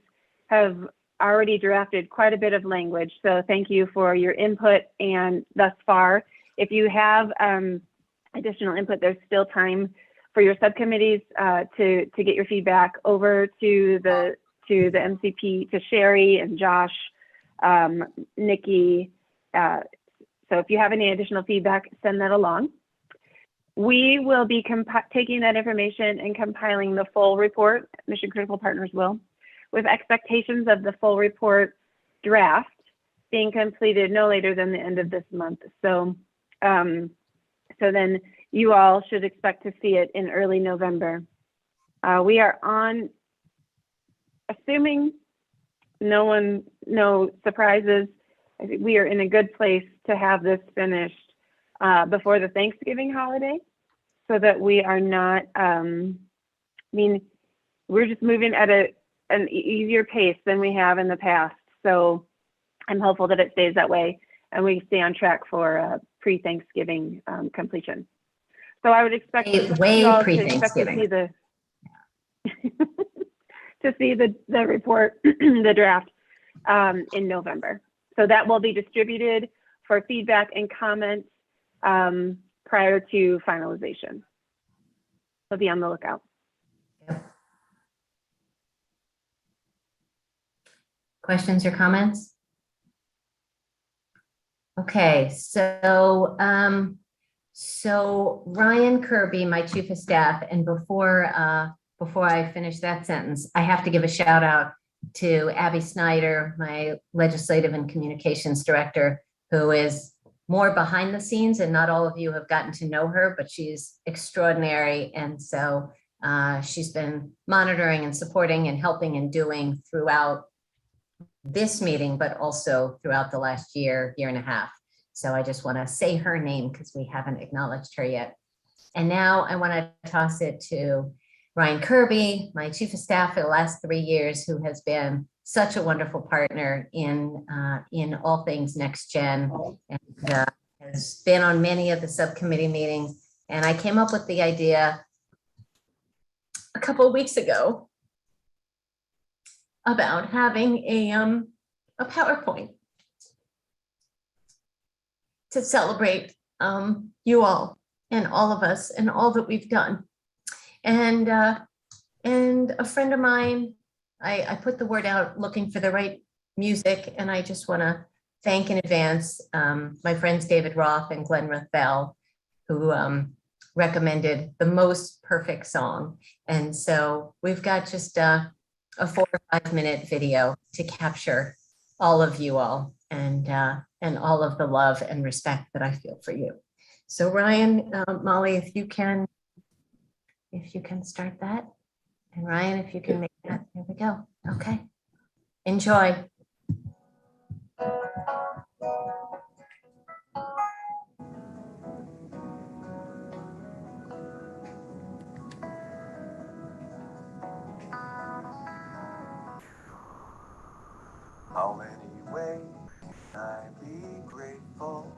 have already drafted quite a bit of language. So thank you for your input. And thus far, if you have additional input, there's still time for your subcommittees to get your feedback over to the MCP, to Sherry and Josh, Nikki. So if you have any additional feedback, send that along. We will be taking that information and compiling the full report, Mission Critical Partners will, with expectations of the full report draft being completed no later than the end of this month. So, so then you all should expect to see it in early November. We are on, assuming no surprises, I think we are in a good place to have this finished before the Thanksgiving holiday, so that we are not, I mean, we're just moving at an easier pace than we have in the past. So I'm hopeful that it stays that way and we stay on track for pre-Thanksgiving completion. So I would expect way pre-Thanksgiving to see the report, the draft in November. So that will be distributed for feedback and comments prior to finalization. So be on the lookout. Questions or comments? Okay, so so Ryan Kirby, my chief of staff, and before I finish that sentence, I have to give a shout out to Abby Snyder, my legislative and communications director, who is more behind the scenes, and not all of you have gotten to know her, but she's extraordinary. And so she's been monitoring and supporting and helping and doing throughout this meeting, but also throughout the last year and a half. So I just want to say her name because we haven't acknowledged her yet. And now I want to toss it to Ryan Kirby, my chief of staff for the last 3 years, who has been such a wonderful partner in all things Next Gen, and has been on many of the subcommittee meetings. And I came up with the idea a couple of weeks ago about having a PowerPoint to celebrate you all and all of us and all that we've done. And a friend of mine, I put the word out looking for the right music, and I just want to thank in advance my friends David Roth and Glenn Rathbell, who recommended the most perfect song. And so we've got just a 4 or 5 minute video to capture all of you all and all of the love and respect that I feel for you. So Ryan, Molly, if you can start that. And Ryan, if you can make that, there we go. Okay, enjoy. How many ways can I be grateful?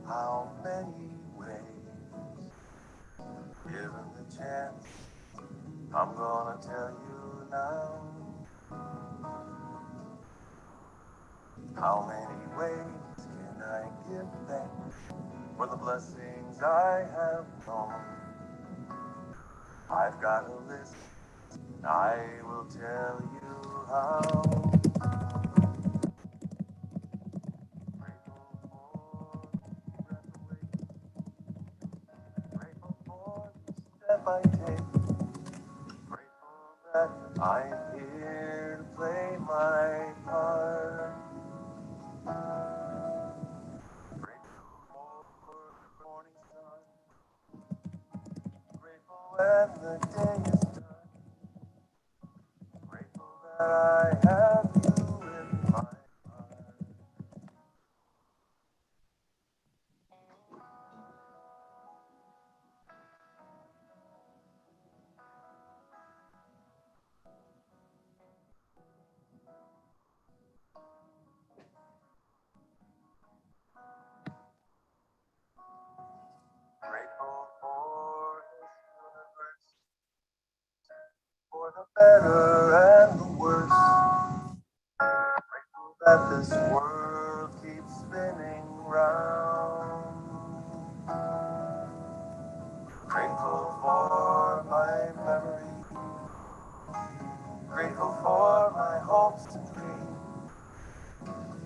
How many ways? Given the chance, I'm gonna tell you now. How many ways can I give thanks for the blessings I have known? I've got a list, I will tell you how. Step I take, grateful that I'm here to play my part. Grateful for the morning sun, grateful when the day is done, grateful that I have you in my heart. Grateful for this universe, for the better and the worse. Grateful that this world keeps spinning round. Grateful for my memory, grateful for my hopes and dreams,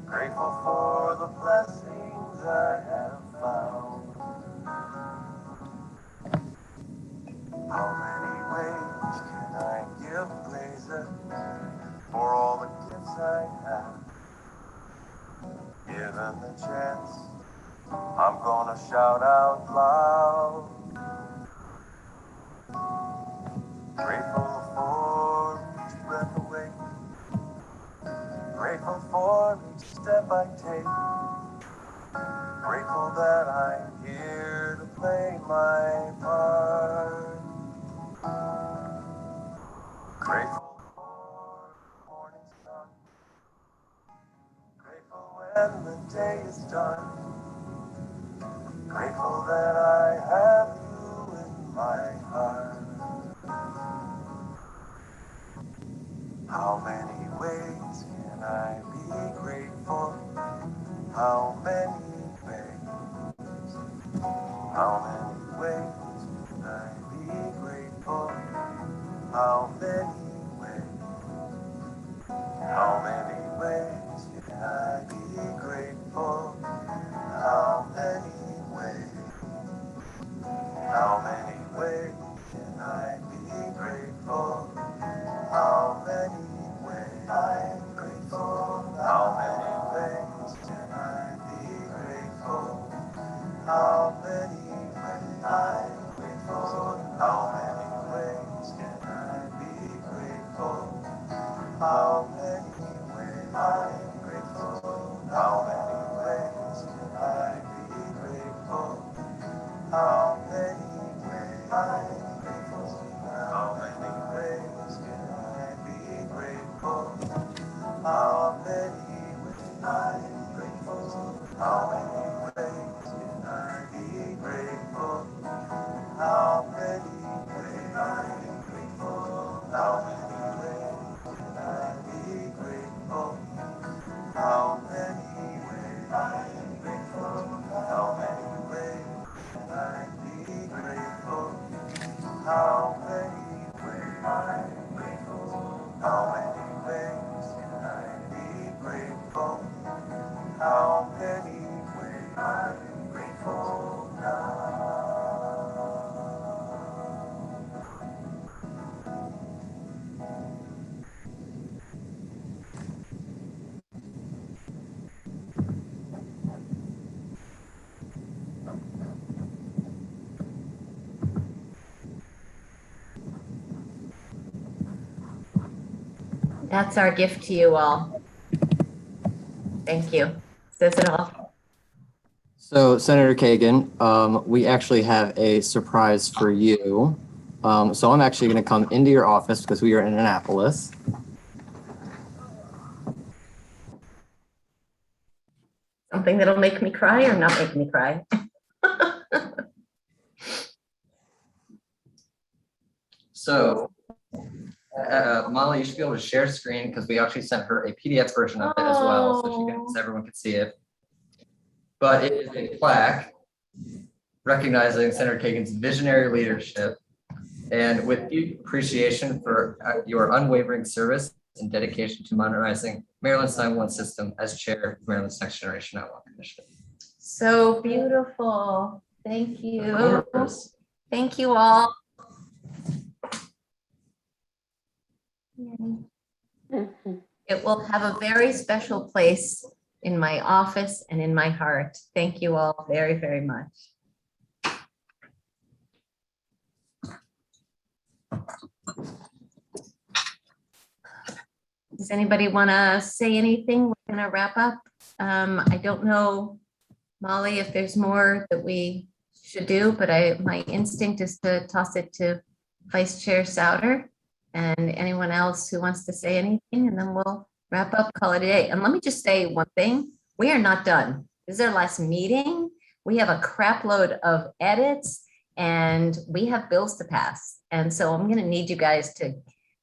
grateful for the blessings I have found. How many ways can I give praise for all the gifts I have? Given the chance, I'm gonna shout out loud. Grateful for each breath awake, grateful for each step I take, grateful that I'm here to play my part. Grateful for the morning sun, grateful when the day is done, grateful that I have you in my heart. How many ways can I be grateful? How many ways? How many ways can I be grateful? How many ways? How many ways can I be grateful? How many ways? How many ways can I be grateful? How many ways? I'm grateful. How many ways can I be grateful? How many ways? I'm grateful. How many ways can I be grateful? How many ways? I'm grateful. How many ways can I be grateful? How many ways? I'm grateful. How many ways can I be grateful? How many ways? I'm grateful. How many ways can I be grateful? How many ways? I'm grateful. How many ways can I be grateful? How many ways? I'm grateful. How many ways can I be grateful? How many ways? I'm grateful. How many ways can I be grateful? How many ways? I'm grateful now. That's our gift to you all. Thank you. Says it all. So Senator Kagan, we actually have a surprise for you. So I'm actually going to come into your office because we are in Annapolis. Something that'll make me cry or not make me cry? So, Molly, you should be able to share screen because we actually sent her a PDF version of it as well, so everyone can see it. But it is a plaque recognizing Senator Kagan's visionary leadership and with deep appreciation for your unwavering service and dedication to modernizing Maryland's 911 system as chair of Maryland's Next Generation 911 Commission. So beautiful. Thank you. Of course. Thank you all. It will have a very special place in my office and in my heart. Thank you all very, very much. Does anybody want to say anything? We're going to wrap up. I don't know, Molly, if there's more that we should do, but my instinct is to toss it to Vice Chair Souter and anyone else who wants to say anything, and then we'll wrap up, call it a day. And let me just say one thing. We are not done. This is our last meeting. We have a crap load of edits and we have bills to pass. And so I'm going to need you guys to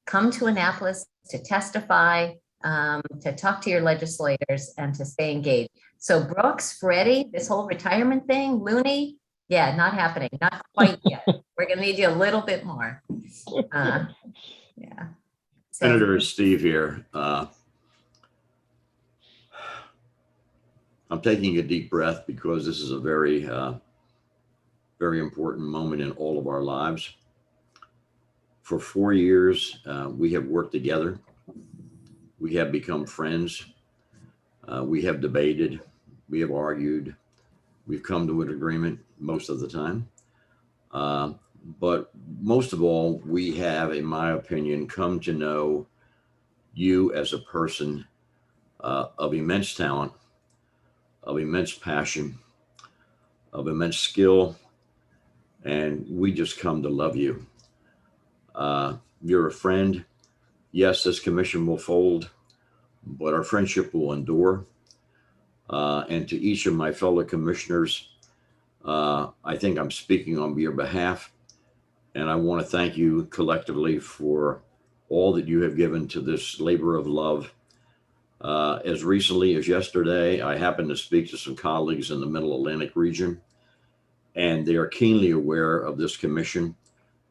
come to Annapolis to testify, to talk to your legislators and to stay engaged. So Brooks, Freddie, this whole retirement thing, Looney, yeah, not happening, not quite yet. We're going to need you a little bit more. Yeah. So, Senator Steve here. I'm taking a deep breath because this is a very, very important moment in all of our lives. For 4 years, we have worked together. We have become friends. We have debated. We have argued. We've come to an agreement most of the time. But most of all, we have, in my opinion, come to know you as a person of immense talent, of immense passion, of immense skill, and we just come to love you. You're a friend. Yes, this commission will fold, but our friendship will endure. And to each of my fellow commissioners, I think I'm speaking on your behalf. And I want to thank you collectively for all that you have given to this labor of love. As recently as yesterday, I happened to speak to some colleagues in the Middle Atlantic region, and they are keenly aware of this commission.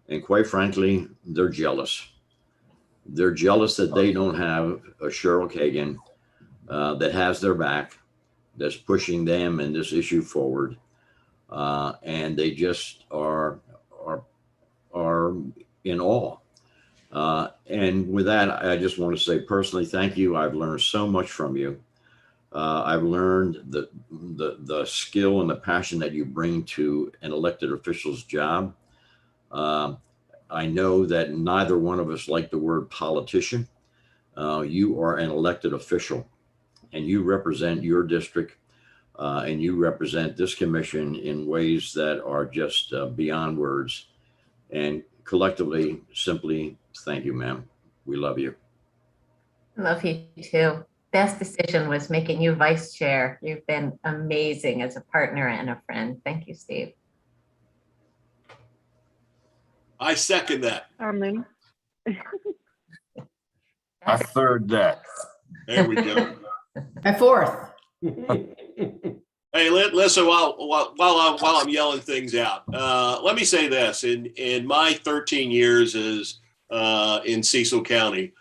And quite frankly, they're jealous. They're jealous that they don't have a Cheryl Kagan that has their back, that's pushing them and this issue forward. And they just are in awe. And with that, I just want to say personally, thank you. I've learned so much from you. I've learned the skill and the passion that you bring to an elected official's job. I know that neither one of us like the word politician. You are an elected official and you represent your district and you represent this commission in ways that are just beyond words. And collectively, simply thank you, ma'am. We love you. I love you too. Best decision was making you vice chair. You've been amazing as a partner and a friend. Thank you, Steve. I second that. I third that. There we go. I fourth. Hey, listen, while I'm yelling things out, let me say this. In my 13 years as in Cecil County,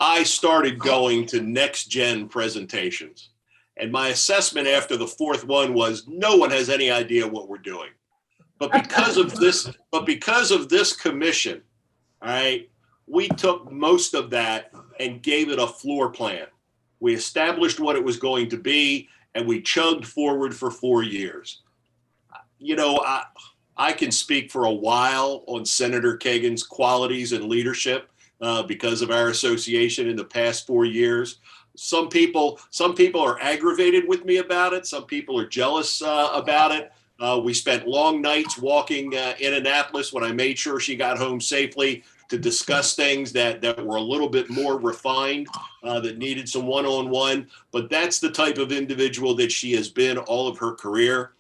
I started going to next gen presentations. And my assessment after the fourth one was no one has any idea what we're doing. But because of this commission, all right, we took most of that and gave it a floor plan. We established what it was going to be, and we chugged forward for 4 years. You know, I can speak for a while on Senator Kagan's qualities and leadership because of our association in the past 4 years. Some people are aggravated with me about it. Some people are jealous about it. We spent long nights walking in Annapolis when I made sure she got home safely. to discuss things that were a little bit more refined, that needed some one-on-one. But that's the type of individual that she has been all of her career.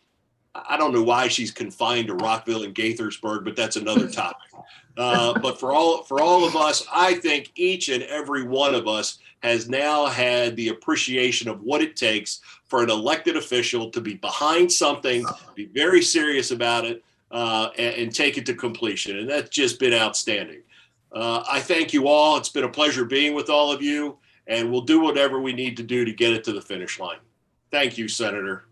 I don't know why she's confined to Rockville and Gaithersburg, but that's another topic. But for all of us, I think each and every one of us has now had the appreciation of what it takes for an elected official to be behind something, be very serious about it, and take it to completion. And that's just been outstanding. I thank you all. It's been a pleasure being with all of you, and we'll do whatever we need to do to get it to the finish line. Thank you, Senator.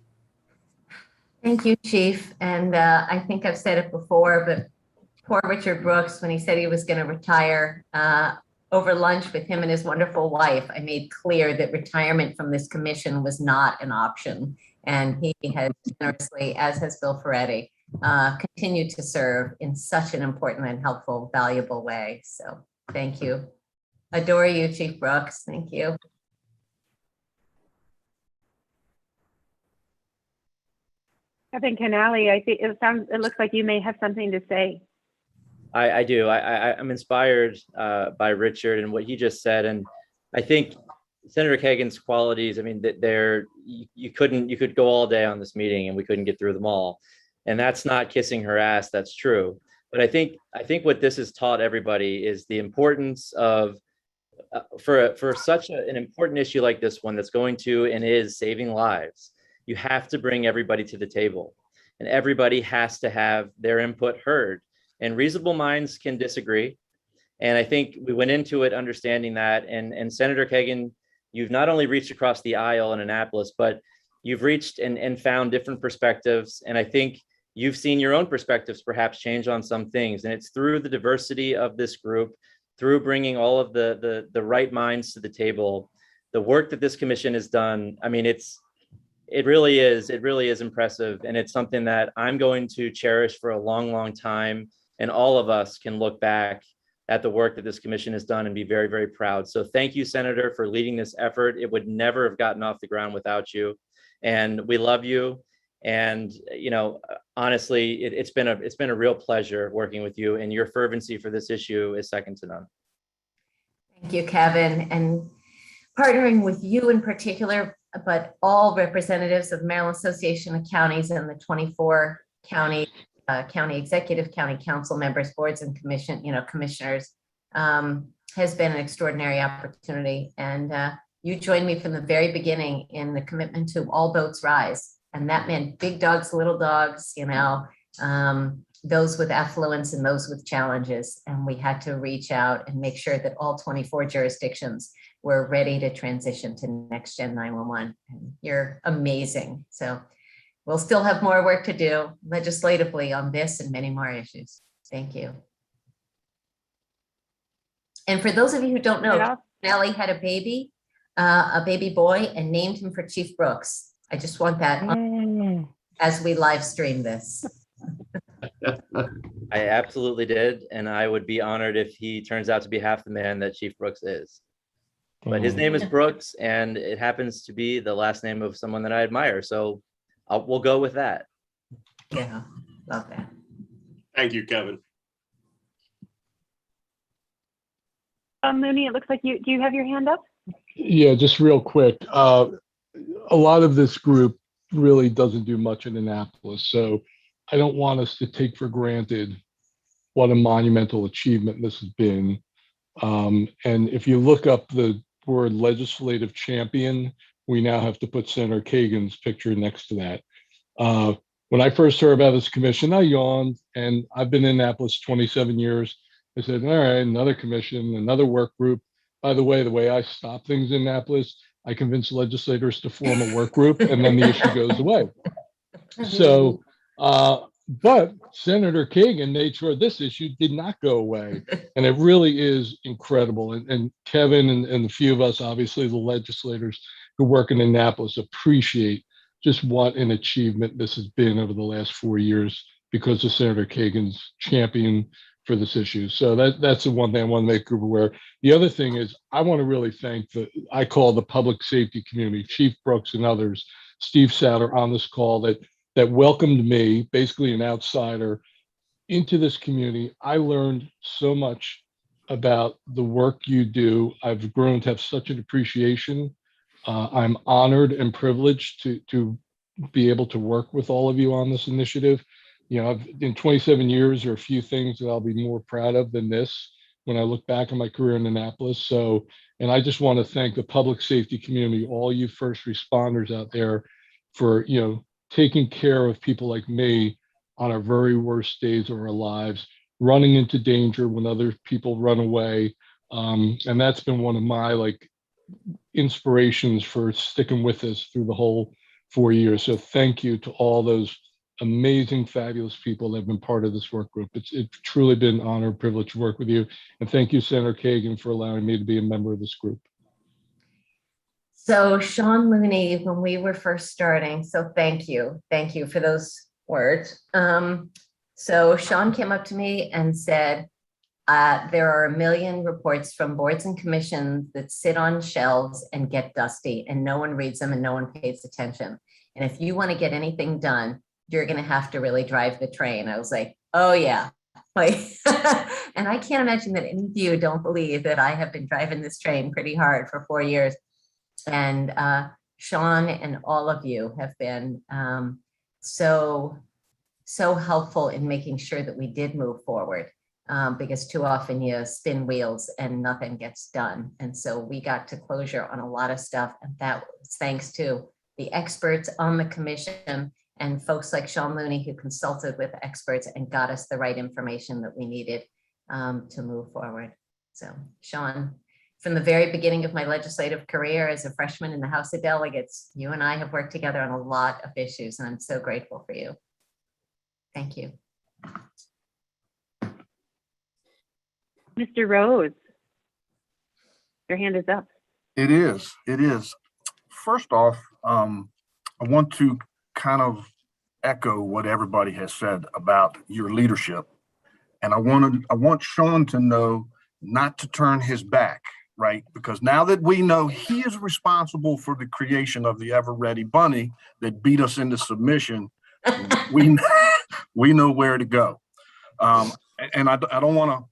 Thank you, Chief. And I think I've said it before, but poor Richard Brooks, when he said he was going to retire, over lunch with him and his wonderful wife, I made clear that retirement from this commission was not an option. And he has generously, as has Bill Ferretti, continued to serve in such an important and helpful, valuable way. So thank you. Adore you, Chief Brooks. Thank you. Kevin Canali, I think it looks like you may have something to say. I do. I'm inspired by Richard and what he just said, and I think Senator Kagan's qualities. I mean, you could go all day on this meeting and we couldn't get through them all, and that's not kissing her ass. That's true. But I think what this has taught everybody is the importance of for such an important issue like this one that's going to and is saving lives. You have to bring everybody to the table, and everybody has to have their input heard. And reasonable minds can disagree. And I think we went into it understanding that. And Senator Kagan, you've not only reached across the aisle in Annapolis, but you've reached and found different perspectives. And I think you've seen your own perspectives perhaps change on some things. And it's through the diversity of this group, through bringing all of the right minds to the table, the work that this commission has done. I mean, it really is impressive. And it's something that I'm going to cherish for a long, long time. And all of us can look back at the work that this commission has done and be very, very proud. So thank you, Senator, for leading this effort. It would never have gotten off the ground without you. And we love you. And, you know, honestly, it's been a real pleasure working with you, and your fervency for this issue is second to none. Thank you, Kevin. And partnering with you in particular, but all representatives of Maryland Association of Counties and the 24 county executive, county council members, boards and commissioners, has been an extraordinary opportunity. And you joined me from the very beginning in the commitment to all boats rise. And that meant big dogs, little dogs, those with affluence and those with challenges. And we had to reach out and make sure that all 24 jurisdictions were ready to transition to Next Gen 911. And you're amazing. So we'll still have more work to do legislatively on this and many more issues. Thank you. And for those of you who don't know, Nellie had a baby boy, and named him for Chief Brooks. I just want that as we live stream this. I absolutely did. And I would be honored if he turns out to be half the man that Chief Brooks is. But his name is Brooks, and it happens to be the last name of someone that I admire. So we'll go with that. Yeah, love that. Thank you, Kevin. Mooney, it looks like do you have your hand up? Yeah, just real quick. A lot of this group really doesn't do much in Annapolis, so I don't want us to take for granted what a monumental achievement this has been. And if you look up the word legislative champion, we now have to put Senator Kagan's picture next to that. When I first heard about this commission, I yawned, and I've been in Annapolis 27 years. I said, all right, another commission, another work group. By the way I stop things in Annapolis, I convince legislators to form a work group, and then the issue goes away. So, but Senator Kagan made sure this issue did not go away. And it really is incredible. And Kevin and the few of us, obviously the legislators who work in Annapolis, appreciate just what an achievement this has been over the last 4 years because of Senator Kagan's champion for this issue. So that's the one thing I want to make group aware. The other thing is I want to really thank I call the public safety community, Chief Brooks and others, Steve Sauter on this call that welcomed me, basically an outsider, into this community. I learned so much about the work you do. I've grown to have such an appreciation. I'm honored and privileged to be able to work with all of you on this initiative. You know, in 27 years, there are a few things that I'll be more proud of than this when I look back on my career in Annapolis. So, and I just want to thank the public safety community, all you first responders out there for, you know, taking care of people like me on our very worst days of our lives, running into danger when other people run away. And that's been one of my like inspirations for sticking with us through the whole 4 years. So thank you to all those amazing, fabulous people that have been part of this work group. It's truly been an honor and privilege to work with you. And thank you, Senator Kagan, for allowing me to be a member of this group. So Sean Looney, when we were first starting, so thank you for those words. So Sean came up to me and said, there are 1 million reports from boards and commissions that sit on shelves and get dusty and no one reads them and no one pays attention. And if you want to get anything done, you're going to have to really drive the train. I was like, oh yeah. Like, and I can't imagine that any of you don't believe that I have been driving this train pretty hard for 4 years. And Sean and all of you have been so helpful in making sure that we did move forward. Because too often you spin wheels and nothing gets done. And so we got to closure on a lot of stuff. And that was thanks to the experts on the commission and folks like Sean Looney, who consulted with experts and got us the right information that we needed to move forward. So Sean, from the very beginning of my legislative career as a freshman in the House of Delegates, you and I have worked together on a lot of issues, and I'm so grateful for you. Thank you. Mr. Rhodes, your hand is up. It is. First off, I want to kind of echo what everybody has said about your leadership. And I want Sean to know not to turn his back, right? Because now that we know he is responsible for the creation of the Ever Ready Bunny that beat us into submission, we know where to go. And I don't want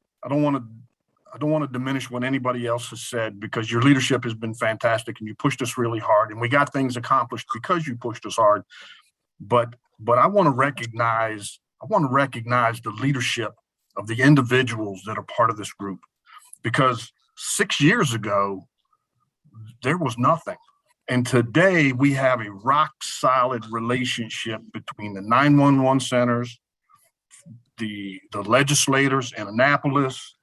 to diminish what anybody else has said, because your leadership has been fantastic and you pushed us really hard and we got things accomplished because you pushed us hard. But I want to recognize the leadership of the individuals that are part of this group, because 6 years ago, there was nothing. And today we have a rock solid relationship between the 911 centers, the legislators in Annapolis,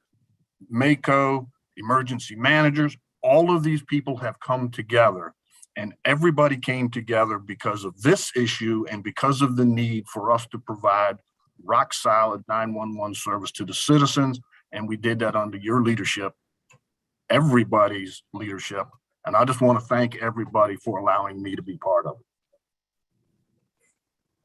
MACO, emergency managers. All of these people have come together, and everybody came together because of this issue and because of the need for us to provide rock solid 911 service to the citizens. And we did that under your leadership, everybody's leadership. And I just want to thank everybody for allowing me to be part of it.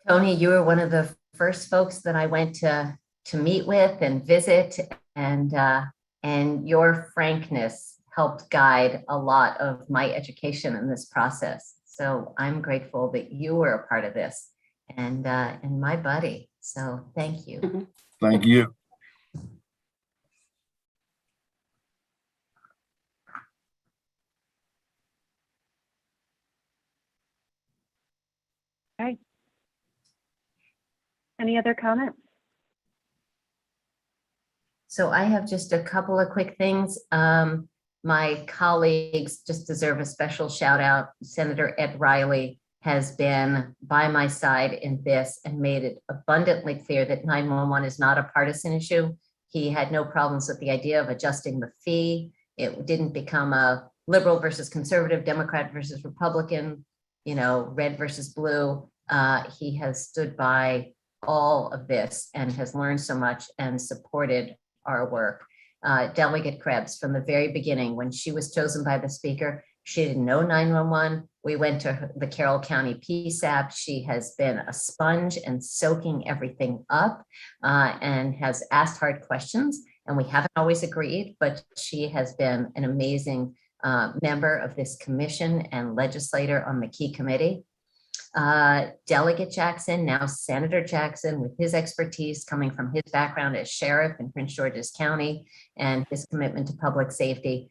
Tony, you were one of the first folks that I went to meet with and visit, and your frankness helped guide a lot of my education in this process. So I'm grateful that you were a part of this and my buddy. So thank you. Thank you. Okay. Any other comments? So I have just a couple of quick things. My colleagues just deserve a special shout out. Senator Ed Riley has been by my side in this and made it abundantly clear that 911 is not a partisan issue. He had no problems with the idea of adjusting the fee. It didn't become a liberal versus conservative, Democrat versus Republican, red versus blue. He has stood by all of this and has learned so much and supported our work. Delegate Krebs, from the very beginning, when she was chosen by the speaker, she didn't know 911. We went to the Carroll County PSAP. She has been a sponge and soaking everything up and has asked hard questions. And we haven't always agreed, but she has been an amazing member of this commission and legislator on the key committee. Delegate Jackson, now Senator Jackson, with his expertise coming from his background as sheriff in Prince George's County and his commitment to public safety.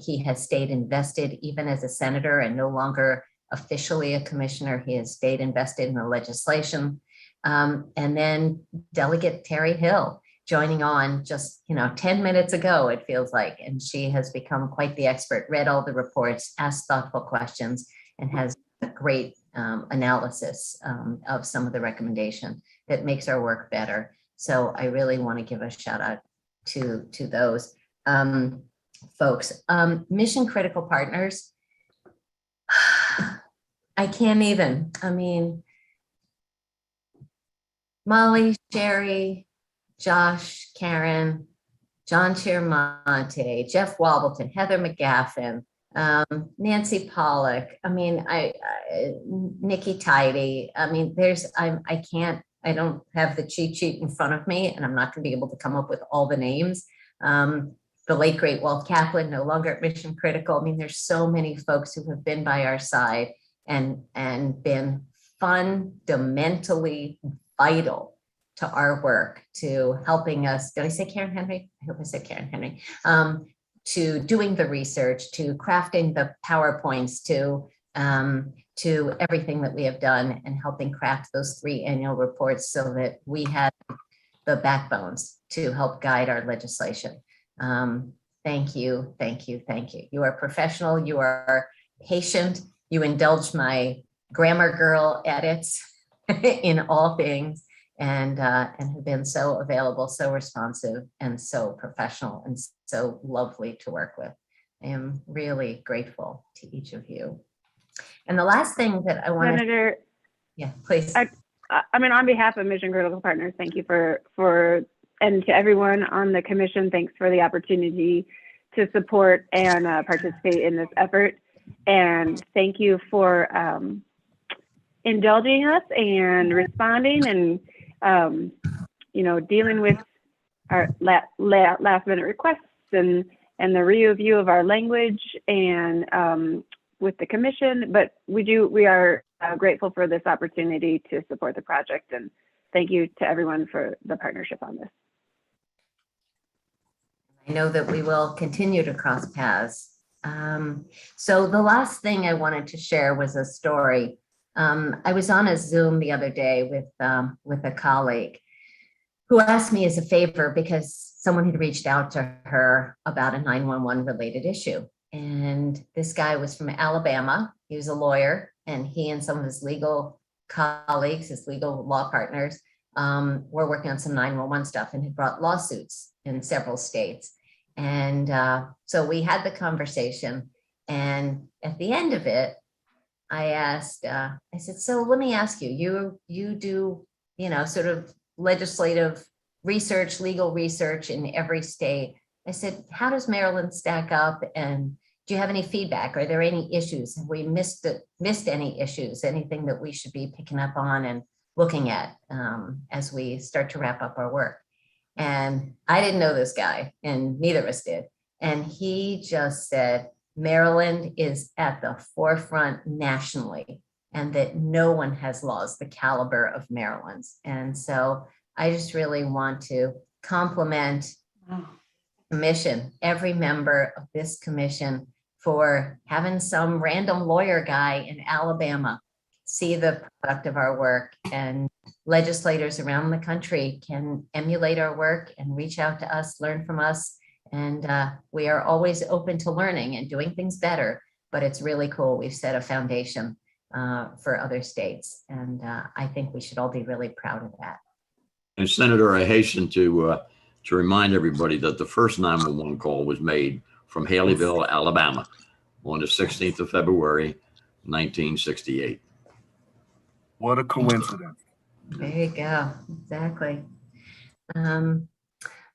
He has stayed invested even as a senator and no longer officially a commissioner. He has stayed invested in the legislation. And then Delegate Terry Hill joining on just 10 minutes ago, it feels like, and she has become quite the expert, read all the reports, asked thoughtful questions, and has a great analysis of some of the recommendation that makes our work better. So I really want to give a shout out to those folks. Mission critical partners. I can't even, Molly, Sherry, Josh, Karen, John Chiaramonte, Jeff Wobbleton, Heather McGaffin, Nancy Pollock. Nikki Tidy. I don't have the cheat sheet in front of me, and I'm not going to be able to come up with all the names. The late great Walt Kaplan, no longer at Mission Critical. There's so many folks who have been by our side and been fundamentally vital to our work, to helping us. Did I say Karen Henry? I hope I said Karen Henry. To doing the research, to crafting the PowerPoints, to everything that we have done and helping craft those 3 annual reports so that we had the backbones to help guide our legislation. Thank you, thank you, thank you. You are professional, you are patient, you indulge my grammar girl edits in all things, and have been so available, so responsive, and so professional, and so lovely to work with. I am really grateful to each of you. And the last thing that I want Senator, yeah, please. On behalf of Mission Critical Partners, thank you for and to everyone on the commission, thanks for the opportunity to support and participate in this effort. And thank you for indulging us and responding and dealing with our last minute requests and the review of our language and with the commission. But we are grateful for this opportunity to support the project, and thank you to everyone for the partnership on this. I know that we will continue to cross paths. So the last thing I wanted to share was a story. I was on a Zoom the other day with a colleague who asked me as a favor because someone had reached out to her about a 911 related issue. And this guy was from Alabama. He was a lawyer, and he and some of his legal colleagues, his legal law partners, were working on some 911 stuff and had brought lawsuits in several states. And so we had the conversation, and at the end of it, I asked, I said, so let me ask you, you do, sort of legislative research, legal research in every state. I said, how does Maryland stack up? And do you have any feedback? Are there any issues? Have we missed any issues? Anything that we should be picking up on and looking at as we start to wrap up our work? And I didn't know this guy, and neither of us did. And he just said, Maryland is at the forefront nationally, and that no one has laws the caliber of Maryland's. And so I just really want to compliment the commission, every member of this commission, for having some random lawyer guy in Alabama see the product of our work, and legislators around the country can emulate our work and reach out to us, learn from us. And we are always open to learning and doing things better, but it's really cool. We've set a foundation for other states. And I think we should all be really proud of that. And Senator, I hasten to remind everybody that the first 911 call was made from Haleyville, Alabama on the 16th of February, 1968. What a coincidence. There you go. Exactly. All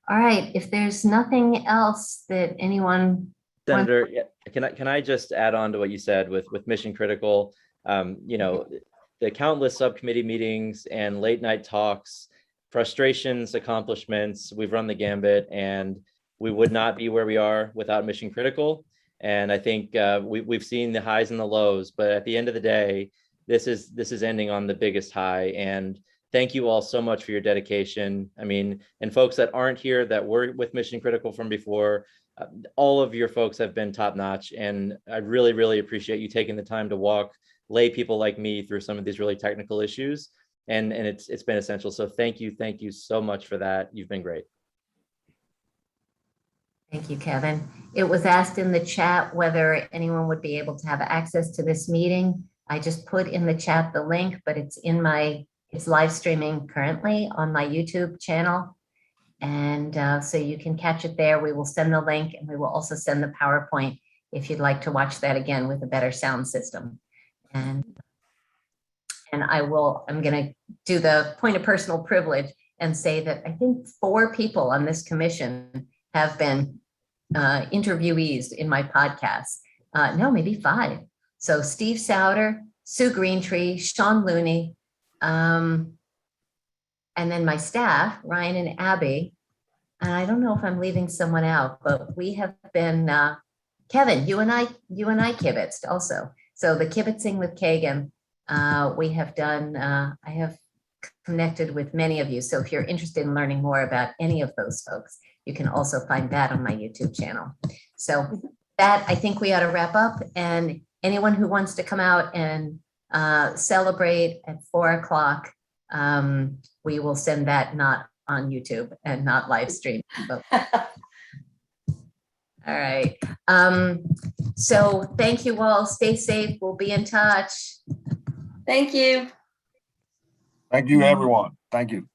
right. If there's nothing else that anyone Senator, can I just add on to what you said with Mission Critical? The countless subcommittee meetings and late night talks, frustrations, accomplishments, we've run the gambit, and we would not be where we are without Mission Critical. And I think we've seen the highs and the lows, but at the end of the day, this is ending on the biggest high. And thank you all so much for your dedication. I mean, and folks that aren't here that were with Mission Critical from before, all of your folks have been top notch. And I really, really appreciate you taking the time to walk lay people like me through some of these really technical issues. And it's been essential. So thank you so much for that. You've been great. Thank you, Kevin. It was asked in the chat whether anyone would be able to have access to this meeting. I just put in the chat the link, but it's live streaming currently on my YouTube channel. And so you can catch it there. We will send the link, and we will also send the PowerPoint if you'd like to watch that again with a better sound system. And I'm going to do the point of personal privilege and say that I think 4 people on this commission have been interviewees in my podcast. No, maybe 5. So Steve Souter, Sue Greentree, Sean Looney, and then my staff, Ryan and Abby. And I don't know if I'm leaving someone out, but we have been, Kevin, you and I kibitzed also. So the kibitzing with Kagan, we have done, I have connected with many of you. So if you're interested in learning more about any of those folks, you can also find that on my YouTube channel. So that, I think we ought to wrap up, and anyone who wants to come out and celebrate at 4 o'clock, we will send that not on YouTube and not live stream. But all right. So thank you all. Stay safe. We'll be in touch. Thank you. Thank you, everyone. Thank you.